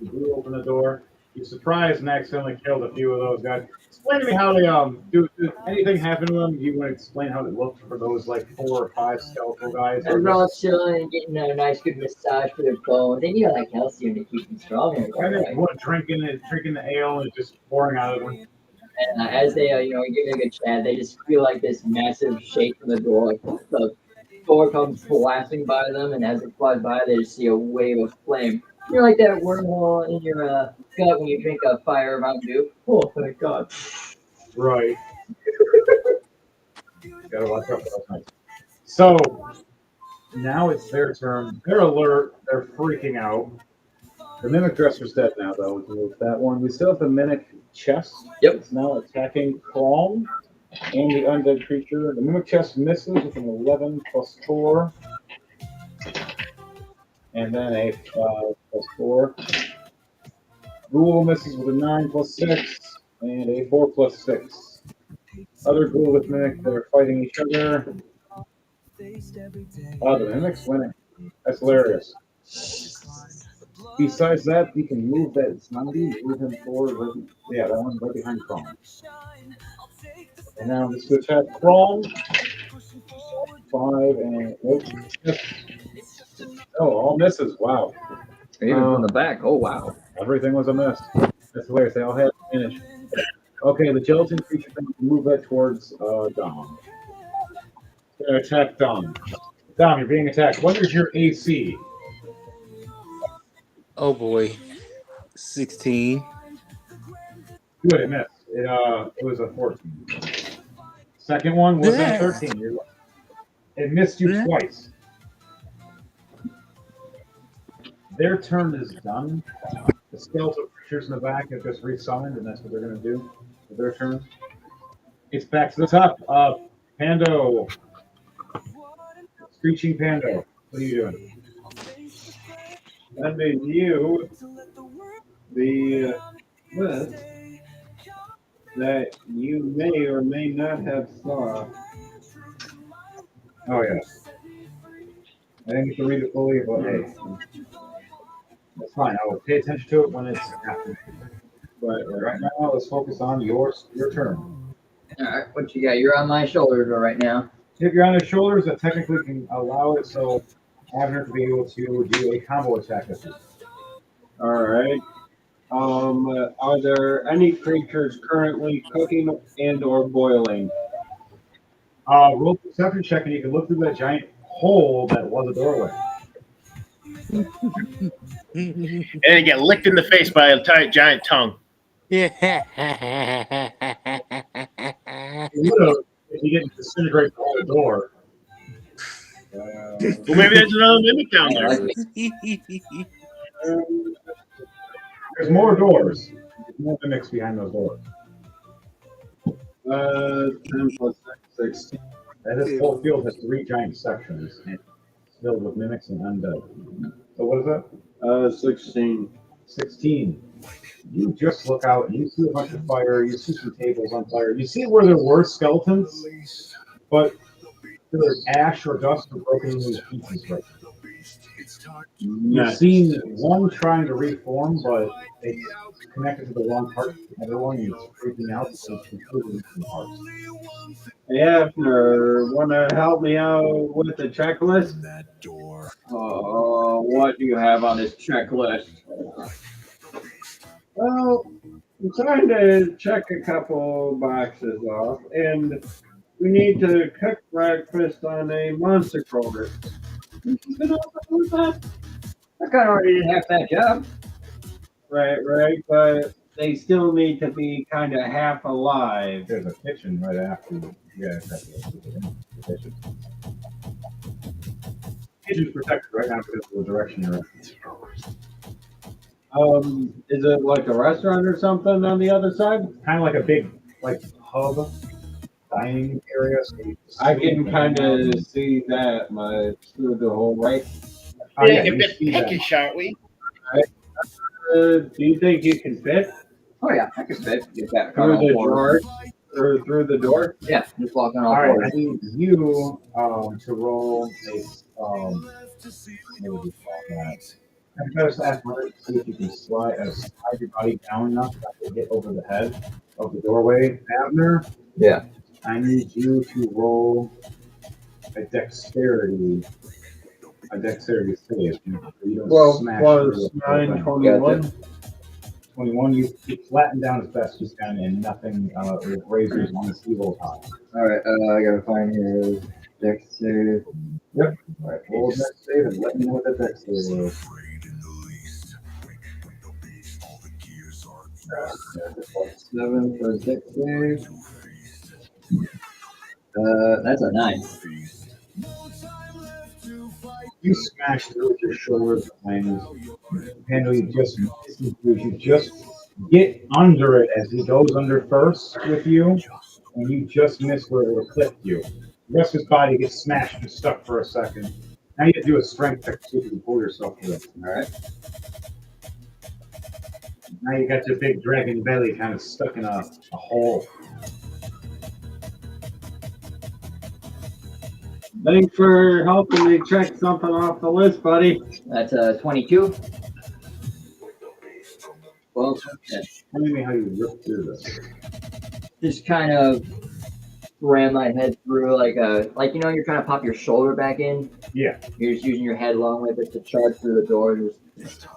do open the door. You surprised and accidentally killed a few of those guys. Explain to me how they do anything happen to them? You want to explain how it looked for those like 4 or 5 skeletal guys? They're all chilling and getting a nice good massage for their bones. They need like calcium to keep them strong. Kind of Right? what drinking the ale and just pouring out of them. And as they, give a good chat, they just feel like this massive shake from the door. Like the door comes blasting by them, and as it flies by, they just see a wave of flame. You're like that wormhole in your gut when you drink a fire Mountain Dew. Oh, thank God. Right. Gotta watch out for those nights. So now it's their turn. They're alert. They're freaking out. The mimic dresser's dead now, though. We can move that one. We still have the mimic chest. Yep. It's now attacking Chrome and the undead creature. The mimic chest misses with an 11 plus 4. And then a 5 plus 4. Ghoul misses with a 9 plus 6. And a 4 plus 6. Other ghoul with mimic, they're fighting each other. Oh, the mimic's winning. That's hilarious. Besides that, you can move that zombie, move him forward. Yeah, that one's right behind Chrome. And now let's go attack Chrome. 5 and oh, all misses. Wow. Even from the back. Oh, wow. Everything was a miss. That's hilarious. They all had finish. Okay, the gelatin creature can move that towards Dom. It's gonna attack Dom. Dom, you're being attacked. What is your AC? Oh boy. 16. Good, it missed. It was a 14. Second one was a 13. It missed you twice. Their turn is done. The skeletal creatures in the back have just resummoned, and that's what they're going to do for their turn. It's back to the top. Pando. Screeching Pando. What are you doing? Sending you the list that you may or may not have saw. Oh, yes. I didn't get to read it fully, but hey. That's fine. I will pay attention to it when it's happening. But right now, let's focus on your turn. All right, what you got? You're on my shoulders right now. If you're on his shoulders, that technically can allow it so Abner to be able to do a combo attack with you. All right. Are there any creatures currently cooking and or boiling? Roll perception check, and you can look through that giant hole that was a doorway. And then get licked in the face by a giant tongue. You would have if you didn't disintegrate the whole door. Well, maybe there's another mimic down there. There's more doors. There's more mimics behind those doors. 10 plus 6, 16. And this whole field has 3 giant sections, and it's filled with mimics and undead. So what is that? 16. 16. You just look out and you see a bunch of fire. You see some tables on fire. You see where there were skeletons, but there's ash or dust or broken into pieces right now. You've seen one trying to reform, but it's connected to the wrong part of the other one, and it's freaking out, so it's completely different parts. Abner, want to help me out with the checklist? What do you have on this checklist? Well, I'm trying to check a couple boxes off, and we need to cook breakfast on a monster crawler. I kind of already did half that job. Right, but they still need to be kind of half alive. There's a kitchen right after you guys have the kitchen. Kitchen's protected right now because of the direction you're in. Is it like a restaurant or something on the other side? Kind of like a big, hub dining area. So I can kind of see that through the whole right. Yeah, a bit peckish, aren't we? Do you think you can fit Oh yeah, I can fit. Get that through the door or through the door? Yeah, just walking all All right, fours. I need you to roll a What would you call that? And first athletics, see if you can slide your body down enough that to hit over the head of the doorway. Abner, Yeah. I need you to roll a dexterity save. You don't 12 smash plus through the whole 9, thing. 21. 21, you flatten down as best you can, and nothing with razors on this evil high. Alright, I gotta find his dex save. Yep. All right, roll dex save and let me know what that dex save is. 7 for dex save. That's a 9. You smash through with your shoulders and handle you just get under it as he goes under first with you, and you just miss where it would have clipped you. The rest of his body gets smashed and stuck for a second. Now you have to do a strength check to see if you can pull yourself through. Alright. Now you got your big dragon belly kind of stuck in a hole. Thanks for helping me check something off the list, buddy. That's a 22. Well, yeah. Tell me how you ripped through this. Just kind of ran my head through like you're trying to pop your shoulder back in. Yeah. You're just using your head along with it to charge through the door. Just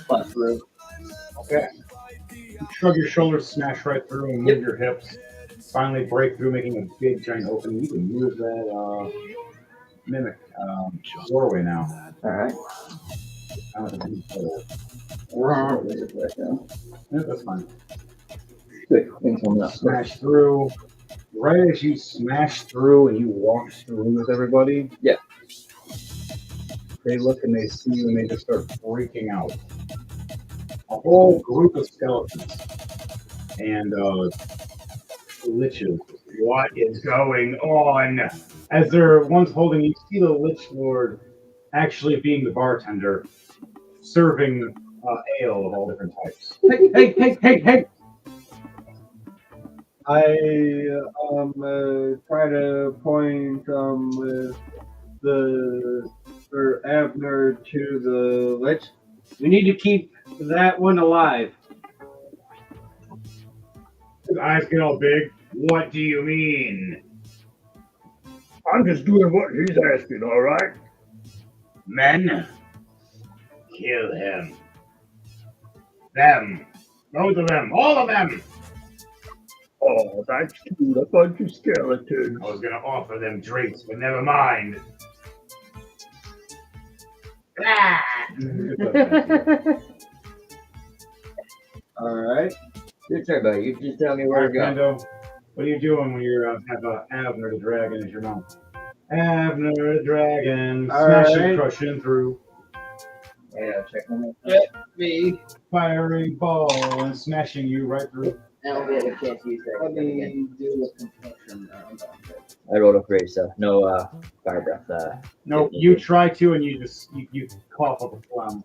bust through. Okay. You shrug your shoulders, smash right through, and move your hips. Finally break through, making a big giant opening. You can move that mimic doorway now. Alright. Yeah, that's fine. Good. Things coming up. Smash through. Right as you smash through and you walk through with everybody, yeah, they look and they see you and they just start freaking out. A whole group of skeletons and liches. What is going on? As they're one's holding, you see the Lich Lord actually being the bartender, serving ale of all different types. Hey! I try to point for Abner to the Lich. We need to keep that one alive. His eyes get all big. What do you mean? I'm just doing what he's asking, all right? Men, kill him. Them. Both of them. All of them. Oh, that's cute. A bunch of skeletons. I was going to offer them drinks, but never mind. Alright. Your turn, buddy. You just tell me where to go. Mando, what are you doing when you have Abner the Dragon as your mom? Abner the Dragon, smashing, crushing through. Yeah, check on Get me. Fiery ball and smashing you right through. Now we have a chance to use that. Let me do a concussion. I rolled a 3, so no fire breath. No, you try to and you cough up a phlegm.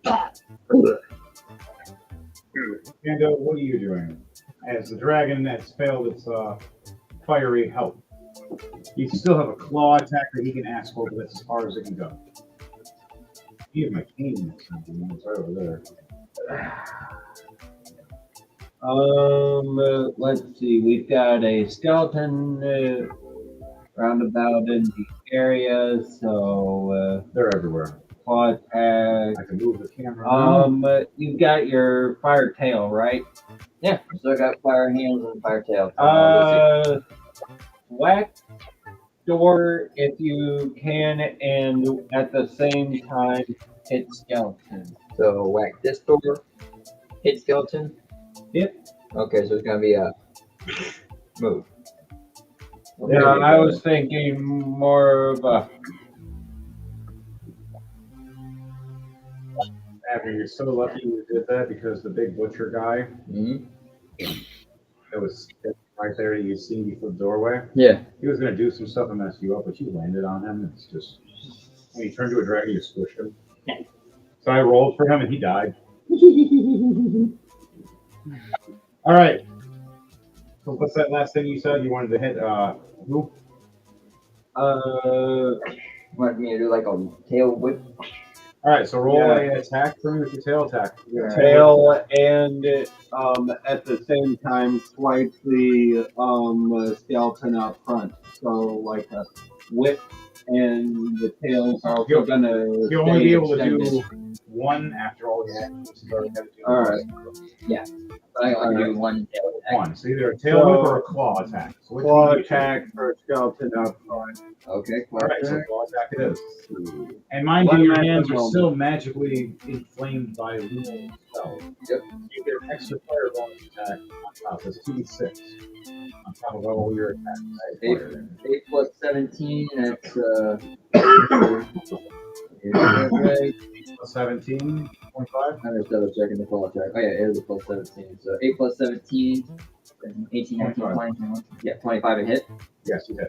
Mando, what are you doing? As the dragon has failed its fiery help. You still have a claw attack that he can ask for, but that's as far as it can go. You have my cane next time. It's right over there. Let's see. We've got a skeleton roundabout in the area, so they're everywhere. Claw attack. I can move the camera. You've got your fire tail, right? Yeah, so I got fire hands and fire tail. Whack door if you can, and at the same time hit skeleton. So whack this door, hit skeleton. Yep. Okay, so it's gonna be a move. Okay, yeah, I was thinking more of a. Abner, you're so lucky you did that because the big butcher guy that was right there you see before the doorway. Yeah. He was going to do some stuff and mess you up, but you landed on him. It's just, when he turned to a dragon, you squished him. So I rolled for him and he died. All right. So what's that last thing you said? You wanted to hit who? Want me to do like a tail whip? All right, so roll Yeah. a attack for me with your tail attack. Tail and at the same time swipe the skeleton out front. So like a whip and the tail's also You'll- gonna You'll only stay be able to extended. do one after all the actions. You already gotta do All right. But I only do one tail attack. One. So either a tail whip or a claw attack. So which Claw one do you attack for skeleton out front. Okay, All right, so attack. claw attack it is. And mind One you, your at the hands are moment. still magically inflamed by lunar spells. Yep. You get an extra fire bonus attack on top. That's 2d6 on top of all your attacks. Right? 8 plus 17, that's is that right? 17, 25. I'm just double checking the full attack. Oh yeah, it is a plus 17. So 8 plus 17, 18, 19, 20, 21. Yeah, 25 a hit. Yes, you did.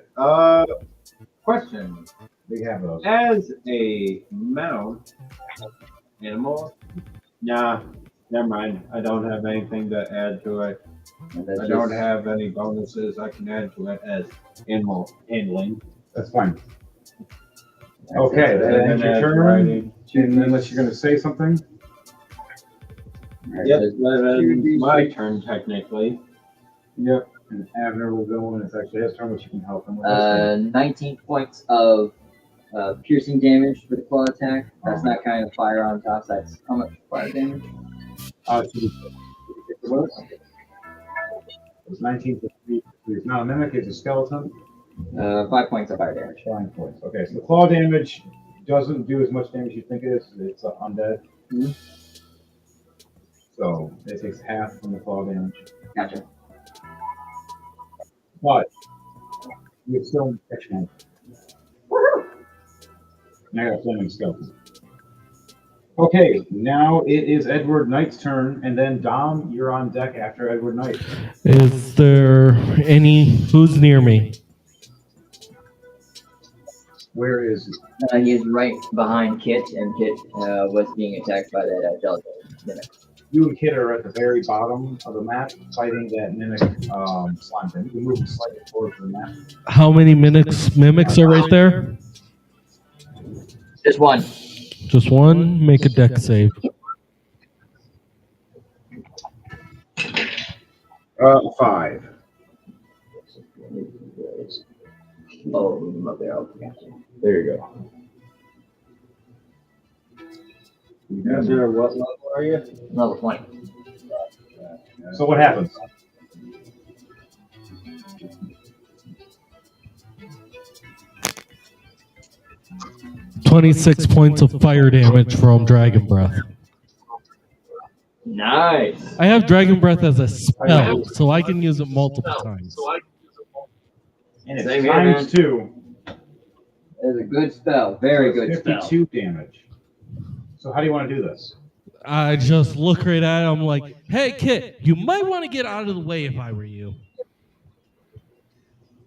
Question. We have those. As a mount animal, nah, never mind. I don't have anything to add to it. And that's I don't just- have any bonuses I can add to it as animal handling. That's fine. Okay, that And ends your as turn. riding. Unless you're going to say something. Alright, Yep, so that is my turn technically. Yep. And Abner will go when it's actually his turn, which you can help him with. 19 points of piercing damage for the claw attack. That's not kind of fire on top. That's how much fire damage? It's 19 to 3. It's not a mimic, it's a skeleton. 5 points of fire damage. 5 points. Okay, so the claw damage doesn't do as much damage as you think it is. It's undead. Mhm. So it takes half from the claw damage. Gotcha. But you still infection. Now I got a flaming skeleton. Okay, now it is Edward Knight's turn, and then Dom, you're on deck after Edward Knight. Is there who's near me? Where is he? He is right behind Kit, and Kit was being attacked by that delicate mimic. You and Kid are at the very bottom of the map, fighting that mimic slime thing. You can move slightly forward to the map. How many mimics are right there? Just one. Just one. Make a deck save. 5. Oh, up there. Okay, gotcha. There you go. What level are you? Level 20. So what happens? $26 points of fire damage from Dragon Breath. Nice. I have Dragon Breath as a spell, so I can use it multiple times. And it's Same here, times 2. It's a good spell. Very So good it's spell. 52 damage. So how do you want to do this? I just look right at it. I'm like, hey, Kit, you might want to get out of the way if I were you.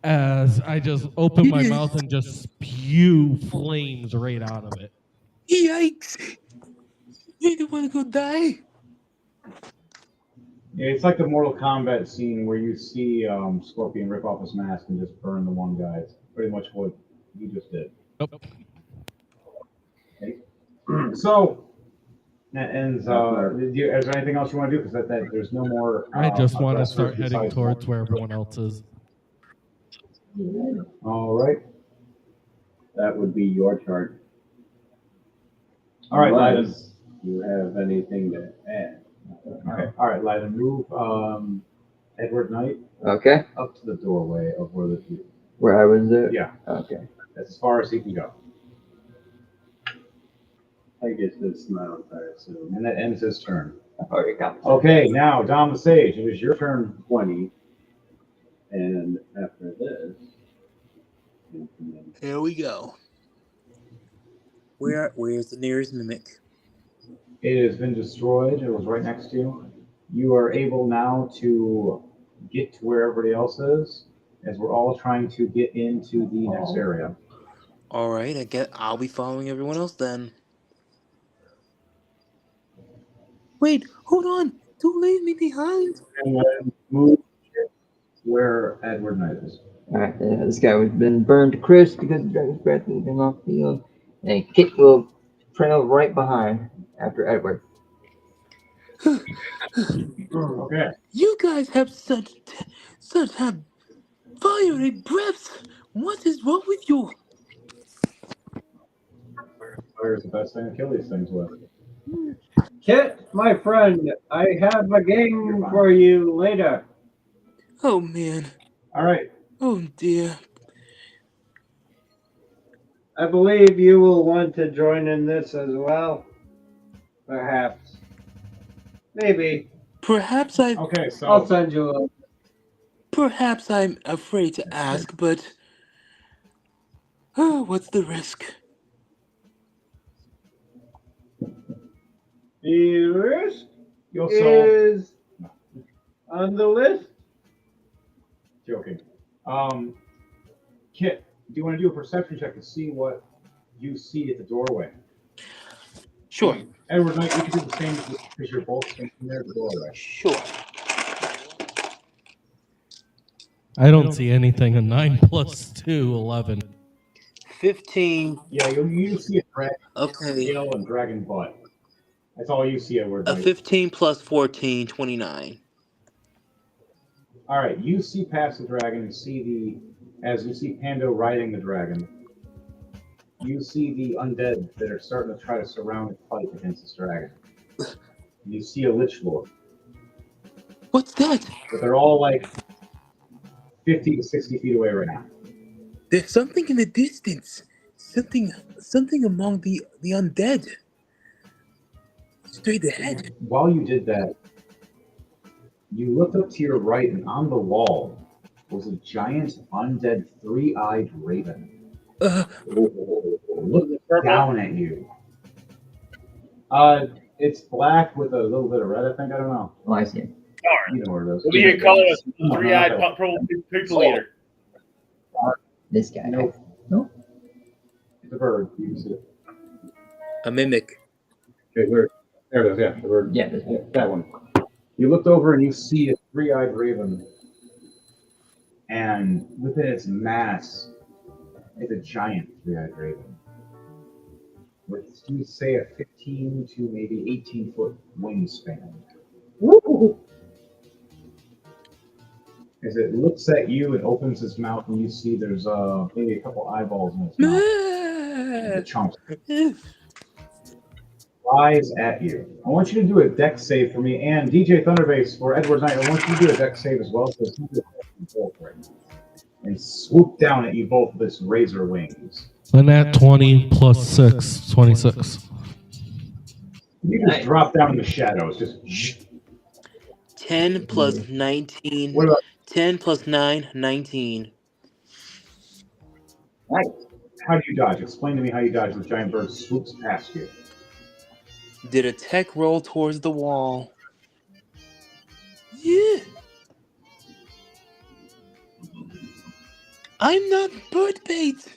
As I just open my mouth and just spew flames right out of it. Yikes! You don't want to go die? Yeah, it's like the Mortal Kombat scene where you see Scorpion rip off his mask and just burn the one guy. It's pretty much what you just did. Nope. Okay. So that ends. Is there anything else you want to do? Because there's no more. I just want to aggressors start heading besides towards one. where everyone else is. All right. That would be your turn. All right, Leiden. Unless you have anything to add. Okay. All right, Leiden. Move Edward Knight Okay. up to the doorway of where the two. Where I was there? Yeah, Okay. that's as far as he can go. I guess this mount, I assume. And that ends his turn. I've already got this. Okay, now Dom the Sage. It is your turn. 20. And after this, Here we go. Where's the nearest mimic? It has been destroyed. It was right next to you. You are able now to get to where everybody else is, as we're all trying to get into the next area. All right, I guess I'll be following everyone else then. Wait, hold on! Don't leave me behind. And then move where Edward Knight is. Alright, this guy has been burned to crisp because the dragon's breath has been off the field. And Kit will trail right behind after Edward. Okay. You guys have such have fiery breaths. What is wrong with you? Fire is the best thing to kill these things with. Kit, my friend, I have a game for you later. Oh man. All right. Oh dear. I believe you will want to join in this as well. Perhaps. Maybe. Perhaps I Okay, so I'll send you a. perhaps I'm afraid to ask, but what's the risk? The risk you'll solve. is on the list. Joking. Kit, do you want to do a perception check to see what you see at the doorway? Sure. Edward Knight, you can do the same because you're both standing there at the doorway. Sure. I don't see anything. A 9 plus 2, 11. 15. Yeah, you see a dragon Okay. tail and dragon butt. That's all you see, Edward A Knight. 15 plus 14, 29. All right, you see past the dragon and see as you see Pando riding the dragon, you see the undead that are starting to try to surround and fight against this dragon. You see a Lich Lord, What's that? but they're all like 50 to 60 feet away right now. There's something in the distance. Something among the undead. Straight ahead. While you did that, you looked up to your right, and on the wall was a giant undead three-eyed raven. Look down at you. It's black with a little bit of red, I think. I don't know. Oh, I see. You know where it is. What do you color a three-eyed purple people eater? This guy. Nope. Nope. It's a bird. You can see it. A mimic. Okay, where? There it is. Yeah, the bird. Yeah, this Yeah, that one. You looked over and you see a three-eyed raven, and within its mass is a giant three-eyed raven with, you would say, a 15 to maybe 18-foot wingspan. As it looks at you and opens its mouth, and you see there's maybe a couple eyeballs in its mouth. The chomps. Flies at you. I want you to do a dex save for me, and DJ Thunderbase for Edward Knight. I want you to do a dex save as well, so he's both right now. And swoop down at you both with its razor wings. And at 20 plus 6, 26. You just drop down in the shadows. Just 10 plus 19. What about 10 plus 9, 19. Nice. how do you dodge? Explain to me how you dodge when giant bird swoops past you. Did a tech roll towards the wall. Yeah. I'm not bird bait.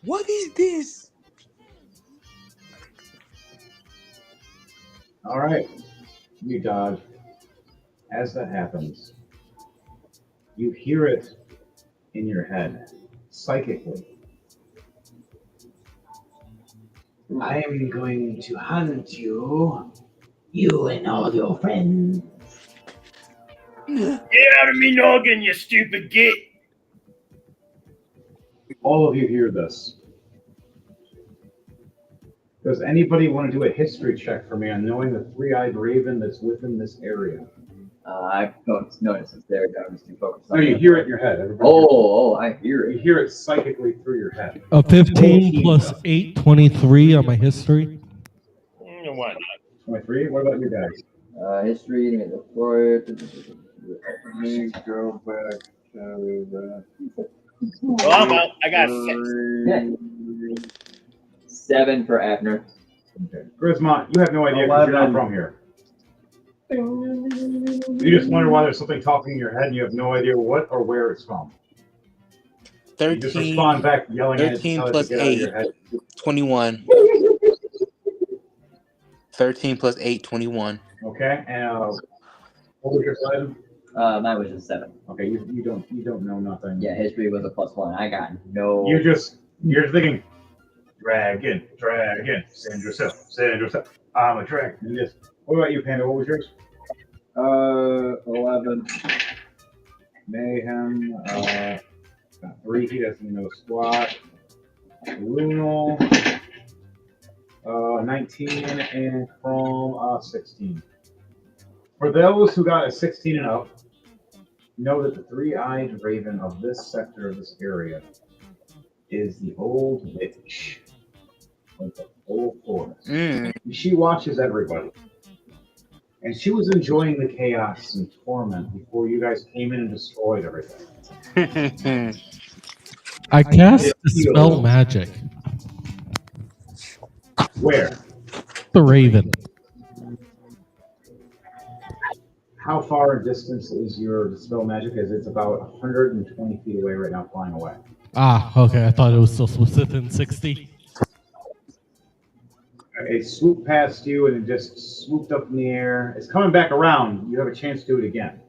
What is this? All right, you dodge. As that happens, you hear it in your head, psychically. I'm going to hunt you, you and all your friends. Get out of me noggin, you stupid git! All of you hear this. Does anybody want to do a history check for me on knowing the three-eyed raven that's within this area? I don't notice it's there. I was too focused No, on you it. hear it in your head. Everybody I hear You it. hear it psychically through your head. A 15 plus 8, 23 on my history. Why not? 23? What about you guys? History, let me look for it. Let me go back to the. Well, I'm out. I got 6. 7 for Abner. Okay. Grismont, you have no idea because you're not from here. You just wonder why there's something talking in your head and you have no idea what or where it's from. You just 13, respond back yelling at it to 13 tell it to plus get out of 8, your head. 21. 13 plus 8, 21. Okay, and what was your side? Mine was just 7. Okay, you don't know nothing. Yeah, history was a +1. I got no. You're thinking, dragon, send yourself. I'm a dragon. And this. What about you, Panda? What was yours? 11. Mayhem. Got 3. He doesn't know squat. Lunal. 19 and Chrome 16. For those who got a 16 and up, know that the three-eyed raven of this sector of this area is the old witch of the whole forest. She watches everybody. And she was enjoying the chaos and torment before you guys came in and destroyed everything. I cast Dispel Magic. Where? The Raven. How far in distance is your Dispel Magic? As it's about 120 feet away right now, flying away. Ah, okay. I thought it was still within 60. It swooped past you and it just swooped up in the air. It's coming back around. You have a chance to do it again,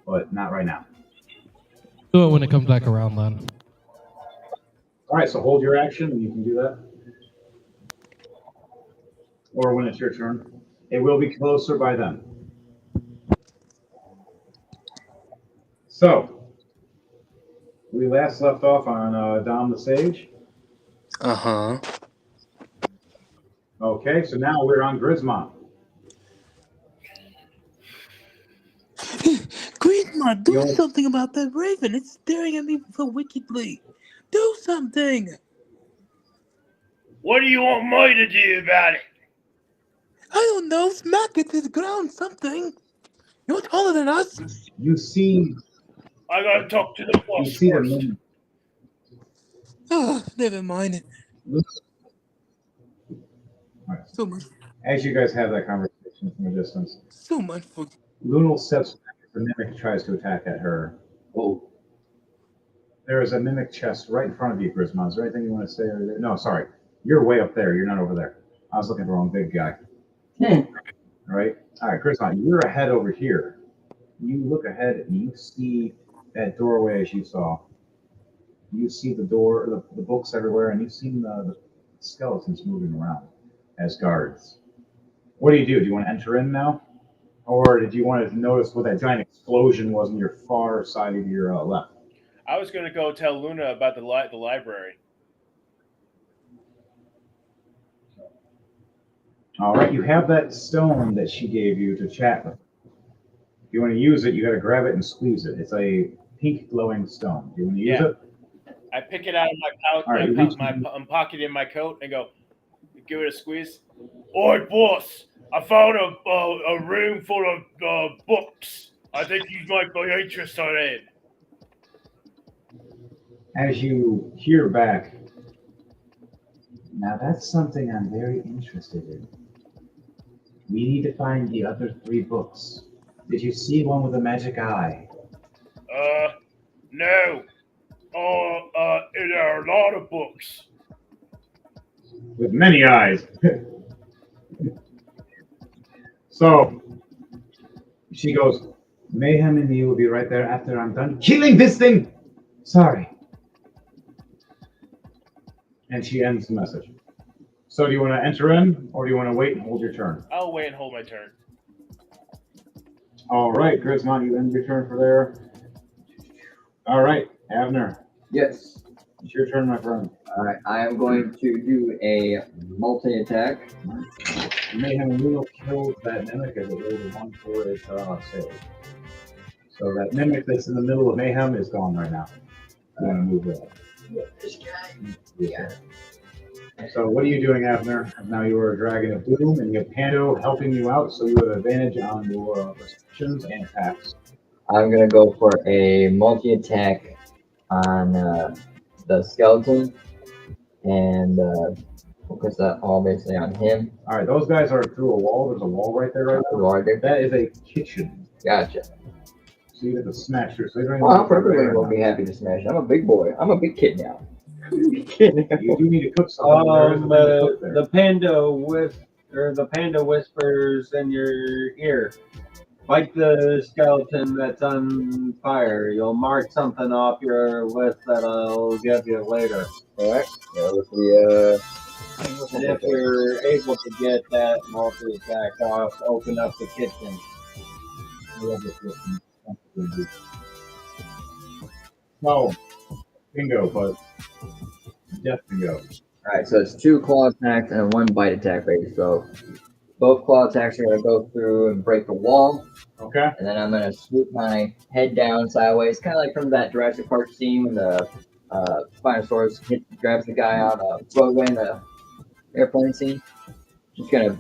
but not right now. Do it when it comes back around then. All right, so hold your action and you can do that. Or when it's your turn. It will be closer by then. So, we last left off on Dom the Sage. Uh-huh. Okay, so now we're on Grismont. Grismont, do something about that raven. It's staring at me so wickedly. Do something. What do you want me to do about it? I don't know. Smack it to the ground, something. You're taller than us. You see... I gotta talk to the boss You see first. the Oh, never mind. Right. So much. As you guys have that conversation from a distance, So much for. Lunal steps back as the mimic tries to attack at her. Oh. There is a mimic chest right in front of you, Grismont. Is there anything you want to say? No, sorry. You're way up there. You're not over there. I was looking at the wrong big guy. All right? All right, Grismont, you're ahead over here. You look ahead and you see that doorway as you saw. You see the door, the books everywhere, and you've seen the skeletons moving around as guards. What do? Do you want to enter in now? Or did you want to notice what that giant explosion was on your far side of your left? I was gonna go tell Luna about the library. All right, you have that stone that she gave you to chat with. If you want to use it, you got to grab it and squeeze it. It's a pink glowing stone. Do you want to use it? I pick it out of my pouch, All right, pocket in my coat, and go, give it a squeeze. Oi, boss! I found a room full of books. I think you might be interested in. As you hear back, now that's something I'm very interested in. We need to find the other 3 books. Did you see one with a magic eye? No. There are a lot of books. With many eyes. So, she goes, Mayhem and me will be right there after I'm done killing this thing. Sorry. And she ends the message. So do you want to enter in, or do you want to wait and hold your turn? I'll wait and hold my turn. All right, Grismont, you end your turn for there. All right, Avner. Yes. It's your turn, my friend. All right. I am going to do a multi-attack. Mayhem and Leo killed that mimic as it rolled a 1 for its save. So that mimic that's in the middle of Mayhem is gone right now. I'm going to move it. This guy. Yeah. So what are you doing, Avner? Now you are a Dragon of Doom, and you have Pando helping you out, so you have advantage on your restrictions and attacks. I'm gonna go for a multi-attack on the skeleton and focus that all basically on him. All right, those guys are through a wall. There's a wall right there, right now. Right there. That is a kitchen. Gotcha. So you get to smash through. So Oh, I'm perfectly will be happy to smash. I'm a big boy. I'm a big kid now. You do need to cook something. There is a thing to cook there. The panda whispers in your ear. fight the skeleton that's on fire. You'll mark something off your list that I'll give you later. Alright. Yeah, with the And if you're able to get that multi-attack off, open up the kitchen. No, bingo, but death bingo. Alright, so it's 2 claw attacks and 1 bite attack, right? So both claw attacks are gonna go through and break the wall. Okay. And then I'm gonna swoop my head down sideways, kind of like from that Jurassic Park scene when the Spinosaurus grabs the guy on a roadway in the airplane scene. Just gonna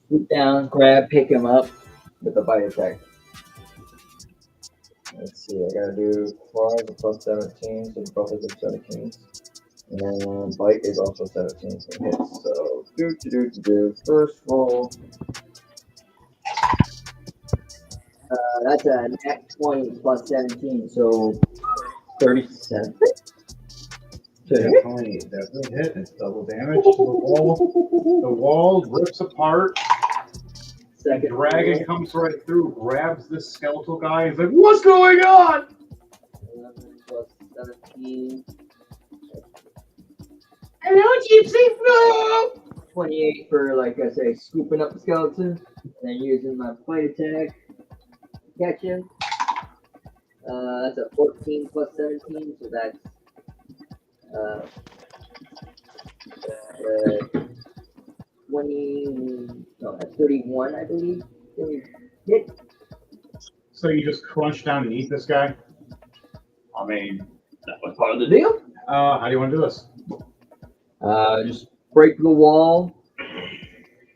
swoop down, grab, pick him up with a bite attack. Let's see, I gotta do claws of plus 17, so both of them 17. And then bite is also 17, so it hits. So first roll. That's a nat 20 plus 17, so 37. Definitely hit. It's double damage to the wall. The wall rips apart. Second Dragon roll. comes right through, grabs this skeletal guy. He's like, "What's going on?" 11 plus 17. Hello, Gypsy. No. 28 for, like I say, scooping up the skeleton. And then using my bite attack. Catch him. That's a 14 plus 17, so that's 20, no, that's 31, I believe. Hit. So you just crunch down and eat this guy? I mean, that was part of the Deal? How do you want to do this? Just break the wall.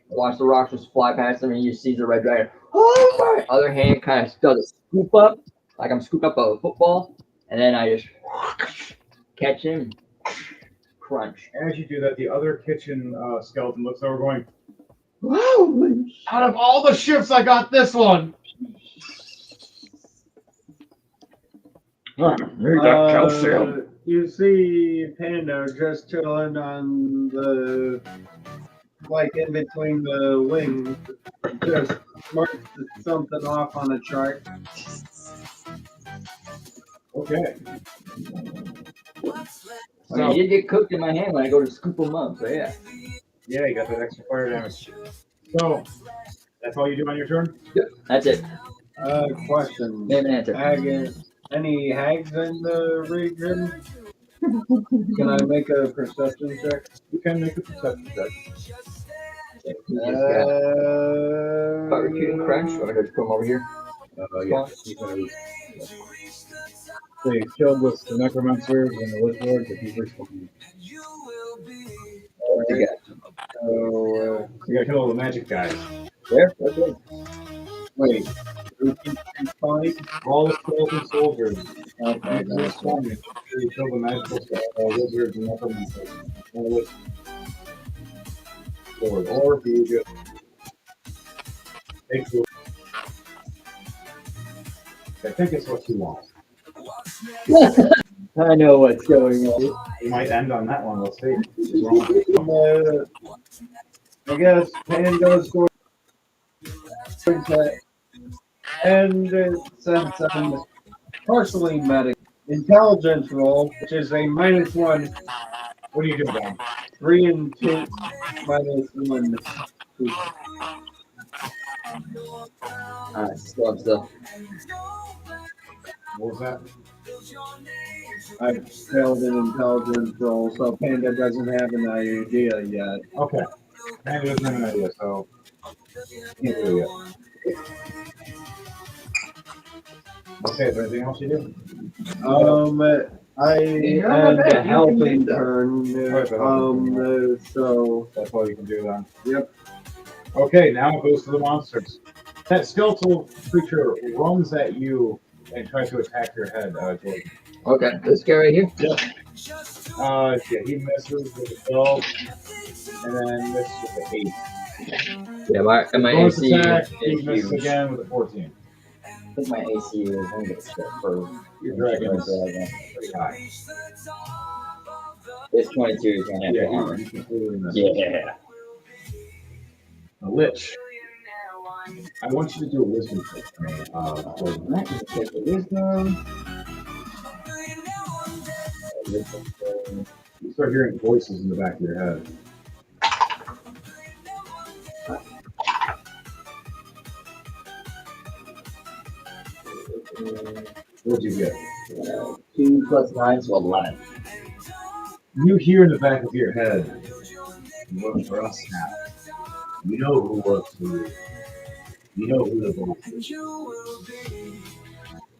Watch the rocks just fly past him, and you see the red dragon. Oh my! Other hand kind of does a scoop up, like I'm scooping up a football, and then I just catch him, crunch. As you do that, the other kitchen skeleton looks over, going, Wow! "Out of all the ships, I got this one." Need that calcium. You see Panda just chilling on the, like in between the wings, just marks something off on a chart. Okay. I mean, he did get cooked in my hand when I go to scoop him up, so yeah. Yeah, you got that extra fire damage. So, that's all you do on your turn? Yep, that's it. Question. Name and answer. Any hags in the region? Can I make a perception check? You can make a perception check. Barbecue and crunch. Want me to just come over here? Yeah. So you killed with the necromancers and the lich lords, the keepers. Okay. So you gotta kill all the magic guys. There? That's it. Wait. All the skeleton soldiers. Okay, that's fine. You kill the magical wizards and necromancers. And the lich lord. Or do you just take the... I think it's what you want. I know what's going on. You might end on that one. Let's see. What's wrong? I guess Panda's going to end since I'm partially medic. Intelligence roll, which is a -1. What do you do, Dan? 3 and 2 -1. 2. Still. What was that? I failed an intelligence roll, so Panda doesn't have an idea yet. Okay. Man, doesn't have an idea, so can't do it yet. Okay, is there anything else you do? I had a helping turn, so that's all you can do then. Yep. Okay, now it goes to the monsters. That skeletal creature runs at you and tries to attack your head, Jordan. Okay, this guy right here? Yep. Yeah, he misses with a 12, and then misses with an 8. Yeah, my Bonus AC attack, he is misses huge. again with a 14. I think my AC is I'm gonna step for Your dragon is pretty high. It's 22 is my natural Yeah, armor. you completely missed. Yeah. A lich. I want you to do a wisdom check for me. Gordon. Let me take the wisdom. You start hearing voices in the back of your head. What'd you get? 2 plus 9, so 11. You hear in the back of your head, "You work for us now. You know who works for you. You know who the boss is.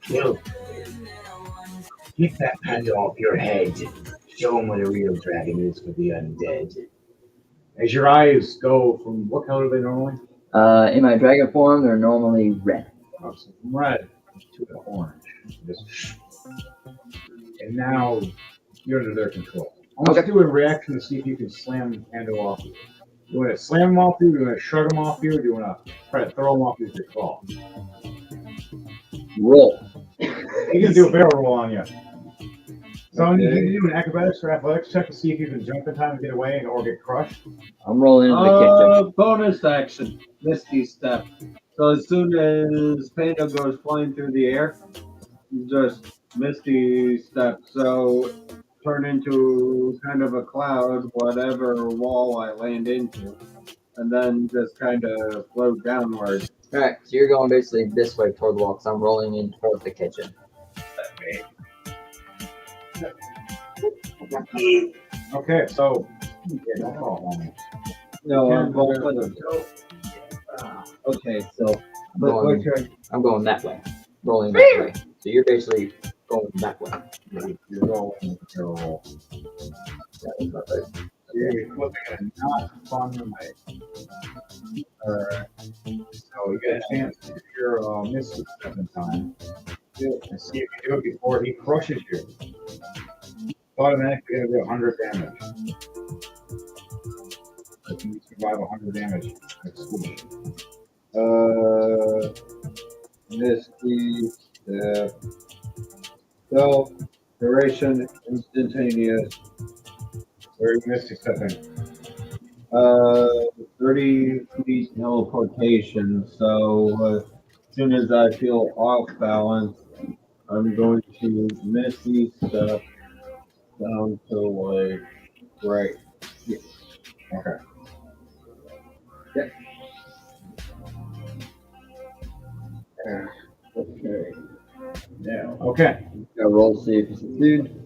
Kill. Get that panda off your head. Show them what a real dragon is for the undead." As your eyes go from what color are they normally? In my dragon form, they're normally red. So from red to an orange. Just- And now you're under their control. I want you to do a reaction to see if you can slam the panda off you. Do you want to slam them off you? Do you want to shrug them off you? Or do you want to try to throw them off you with your claw? Roll. You can do a barrel roll on you. So Okay. you can do an acrobatics or athletics check to see if you can jump in time and get away or get crushed. I'm rolling into the kitchen. Bonus action, Misty Step. So as soon as Panda goes flying through the air, you just Misty Step. So turn into kind of a cloud, whatever wall I land into, and then just kind of float downward. Alright, so you're going basically this way toward the wall because I'm rolling in towards the kitchen. Okay, so No, I'm going. Okay, so but Going- okay. I'm going that way. Rolling that way. So you're basically going that way. you're rolling with a barrel roll. You're flipping it in not fun way. Alright. So you get a chance to do your Misty Step in time. And see if you do it before he crushes you. Automatically gonna do 100 damage. If you survive 100 damage, exclusion. Misty Step. Stealth, duration, instantaneous. Where are you Misty stepping? 30 feet teleportation. So as soon as I feel off balance, I'm going to Misty Step down to like right here. Okay. Okay. Now, okay. Gotta roll to see if you succeed.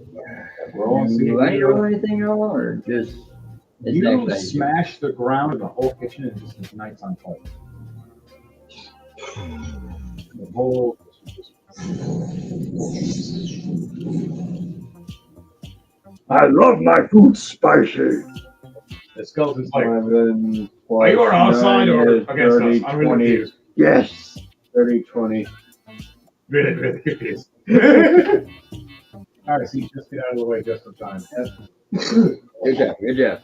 Roll and see Do if I you roll anything at all, or just it's You next time? smash the ground of the whole kitchen and just ignites on fire. The whole I love my food spicy. the skeleton's like, 11 are you on our side or 9 is against 30, us? I'm really 20, confused. Yes. 30, 20. Really, really confused. All right, so you just get out of the way just in time. Good job. Good job.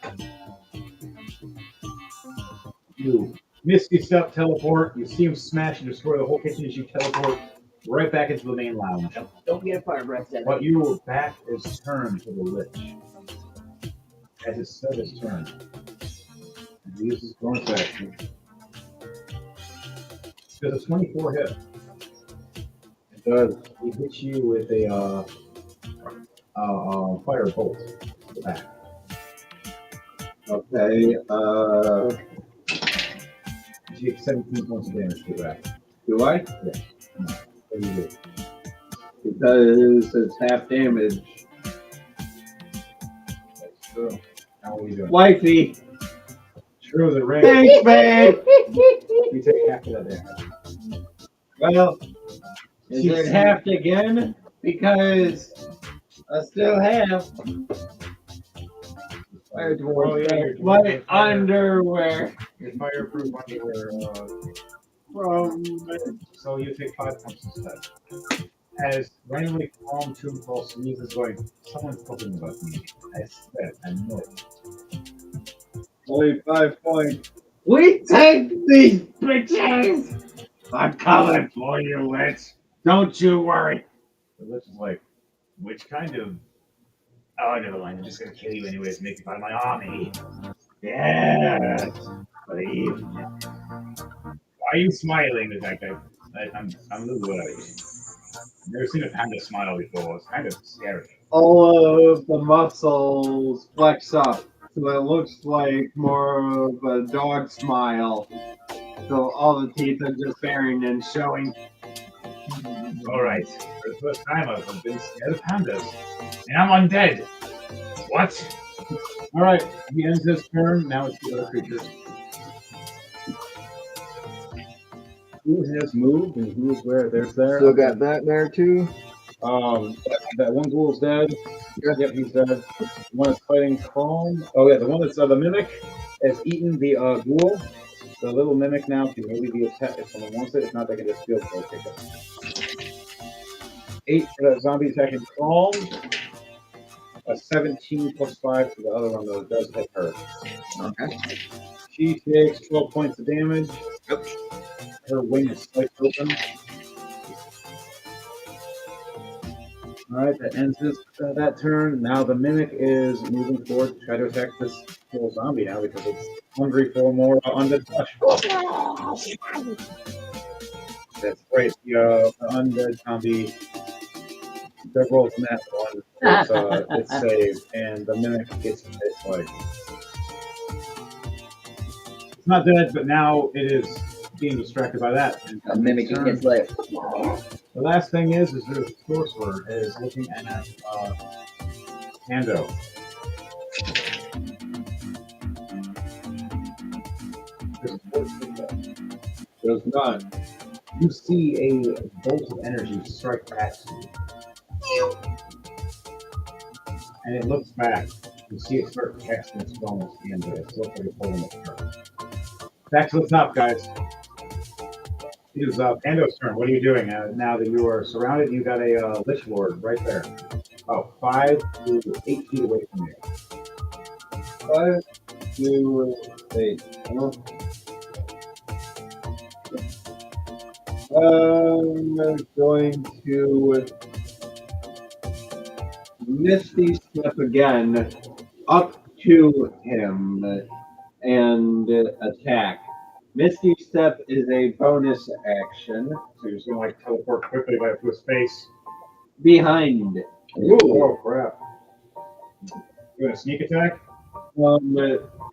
You Misty Step teleport. You see him smash and destroy the whole kitchen as you teleport right back into the main lounge. Don't get a fire breath, Seth. But your back is turned to the lich. As his set is turned. And he uses bonus action. Does a 24 hit? It does. He hits you with a fire bolt to the back. Okay. You take 17 points of damage to the back. Do I? Yeah. No. What do you do? Because it's half damage. That's true. Now what are you doing? Wifey. True, the ring. Thanks, babe. You take half of that damage. Well, is it half again? Because I still have Fire Oh, yeah, your- my your fire- underwear Your fireproof underwear. from. So you take 5 points instead. As randomly calm Tomb Call sneezes, going, someone's talking about me. I said, I know it. Only 5 points. We take these bitches! I'm coming for you, Lich. Don't you worry. The Lich is like, which kind of? Oh, never mind. I'm just gonna kill you anyways, make you part of my army. Yes, believe. Why are you smiling, detective? I'm a little worried. Never seen a panda smile before. It's kind of scary. All of the muscles flex up, so it looks like more of a dog smile. So all the teeth are just baring and showing. All right. For the first time, I've been scared of pandas, and I'm undead. What? All right. He ends his turn. Now it's the other creatures. Who has moved and who is where? There's there. Still got that there too. That one ghoul's dead. Yep, he's dead. The one that's fighting Chrome. Oh yeah, the one that's the mimic has eaten the ghoul. The little mimic now can maybe be attacked if someone wants it. If not, they can just field goal take it. 8 for that zombie attacking Chrome. A 17 plus 5 for the other one that does hit her. Okay. She takes 12 points of damage. Yep. Her wing is sliced open. Alright, that ends that turn. Now the mimic is moving forward to try to attack this little zombie now because it's hungry for more undead flesh. That's right. The undead zombie rolls in that one. It's saved, and the mimic gets hit like. It's not dead, but now it is being distracted by that. And A mimic gets like. the last thing is the sorcerer is looking at Pando. Does not. You see a bolt of energy strike back to you. And it looks back. You see it start casting its spell on its hand, but it's still pretty holding its turn. Back to the top, guys. It is Pando's turn. What are you doing? Now that you are surrounded, you got a Lich Lord right there. Oh, 5 to 8 feet away from you. 5 to 8. I'm going to Misty Step again up to him and attack. Misty Step is a bonus action. So you're just gonna like teleport quickly right to his face. Behind. Ooh. Oh crap! You want a sneak attack?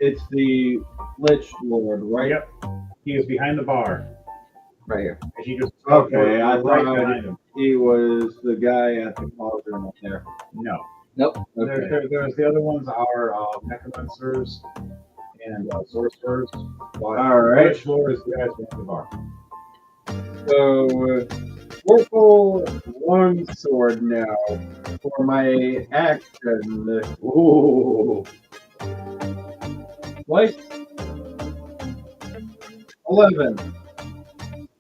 It's the Lich Lord, right? Yep. He is behind the bar. Right here. And he just Okay, I right thought behind him. he was the guy at the cauldron up there. No. Nope. Okay. There's the other ones are necromancers and sorcerers. All right. Lich Lord is the guys behind the bar. So, Purple Longsword now for my action. Ooh. Twice. 11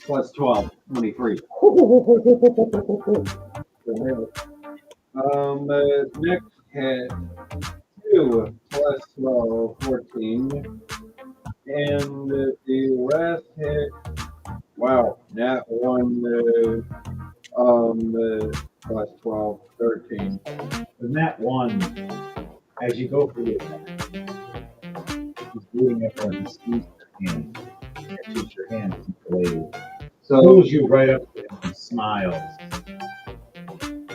plus 12, 23. Next hit, 2 plus 12, 14. And the last hit, wow, that one, plus 12, 13. And that one, as you go for the attack, he's bleeding up on his squeezes your hand. And shoots your hand to the blade. So, Pulls you right up to him and smiles. And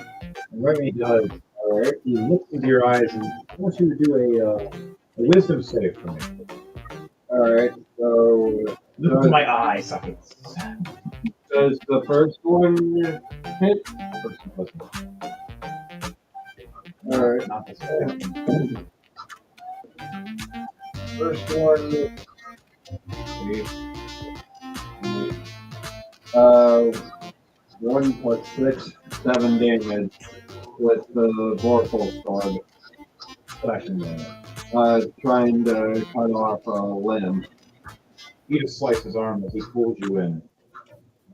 right when he does, alright, he looks into your eyes and I want you to do a wisdom save for me. alright, so Look into my eye sockets. does the first one hit? First one doesn't. Alright, Not this one. first one, 1 plus 6, 7 damage with the Vorpal sword. Slashing damage. Trying to cut off a limb. You just slice his arm as he pulls you in.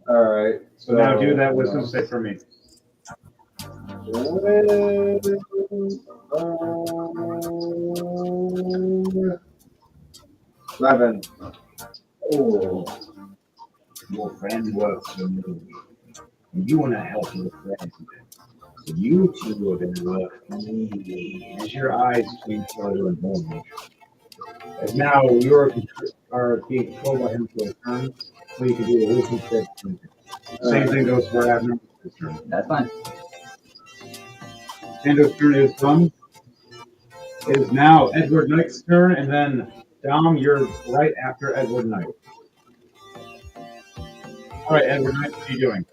Alright. So now do that wisdom save for me. 11. Oh, your friend works for me. And you want to help your friend. So you two are going to work for me. As your eyes change further and more. As now you're are being controlled by him for a turn, so you can do a wisdom save. Same thing goes for Abner's turn. That's fine. Sando's turn is done. It is now Edward Knight's turn, and then Dom, you're right after Edward Knight. All right, Edward Knight, what are you doing?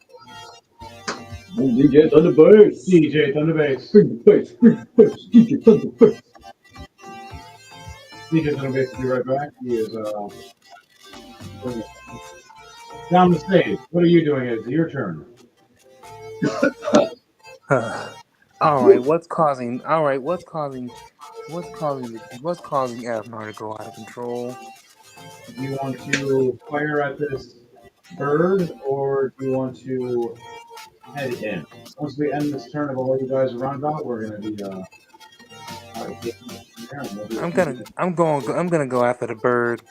DJ Thunder Bass. DJ Thunder Bass. DJ Thunder Bass. DJ Thunder Bass will be right back. He is down the stage. What are you doing? It's your turn. All right, what's causing Abner to go out of control? Do you want to fire at this bird, or do you want to head in? Once we end this turn of all you guys around about, we're gonna be I'm gonna go after the bird.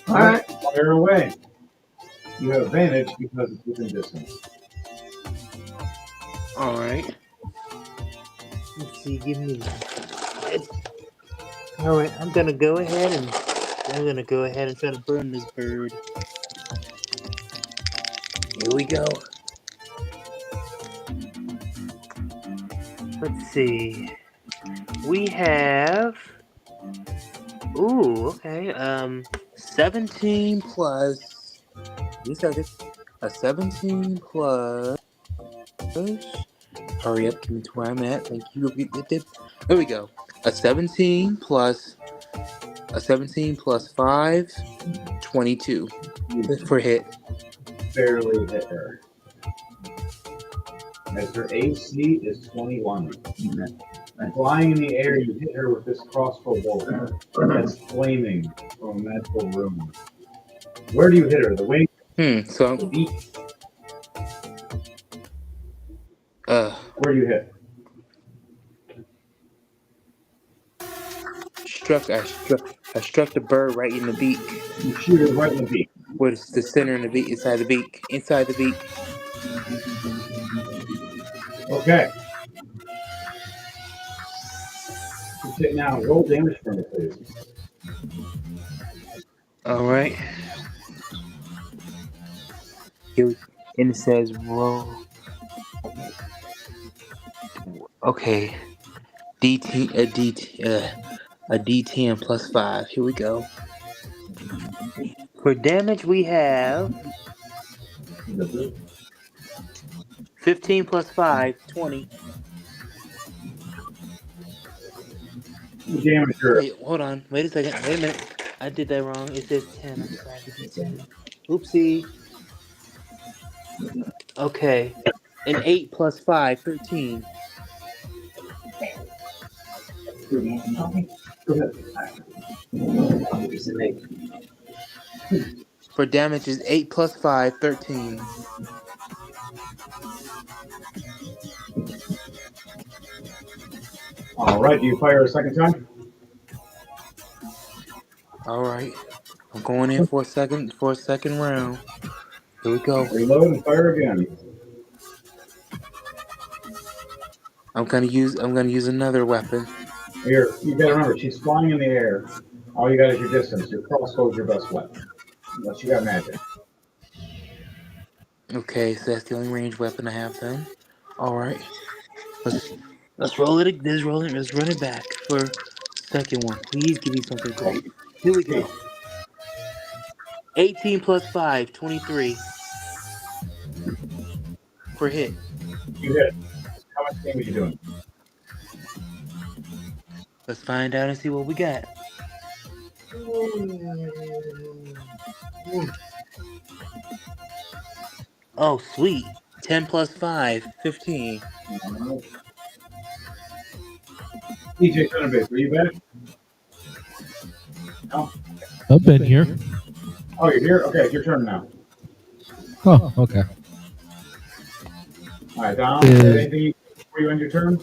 All right, fire away. You have advantage because it's within distance. All right. Let's see, give me. All right, I'm gonna go ahead and try to burn this bird. Here we go. Let's see. We have. Ooh, okay. 17 plus. You said it. A 17 plus. Hurry up, give me to where I'm at. Thank you. There we go. A 17 plus 5, 22 for hit. Barely hit her. As her AC is 21. And flying in the air, you hit her with this crossbow bolt that's flaming from a magical room. Where do you hit her? The wing? So the beak? Where do you hit? I struck the bird right in the beak. You shoot it right in the beak. Where's the center in the beak? Inside the beak. Inside the beak. Okay. Okay, now roll damage for me, please. All right. Here, and it says roll. Okay. A D10 plus 5. Here we go. For damage, we have 15 plus 5, 20. Damage her. Wait, hold on. Wait a second. Wait a minute. I did that wrong. It says 10. I'm sorry. It says 10. Oopsie. Okay. An 8 plus 5, 13. For damage is 8 plus 5, 13. All right, do you fire a second time? All right. I'm going in for a second round. Here we go. Reload and fire again. I'm gonna use another weapon. Here, you gotta remember, she's flying in the air. All you got is your distance. Your crossbow is your best weapon. Unless you got magic. Okay, so that's the only ranged weapon I have then. All right. Let's roll it. Let's run it back for second one. Please give me something great. Here we go. 18 plus 5, 23. For hit. You hit. How much damage are you doing? Let's find out and see what we got. Oh, sweet. 10 plus 5, 15. DJ Thunderbase, are you back? No? I've been here. Oh, you're here? Okay, it's your turn now. Oh, okay. All right, Dom, is there anything before you end your turn?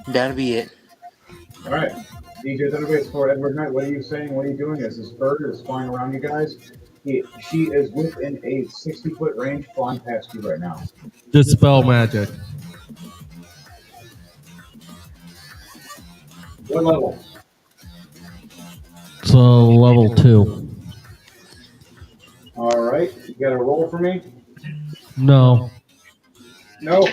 That'll be it. All right. DJ Thunderbase for Edward Knight, what are you saying? What are you doing as this bird is flying around you guys? She is within a 60-foot range flying past you right now. Dispel magic. What level? So level 2. All right. You got a roll for me? No. No.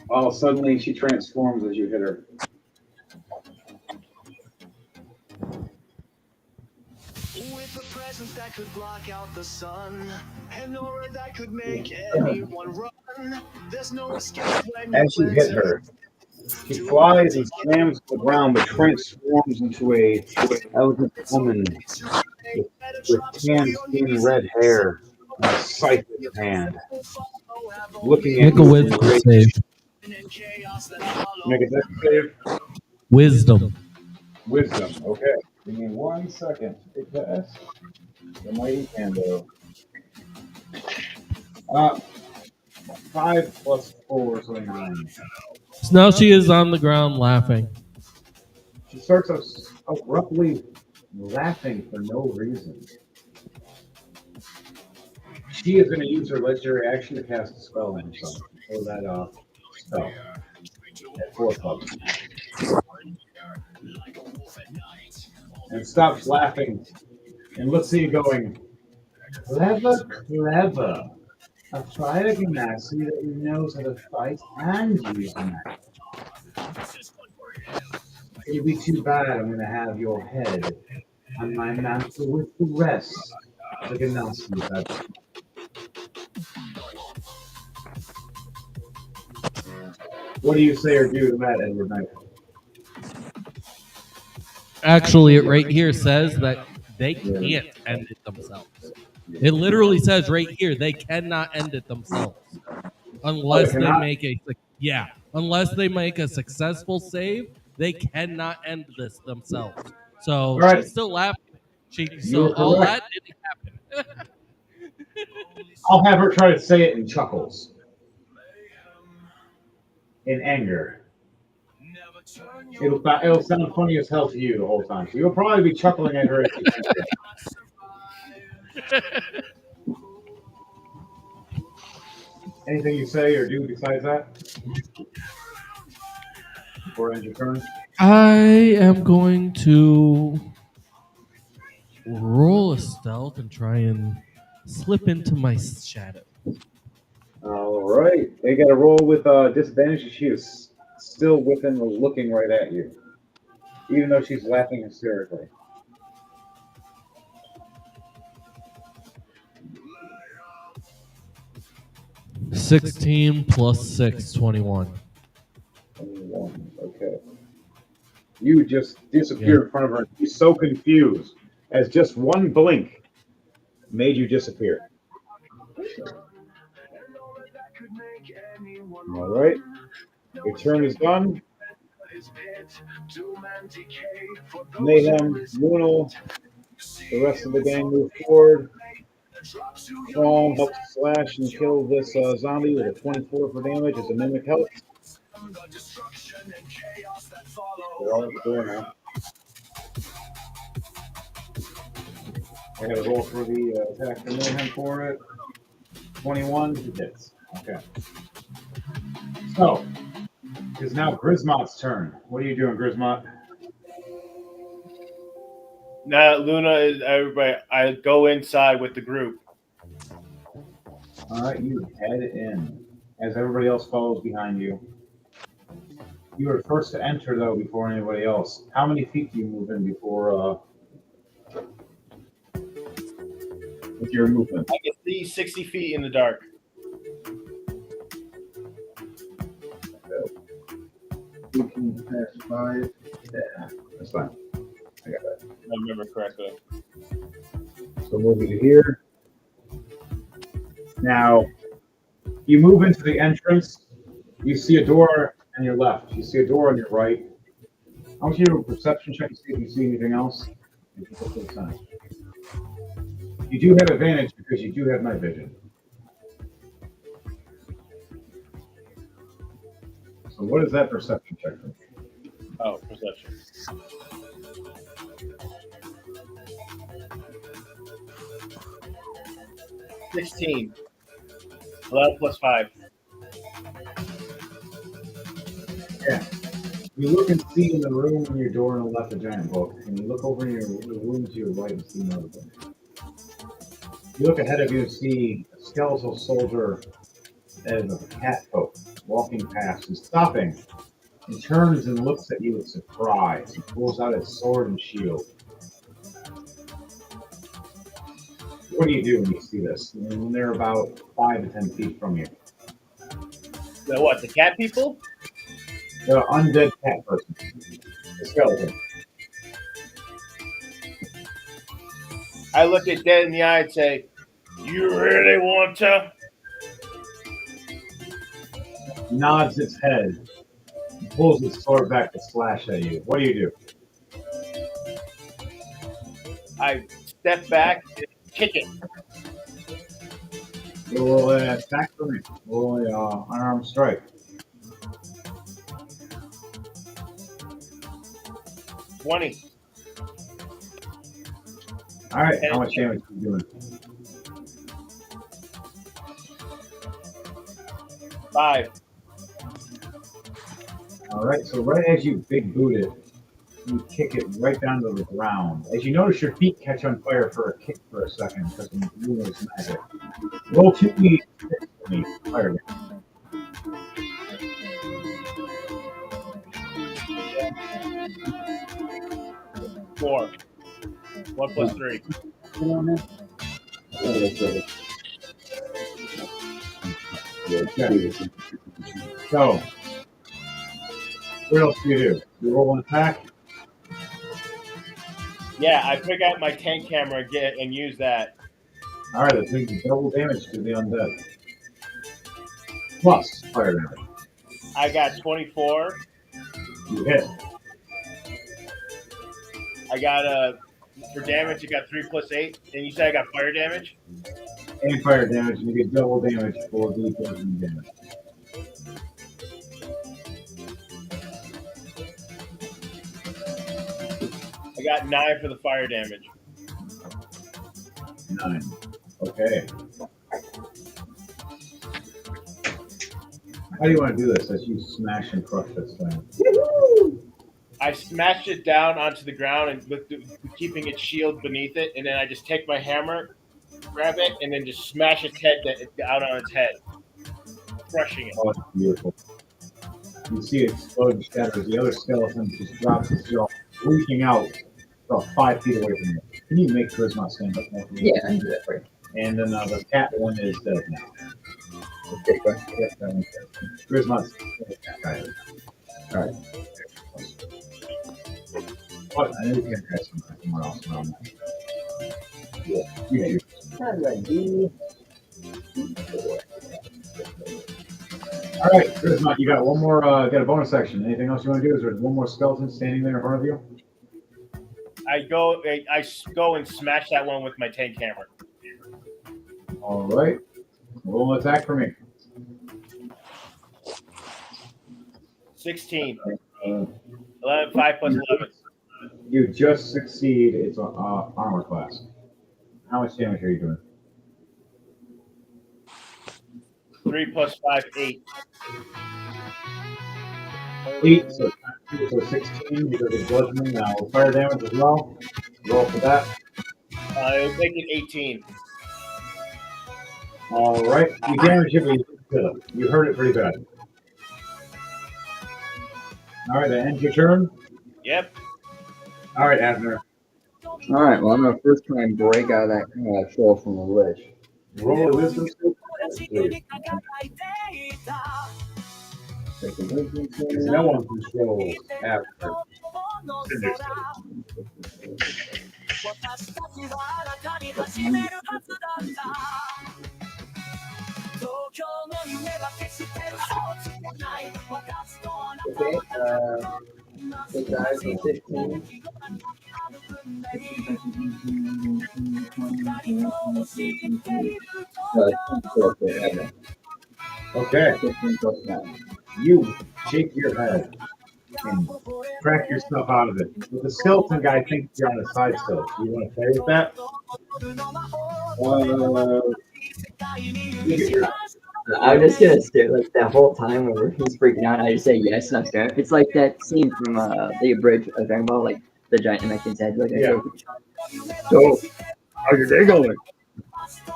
Oh, suddenly she transforms as you hit her. With a presence that could block out the sun, an aura that could make anyone run. There's no escape when As you hit her, she flies and slams to the ground, but transforms into a elegant woman with tan skin, red hair, and a scythe in her hand, looking at Make a you wisdom in rage. save. Make a dex save. Wisdom. Wisdom. Okay. Give me 1 second to take that. The mighty Pando. 5 plus 4, so 9. So now she is on the ground laughing. She starts abruptly laughing for no reason. She is going to use her legendary action to cast a spell on herself. Or that spell. At 4 bucks. And stops laughing and looks at you going, clever, clever. A fire ganassi that knows how to fight and use magic. It'll be too bad I'm going to have your head on my mantle with the rest of the ganassi that. What do you say or do to that, Edward Knight? Actually, it right here says that they can't end it themselves. It literally says right here they cannot end it themselves unless they make unless they make a successful save. They cannot end this themselves. So Right. she's still laughing. You're All correct. that didn't happen. I'll have her try to say it in chuckles. In anger. It'll sound funny as hell to you the whole time. So you'll probably be chuckling at her. Anything you say or do besides that? Before I end your turn? I am going to roll a stealth and try and slip into my shadow. All right. They got to roll with disadvantage. She is still within looking right at you, even though she's laughing hysterically. $16 plus 6, 21. 21. Okay. You just disappear in front of her. She's so confused as just one blink made you disappear. All right. Your turn is done. Mayhem, Luno, the rest of the gang move forward. Qualm helps slash and kill this zombie with a 24 for damage as a mimic helps. They're all at the door now. I gotta roll for the attack for Mayhem for it. 21 hits. Okay. So, it's now Grismot's turn. What are you doing, Grismot? Now, Luna is everybody. I go inside with the group. All right, you head in as everybody else follows behind you. You are first to enter, though, before anybody else. How many feet do you move in before with your movement? I can see 60 feet in the dark. You can pass 5. Yeah, that's fine. I got that. If I remember correctly. So move you here. Now, you move into the entrance. You see a door on your left. You see a door on your right. I want you to do a perception check to see if you see anything else. You do have advantage because you do have night vision. So what is that perception check for? Oh, perception. $16. 11 plus 5. Yeah. You look and see in the room in your door on the left a giant book, and you look over in the room to your right and see another book. You look ahead of you and see a skeletal soldier as a cat folk walking past and stopping and turns and looks at you with surprise and pulls out his sword and shield. What do you do when you see this? When they're about 5 to 10 feet from you. The what? The cat people? The undead cat person. The skeleton. I look it dead in the eye and say, "You really want to?" Nods its head. And pulls its sword back to slash at you. What do you do? I step back and kick it. Roll an attack for me. Roll an unarmed strike. 20. All right, how much damage are you doing? 5. All right, so right as you big boot it, you kick it right down to the ground. As you notice your feet catch on fire for a kick for a second because the moon is magic. Roll 2d6 for me. Fire damage. Four. 1 plus 3. So, what else do you do? You roll an attack? Yeah, I pick out my tank camera and use that. All right, that means double damage to the undead. Plus fire damage. I got 24. You hit. I got for damage, you got 3 plus 8. And you said I got fire damage? And fire damage, and you get double damage for the poison damage. I got 9 for the fire damage. 9. Okay. How do you want to do this as you smash and crush this thing? I smashed it down onto the ground and with keeping its shield beneath it, and then I just take my hammer, grab it, and then just smash its head out on its head, crushing it. Oh, it's beautiful. You see it explode and shatter. The other skeleton just drops its jaw, leaking out about 5 feet away from you. Can you make Charisma stand up more? Yeah, I can do that for you. And then the cat one is dead now. Okay, go ahead. Yep, that one's dead. Charisma's dead. All right. What? I know you can try somewhere else around that. Yeah. You do. All right, Charisma, you got one more. Got a bonus section. Anything else you want to do? Is there one more skeleton standing there in front of you? I go and smash that one with my tank hammer. All right. Roll an attack for me. 16. 11, 5 plus 11. You just succeed. It's an armor class. How much damage are you doing? 3 plus 5, 8. 8, so 16 because of bludgeoning. Now fire damage as well. Roll for that. It'll make it 18. All right. You damage it, but you hurt it pretty bad. All right, that ends your turn. Yep. All right, Abner. All right, well, I'm going to first try and break out of that shell from the ledge. Roll a wisdom save. No one controls Abner. Okay, 6 eyes and 16. Okay. 15 plus 9. You shake your head and crack yourself out of it. But the skeleton guy thinks you're on his side still. Do you want to play with that? I'm just gonna stare like that whole time where he's freaking out. I just say yes, and I'm staring. It's like that scene from the Abridged of Dragon Ball, like the giant Namekian's head. Like, Yeah. So, how's your day going?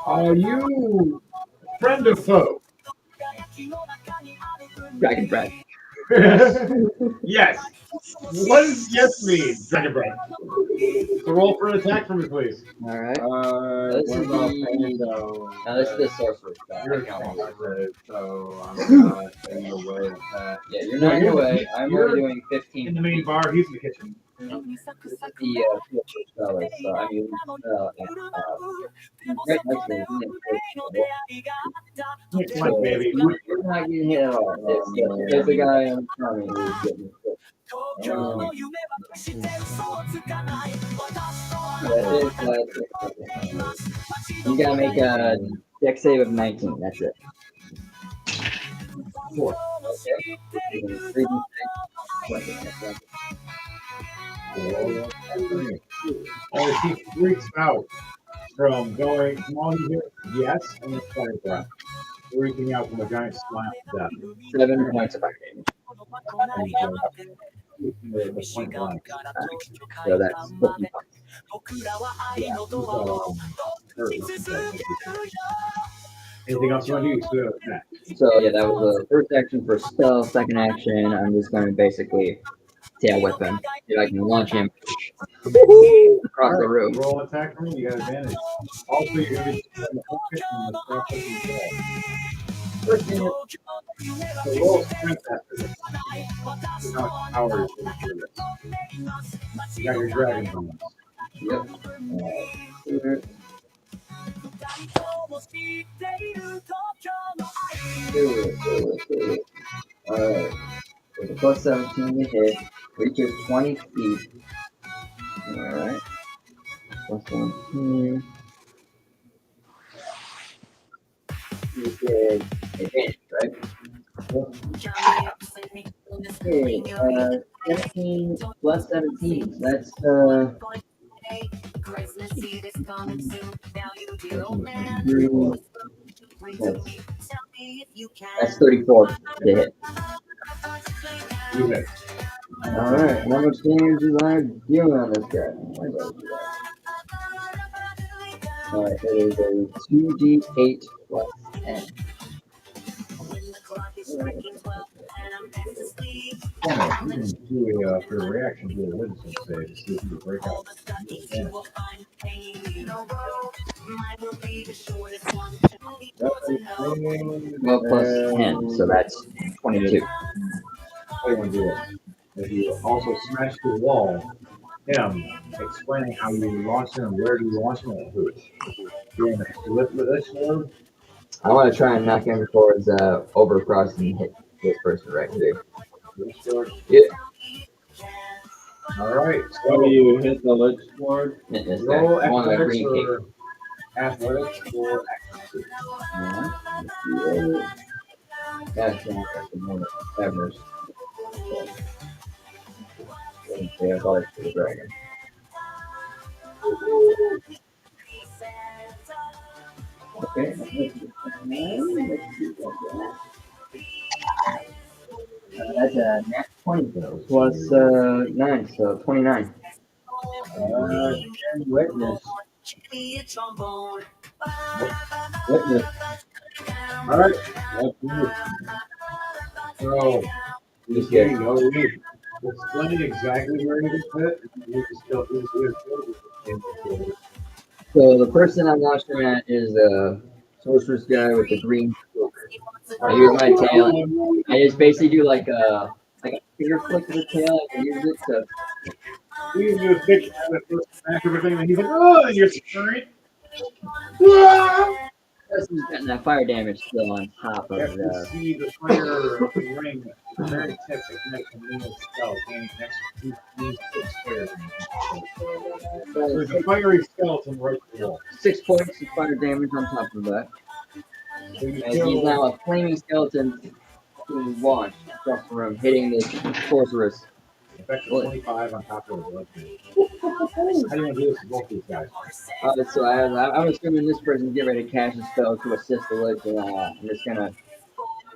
Are you friend or foe? Dragon Breath. Yes. What does yes mean? Dragon Breath. So roll for an attack for me, please. All right. What This is about the- Pando? Now this is the sorcerer stuff. You're I count one. So I'm not in the way of that. Yeah, you're not in the way. I'm You're only doing In 15. the main bar, he's in the kitchen. The sorcerer spell is, I mean, right next to me. Come on, baby. You're not getting hit at all. There's a guy in front of me who's getting hit. You gotta make a deck save of 19. That's it. 4. Oh, he freaks out from going, come on here, yes, and then fire breath. Freaking out from a giant slap to death. 7 points of fire damage. The point blank. So that's 50 Anything else you want to do? You still have attack. So yeah, that was the first action for spell. Second action, I'm just going to basically tail whip him. If I can launch him across the room. Roll attack for me, you got advantage. Also, you're going to be in the focus and the cross-looking ball. First thing, so roll strength after this. You know how power is going to do this. You got your dragon bones. Yep. Alright. With a plus 17 to hit, reaches 20 feet. Alright. Plus 17. You did advantage, right? Okay, 17 plus 17. That's that's 34 to hit. You hit. Alright, how much damage is I dealing on this guy? Alright, it is a 2d8 plus 10. Yeah, you can do a, for a reaction, do a wisdom save to see if you can break out. Well, plus 10, so that's 22. How do you want to do it? If you also smash the wall, him explaining how you launch him, where do you launch him, and who. You're going to flip with this one. I want to try and knock him towards over across and hit this person right here. Yeah. All right. So So you hit the lich lord. Hit this guy. roll One with a athletics green cape. or athletics or accuracy. That's the moment. Evers. Okay, I thought it was the dragon. Okay. That's a nat 20 plus 9, so 29. And witness. Witness. All right. Let's move. So He's Okay, good. no lead. Explain exactly where you hit. You can still do it. So the person I'm launching him at is the sorcerer's guy with the green cloak. I use my tail. I just basically do like a finger flick of the tail. I can use it to. You do a big smack everything, and he's like, oh, and you're scurrying. Person's getting that fire damage still on top You of have to the. see the fire ring, the very tip that connects the needle skull, gaining next to 6 squares. There's a fiery skeleton right below. 6 points of fire damage on top of that. So you And he's kill- now a flaming skeleton being launched across the room, hitting the sorceress Effective What? 25 on top of the blood. How do you want to do this with both these guys? So I'm assuming this person's getting ready to cast a spell to assist the Lich, and I'm just gonna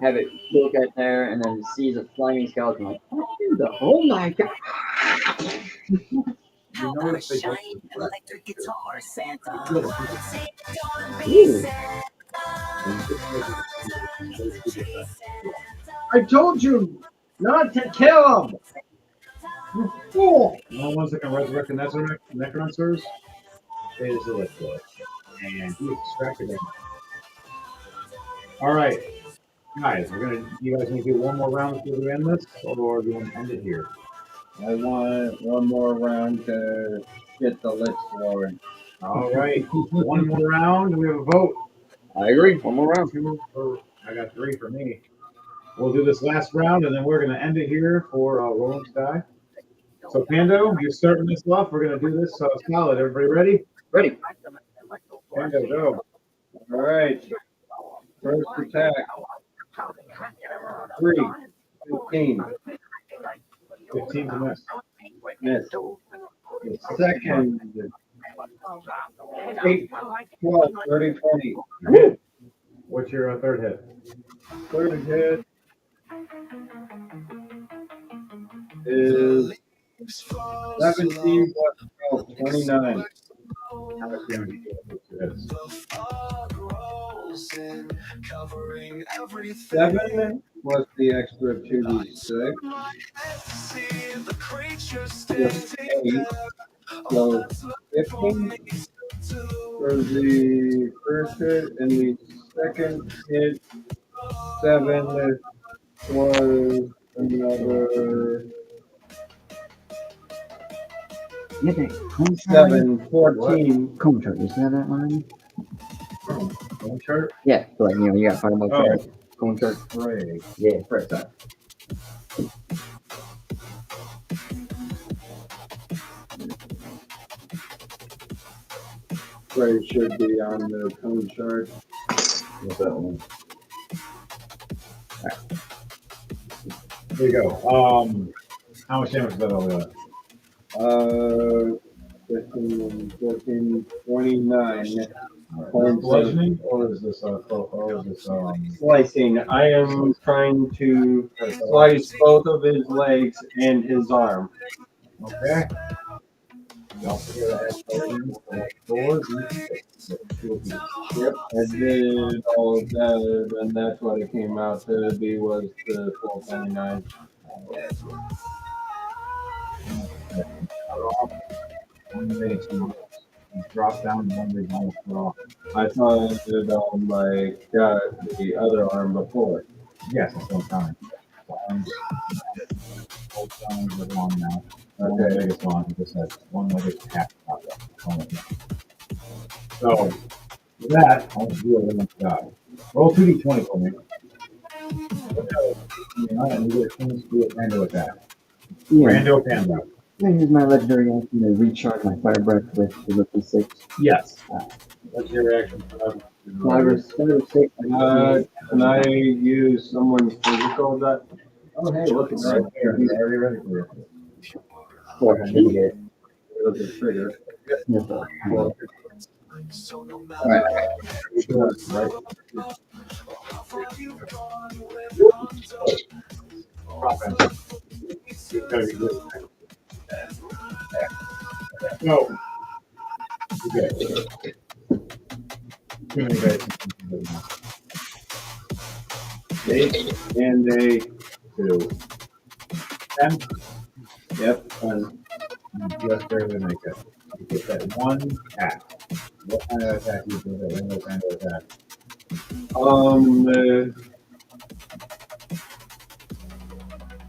have it look at there and then sees a flaming skeleton. Like, what in the? Oh my god! You notice they both Ooh. I told you not to kill him. You fool! The only ones that can resurrect the Necromancers is the Lich Lord. And he extracted him. Alright. Guys, you guys want to do one more round before we end this, or do you want to end it here? I want one more round to get the Lich Lord. Alright. One more round, and we have a vote. I agree. One more round. I got 3 for me. We'll do this last round, and then we're going to end it here for Rolling Sky. So, Pando, you're starting this off. We're going to do this solid. Everybody ready? Ready. Pando, go. All right. First attack. 3. 15. 15 to miss. Miss. The second. 8, 12, 30, 20. What's your third hit? Third hit is 17 plus 12, 29. How much damage do you get with your hits? 7 plus the extra 2d6 plus 8. So 15 for the first hit, and the second hit 7 was another 7, 14. Cone chart. You have that line? Cone chart? Yeah. So like, you got fireball chart. Cone chart. Right. Yeah. First time. Spray should be on the cone chart. What's that one? There you go. How much damage is that all that? 15, 14, 29. Bludgeoning, or is this Slicing. I am trying to slice both of his legs and his arm. Okay. Don't forget to add 4. Yep, I did all of that, and that's what it came out to be, was the 12.99. One minute to drop down, one minute almost off. I thought I did on my the other arm before. Yes, that's one time. Both arms are long now. One Okay. leg is long. He just has one leg is half popped up. So, with that, I'll do a little die. Roll 2d20 for me. And you get a chance to do a Pando attack. Pando. I use my legendary action to recharge my fire breath with the Rookie 6. Yes. What's your reaction for that? 5 or 6. Can I use someone's physical that? Oh, hey, look at Right that. there. He's already ready for you. 400 to get it. With the trigger. Yes, sir. Right. No. Okay. Too many guys. 8 and a 2. 10. Yep. And You just barely make it. You get that one attack. What kind of attack do you do that? What kind of attack?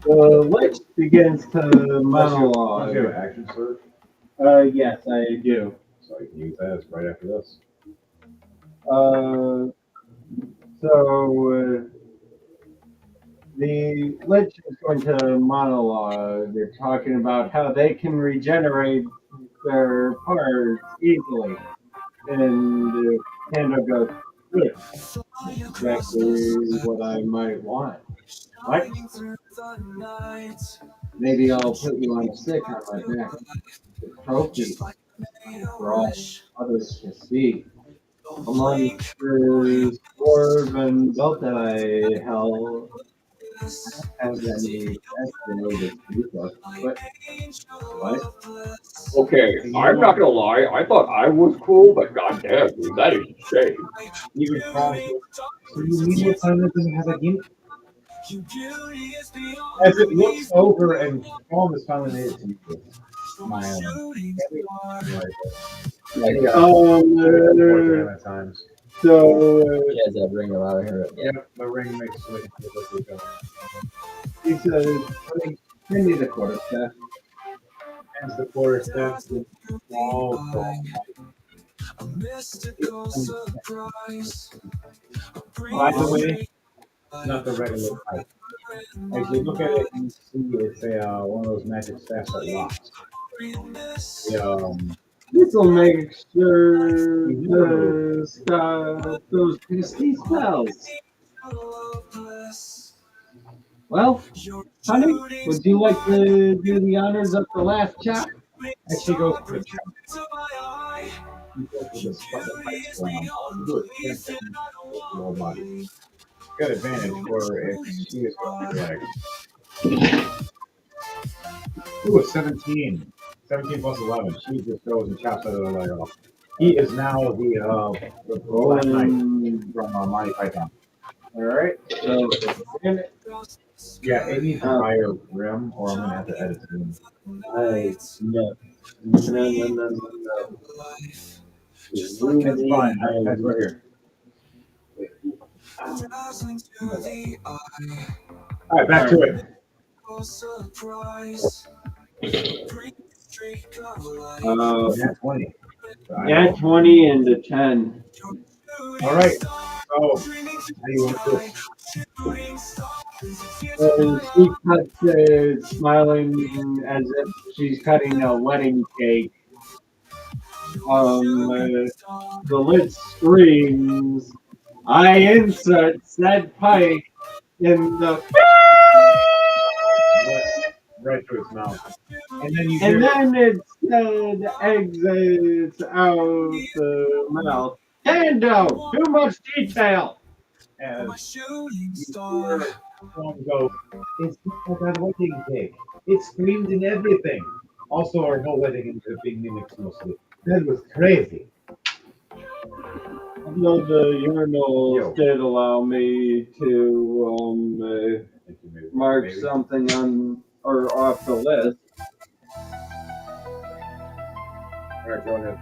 The Lich begins to Unless you monologue. have action surge, Yes, I do. so you can use that right after this. The Lich is going to monologue. They're talking about how they can regenerate their parts easily. And Panda goes, "Good. Exactly what I might want." What? maybe I'll put you on a stick on my back. The trophy for all others to see. Among the dwarven belt that I held, have any estimated but what? Okay, I'm not gonna lie. I thought I was cool, but goddamn, dude, that is insane. Even Chrome. So you mean your planet doesn't have a gimp? As it looks over and Chrome is finally made it to you. Smiling. At times. So, She has that ring around her. Yeah. Yep, the ring makes it look like he says, "Give me the quarterstaff." hands the quarterstaff to small By the way, not the regular type. As you look at it, you see it's a one of those magic staffs that locks. This will make sure to stop those pesky spells. Well, honey, would you like to do the honors of the last chop? As she goes for the chop, you go for the spotlight going on. Do it. Low body. Got advantage for if she is going leg. Ooh, 17. 17 plus 11. She just goes and chops out of the leg off. He is now the Black Knight from Monty Python. Alright, so Yeah, it needs a higher rim, or I'm gonna have to edit it. no. It's fine. That's right here. All right, back to it. Yeah, 20. Yeah, 20 and a 10. All right. So, how do you want to do it? She cuts it, smiling as if she's cutting a wedding cake. The lid screams. I insert said pike in the right through its mouth. And then you and then it said exits out the mouth. Tando, too much detail. as Chrome goes, it's not that wedding cake. It screamed in everything. Also, our whole wedding ended up being mimics mostly. That was crazy. Although the urinals did allow me to mark something on or off the list. All right, go ahead.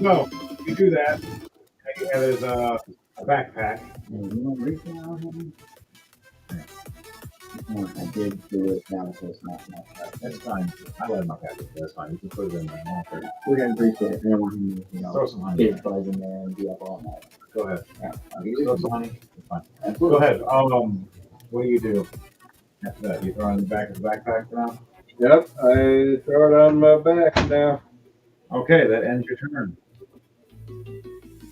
So, you do that. All you have is a backpack. I did do it now, so it's not. That's fine. I let him up after. That's fine. You can put it in the water. We're gonna appreciate it. And you know, Throw some honey. kids buzz in there and be up all night. Go ahead. Yeah, Throw some honey. It's fine. Absolutely. Go ahead. What do you do after that? You throw it in the back of the backpack now? Yep, I throw it on my back now. Okay, that ends your turn.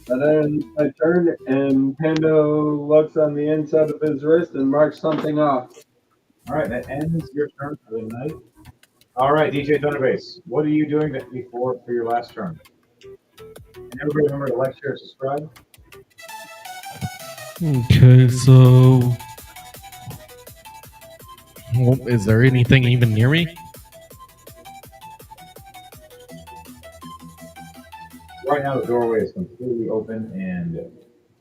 And then I turn and Pando looks on the inside of his wrist and marks something off. All right, that ends your turn for the night. All right, DJ Thunderbase, what are you doing for your last turn? And everybody remember to like, share, subscribe. Okay, so well, is there anything even near me? Right now, the doorway is completely open, and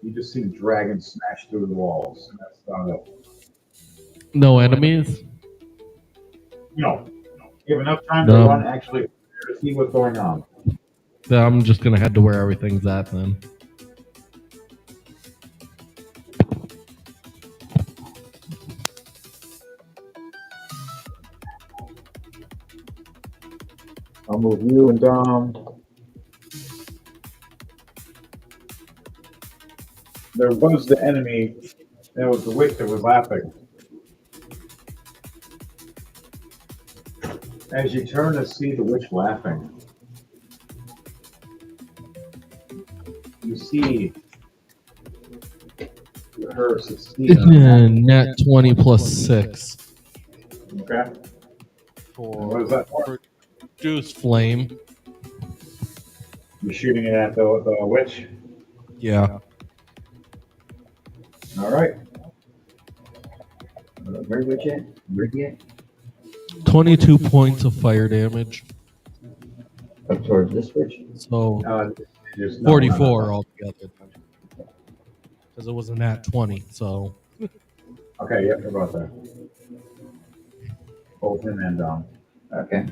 you just see dragons smash through the walls. And that's about it. No enemies? No. You have enough time to run actually to see what's going on. Then I'm just gonna head to where everything's at then. I'll move you and Dom. There was the enemy. There was the witch that was laughing. As you turn to see the witch laughing, you see her succeed. on that. Nat 20 plus 6 Okay. What is that for? Juice flame. You're shooting it at the witch? Yeah. All right. Where would you? Where'd you get? 22 points of fire damage. Up towards this switch. So There's no- 44 altogether. Because it was a nat 20, so. Okay, yeah, forgot about that. Both him and Dom. Okay.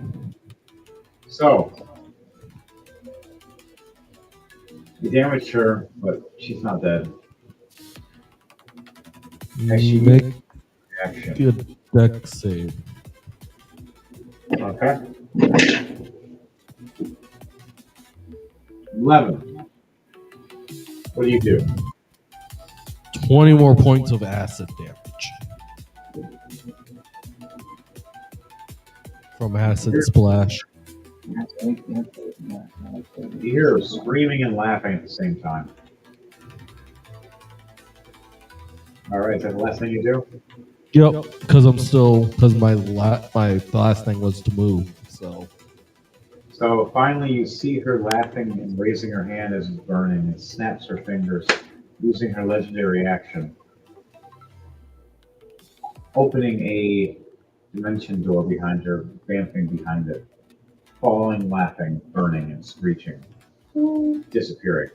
So, you damaged her, but she's not dead. Has she Make action? a deck save. Okay. 11. What do you do? 20 more points of acid damage. From acid splash. You hear her screaming and laughing at the same time. All right, is that the last thing you do? Yep, because my last thing was to move. So finally, you see her laughing and raising her hand as it's burning, and snaps her fingers, using her legendary action, opening a dimension door behind her, vamping behind it, falling, laughing, burning, and screeching, disappearing.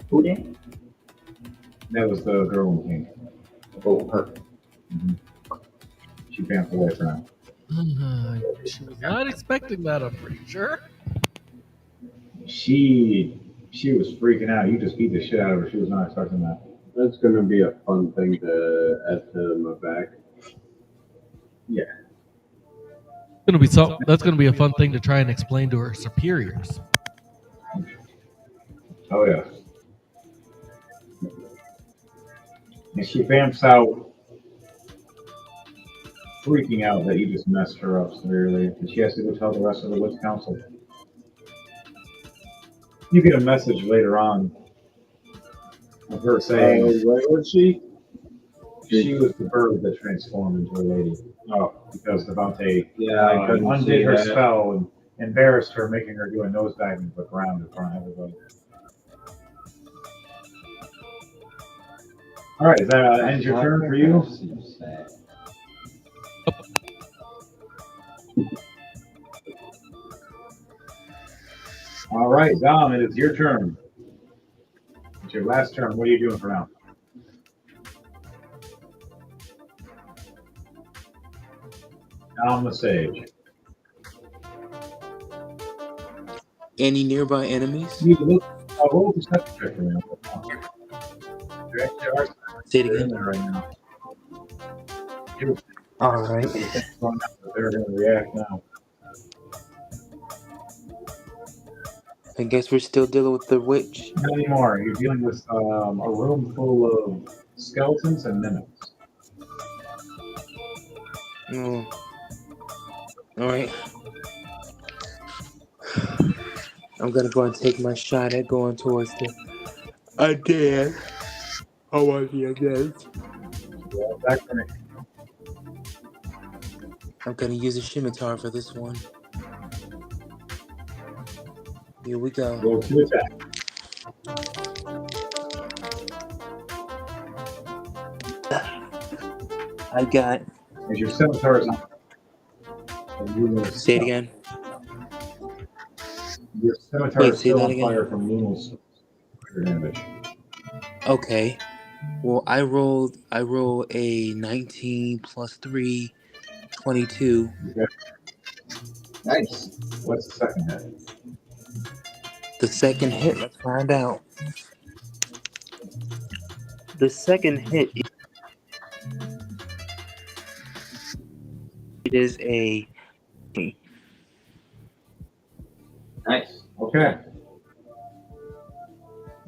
Who did? That was the girl in pink. Oh, her. Mm-hmm. She vamped away for now. She was not expecting that, I'm pretty sure. She was freaking out. You just beat the shit out of her. She was not expecting that. That's going to be a fun thing to add to my back. Yeah. That's gonna be a fun thing to try and explain to her superiors. Oh yeah. And she vamps out, freaking out that you just messed her up severely, and she has to go tell the rest of the Witch Council. You get a message later on of her saying, where was she? She was the bird that transformed into a lady. Oh, because Devante I couldn't undid see her that. spell and embarrassed her, making her do a nosedive into the ground in front of everybody. All right, is that ends your turn for you? All right, Dom, it is your turn. It's your last turn. What are you doing for now? Dom the Sage. Any nearby enemies? You look. Roll a perception check for me. Say it They're in again. there right now. All right. They're going to react now. I guess we're still dealing with the witch. Not anymore. You're dealing with a room full of skeletons and mimics. Oh. All right. I'm gonna go and take my shot at going towards the undead. I want the undead. Yeah, back for me. I'm gonna use a scimitar for this one. Here we go. Roll 2 attack. I got. As your scimitar is on. Say it again. Your scimitar Wait, is say still that on again. fire from Luna's damage. Okay. Well, I roll a 19 plus 3, 22. Okay. Nice. What's the second hit? The second hit, let's find out. The second hit is a. Nice. Okay.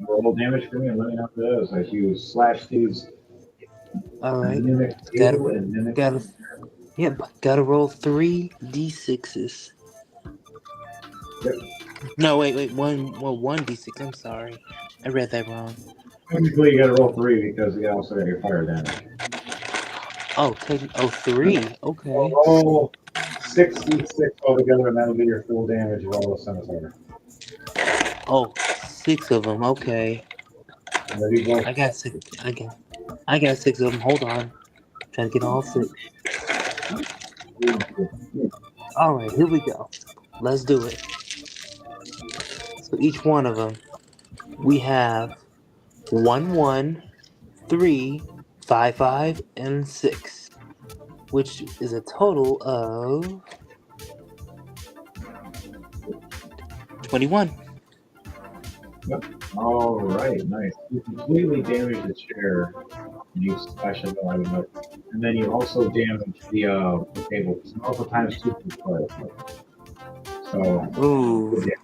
Roll damage for me and let me know what it is. As you slash these All right. mimic Gotta- table and mimic. Yep, gotta roll 3 d6s. Yep. No, wait, one d6. I'm sorry. I read that wrong. Technically, you gotta roll 3 because you also got your fire damage. Oh, 3. Okay. Roll 66 altogether, and that'll be your full damage of all the scimitar. Oh, 6 of them. Okay. And then you roll I got 6. I got 6 of them. Hold on. Trying to get all 6. All right, here we go. Let's do it. So each one of them, we have 1, 1, 3, 5, 5, and 6, which is a total of 21. Yep. All right, nice. You completely damage the chair, and you splash it out of it, and then you also damage the table. It's multiple times 2 per play. So, Ooh. good damage.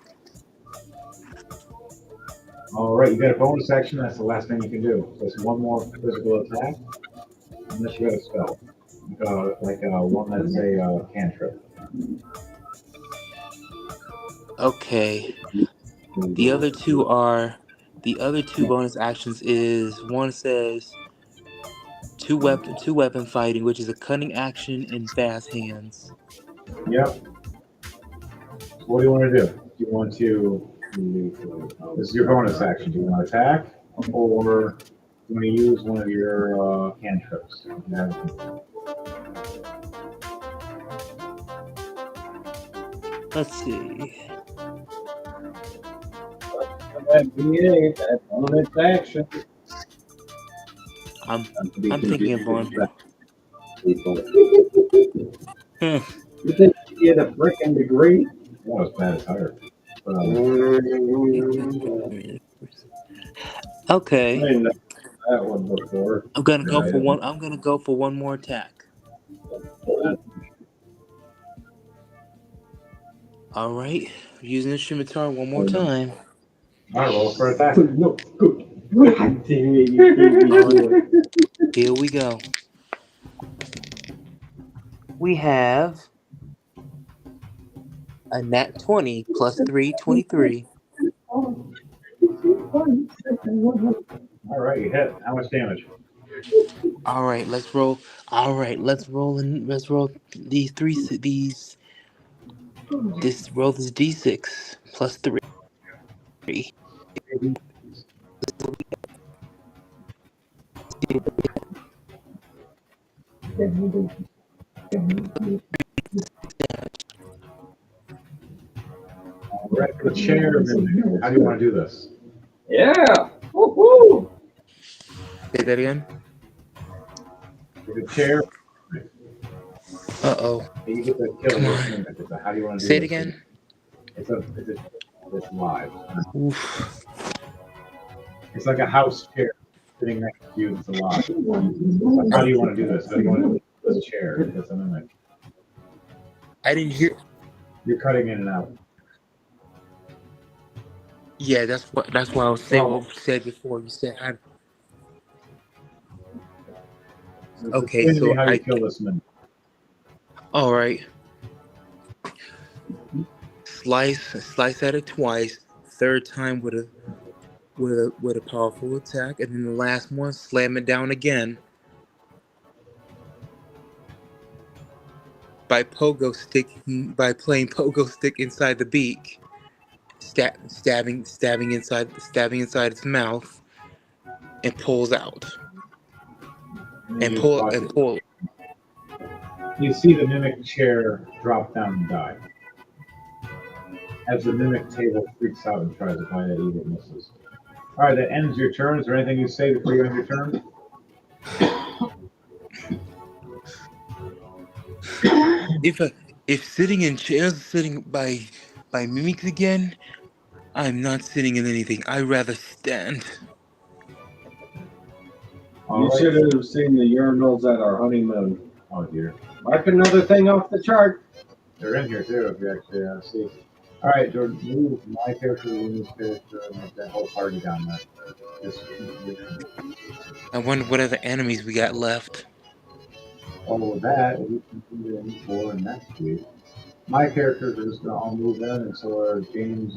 All right, you got a bonus action. That's the last thing you can do. So it's one more physical attack, unless you got a spell, like one that's a cantrip. Okay. The other two bonus actions is one says two weapon fighting, which is a cunning action and fast hands. Yep. So what do you want to do? Do you want to? This is your bonus action. Do you want to attack, or do you want to use one of your cantrips? Let's see. That B8, that bonus action. I'm thinking of one. You think you get a freaking degree? Well, it's bad as hard. Okay. I didn't know that one before. I'm gonna go for one. I'm gonna go for one more attack. All right, using the scimitar one more time. All right, roll for attack. No, good. God damn it, you beat me to it. Here we go. We have a nat 20 plus 3, 23. All right, you hit. How much damage? All right, let's roll. All right, let's roll these three. Roll this d6 plus 3. Right for the chair. How do you want to do this? Yeah. Woohoo! Say that again. For the chair. Uh-oh. You get the kill. Come on. How do you want to do Say it this? again. It's live. Oof. It's like a house chair sitting next to you. It's alive. How do you want to do this? How do you want to do this chair? It's an image. I didn't hear. You're cutting in and out. Yeah, that's what I was saying. What you said before. You said I. Okay, so how you kill this man. All right. Slice at it twice. Third time with a powerful attack, and then the last one, slam it down again. By playing pogo stick inside the beak, stabbing inside its mouth, and pulls out. And pull. You see the mimic chair drop down and die. As the mimic table freaks out and tries to find it, evil misses. All right, that ends your turn. Is there anything you say before you end your turn? If sitting in chairs, sitting by mimics again, I'm not sitting in anything. I'd rather stand. You should have seen the urinals at our honeymoon. Oh dear. Mark another thing off the chart. They're in here too, if you actually see. All right, Jordan, move my character, Luna's character, and make that whole party down there. I wonder what other enemies we got left. All of that, we can do it for next week. My characters are just gonna all move in, and so are James.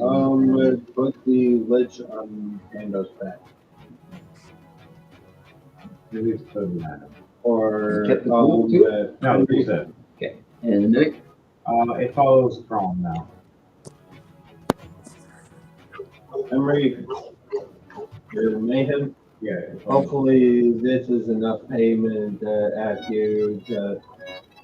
Put the lich on Mando's back. Maybe it's put that. Or Kept the pool too? No, reset. Okay. And Nick? It follows Chrome now. Emery, your mayhem. Yeah. Hopefully, this is enough payment to ask you to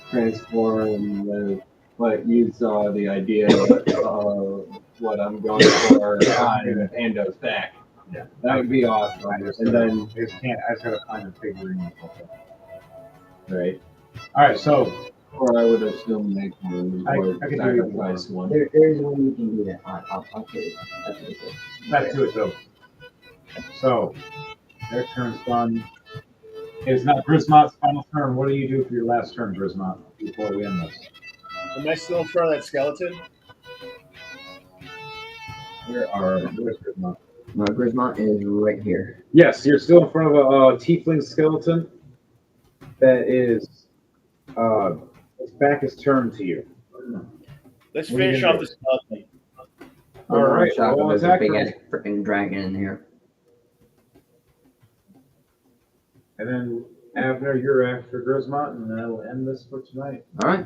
transform what you saw the idea of what I'm going for on Pando's back. Yeah. That would be awesome. I just, And then, I just can't. I just gotta find a figurine. right. All right, so Or I would assume make one I or can do either sacrifice one. There's one you can do that. I'll do it. That's what it is. back to it though. So their turn's done. It's not Grismont's final turn. What do you do for your last turn, Grismont, before we end this? Am I still in front of that skeleton? Where's Grismont? Grismont is right here. Yes, you're still in front of a tiefling skeleton that is its back is turned to you. Let's What are you finish gonna off do? the skeleton. All right, Shotgun, well, there's a attack big roll. ass freaking dragon in here. And then Abner, you're after Grismont, and that'll end this for tonight. All right.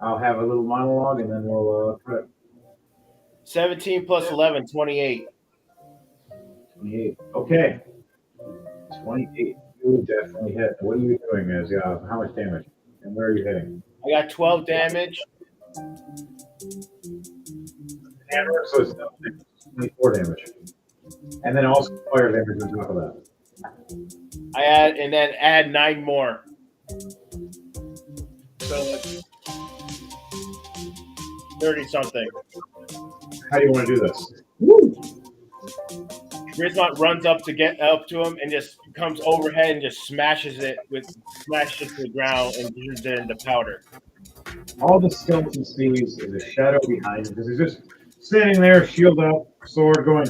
I'll have a little monologue, and then we'll prep. 17 plus 11, 28. 28. Okay. 28. You definitely hit. What are you doing, guys? Yeah. How much damage? And where are you hitting? I got 12 damage. Hammer, so it's 24 damage. And then also fire damage on top of that. I add 9 more. So it's 30 something. How do you want to do this? Grismont runs up to get up to him and just comes overhead and just smashes it to the ground and turns it into powder. All the skeleton sees is a shadow behind him because he's just standing there, shield up, sword going,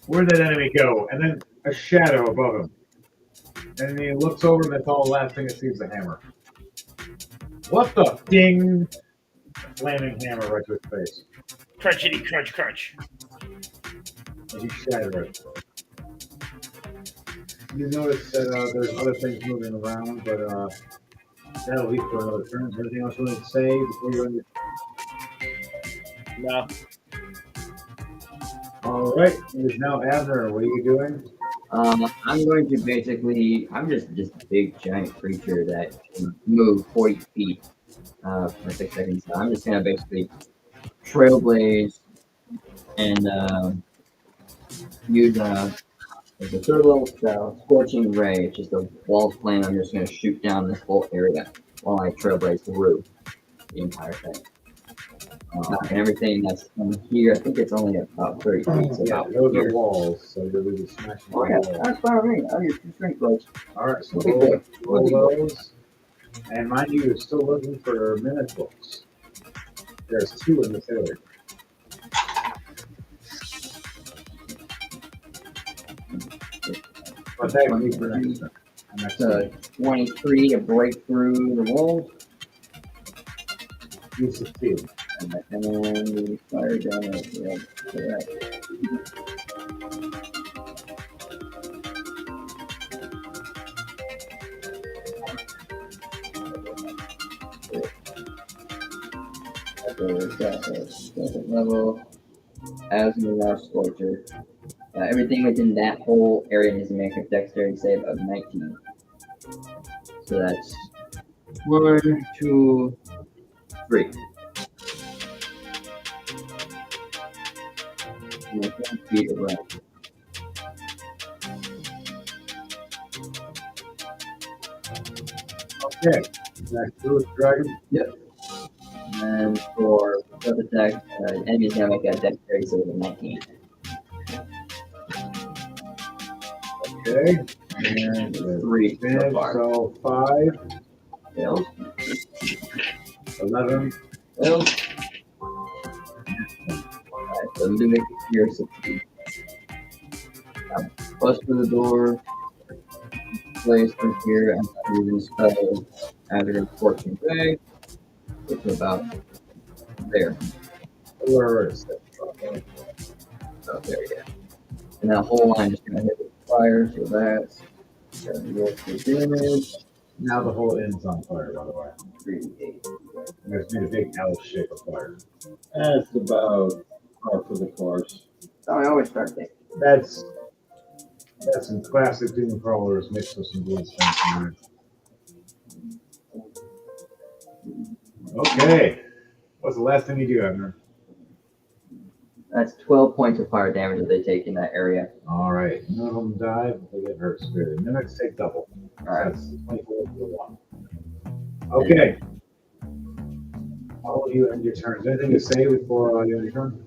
where'd that enemy go? And then a shadow above him. And he looks over and that's all the last thing he sees, the hammer. What the ding? A flaming hammer right to his face. Crunchity crunch crunch. And he shattered it. You notice that there's other things moving around, but that'll be for another turn. Is there anything else you want to say before you end it? No. All right, it is now Abner. What are you doing? I'm going to basically, I'm just a big giant creature that can move 40 feet for 6 seconds. So I'm just going to basically trailblaze and use the third level spell, Scorching Ray. It's just a wall of flame. I'm just going to shoot down this whole area while I trailblaze through the entire thing. And everything that's in here, I think it's only about 30 feet. So Yeah, about those here. are walls, so you're really smashing the Oh yeah, walls. that's fine with me. I'll use 2 strength blows. All right, so Okay, roll, good. roll those. And mind you, you're still looking for minute books. There's 2 in this area. But that can be for next time. Next So 23 to break through the walls. You succeed. And then we fire damage. Yeah, correct. Okay, we've got a second level as Mirage Scorcher. Everything within that whole area needs to make a dexterity save of 19. So that's 1, 2, 3. And that's 1 feet of range. Okay. Next to the dragon. Yep. And for stealth attack, enemy's gonna make a dexterity save of 19. Okay. And 3 so finish, far. so 5, Fails. 11. Fails. Alright, so I'm doing here 60. Bust through the door. Place from here and I'm using spell as a Scorching Ray. Which is about There. Where is it? Okay. Oh, there we go. And that whole line just gonna hit with fire, so that's gonna roll for damage. Now the whole end's on fire, by the way. 3d8. I just made a big L shape of fire. That's about par for the course. So I always start there. That's some classic Doom Crawlers mixed with some blue strength in there. Okay. What's the last thing you do, Abner? That's 12 points of fire damage that they take in that area. All right. None of them die, but they get hurt severely. Mimics take double. All right. That's 24 to 1. Okay. All of you end your turns. Anything to say before you end your turn?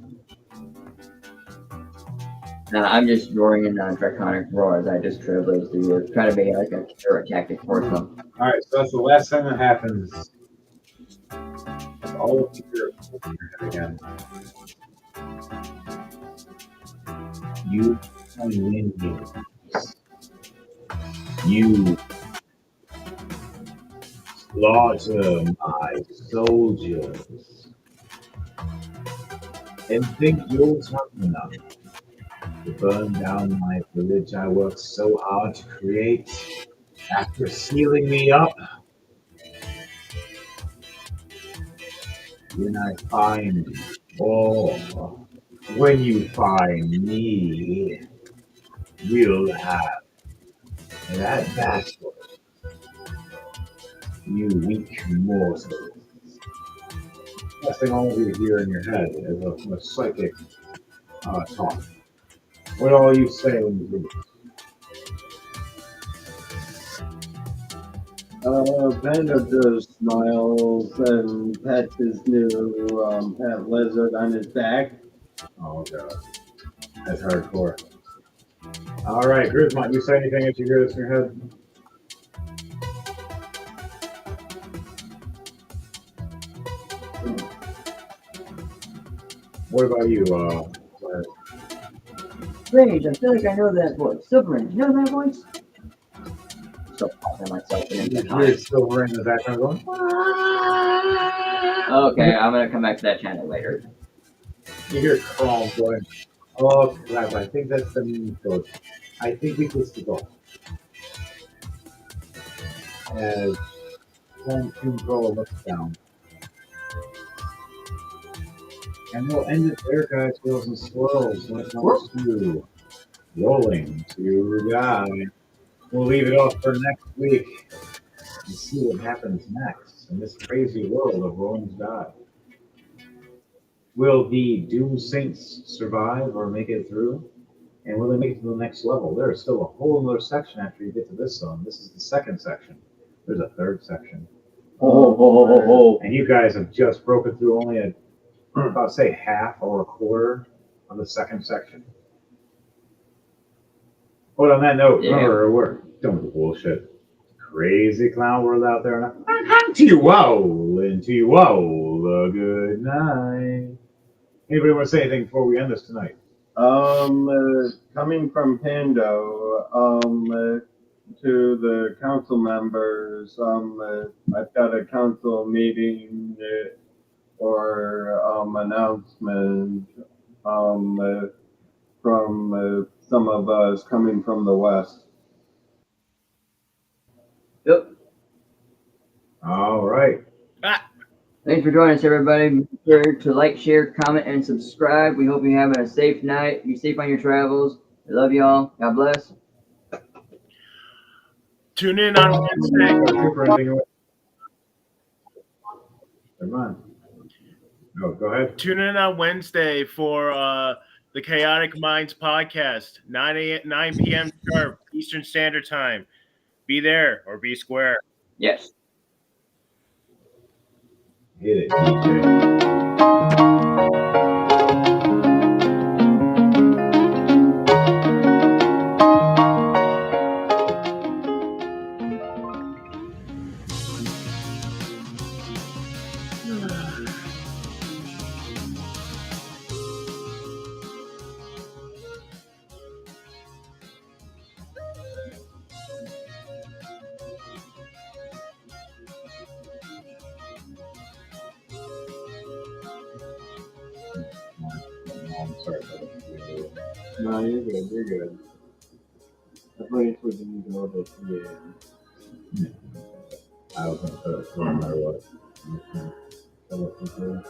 I'm just roaring in Draconic Roar as I just trailblaze through here. Try to be like a terror tactic for them. All right, so that's the last time that happens. All of you are again. You can win games. You slaughter my soldiers and think you're tough enough to burn down my village I worked so hard to create after sealing me up. When I find, or when you find me, we'll have that battle. You weak mortals. Last thing all of you hear in your head is a psychic talk. What all you say when you lose? Panda just smiles and pets his new pet lizard on his back. Oh god, that's hardcore. All right, Grismont, you say anything as you hear this in your head? What about you? Rage, I feel like I know that voice. Silverring, you know that voice? So popping myself in You the hear Silver in the background going? Okay, I'm gonna come back to that channel later. You hear Crawl going, oh crap, I think that's the mean code. I think we kissed the goal. As Clone Crawl looks down. And we'll end it there, guys, girls and squirrels, when it comes to rolling to die. We'll leave it off for next week and see what happens next in this crazy world of rolling to die. Will the Doom Saints survive or make it through? And will they make it to the next level? There is still a whole other section after you get to this zone. This is the second section. There's a third section. And you guys have just broken through only about say half or a quarter of the second section. But on that note, remember, we're done with the bullshit. Crazy clown world out there. And to you all, and to you all, a good night. Anybody want to say anything before we end this tonight? Coming from Pando, to the council members, I've got a council meeting or announcement from some of us coming from the west. Yep. All right. Thanks for joining us, everybody. Be sure to like, share, comment, and subscribe. We hope you're having a safe night. Be safe on your travels. I love you all. God bless. Tune in on Wednesday. Come on. No, go ahead. Tune in on Wednesday for the Chaotic Minds podcast, 9 p.m. sharp Eastern Standard Time. Be there or be square. Yes. Hit it, DJ. Sorry about that. No, you're good. You're good. I believe we can use a little bit. Yeah. I was gonna put it no matter what. Okay. So what we do?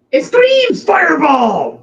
It screams fireball!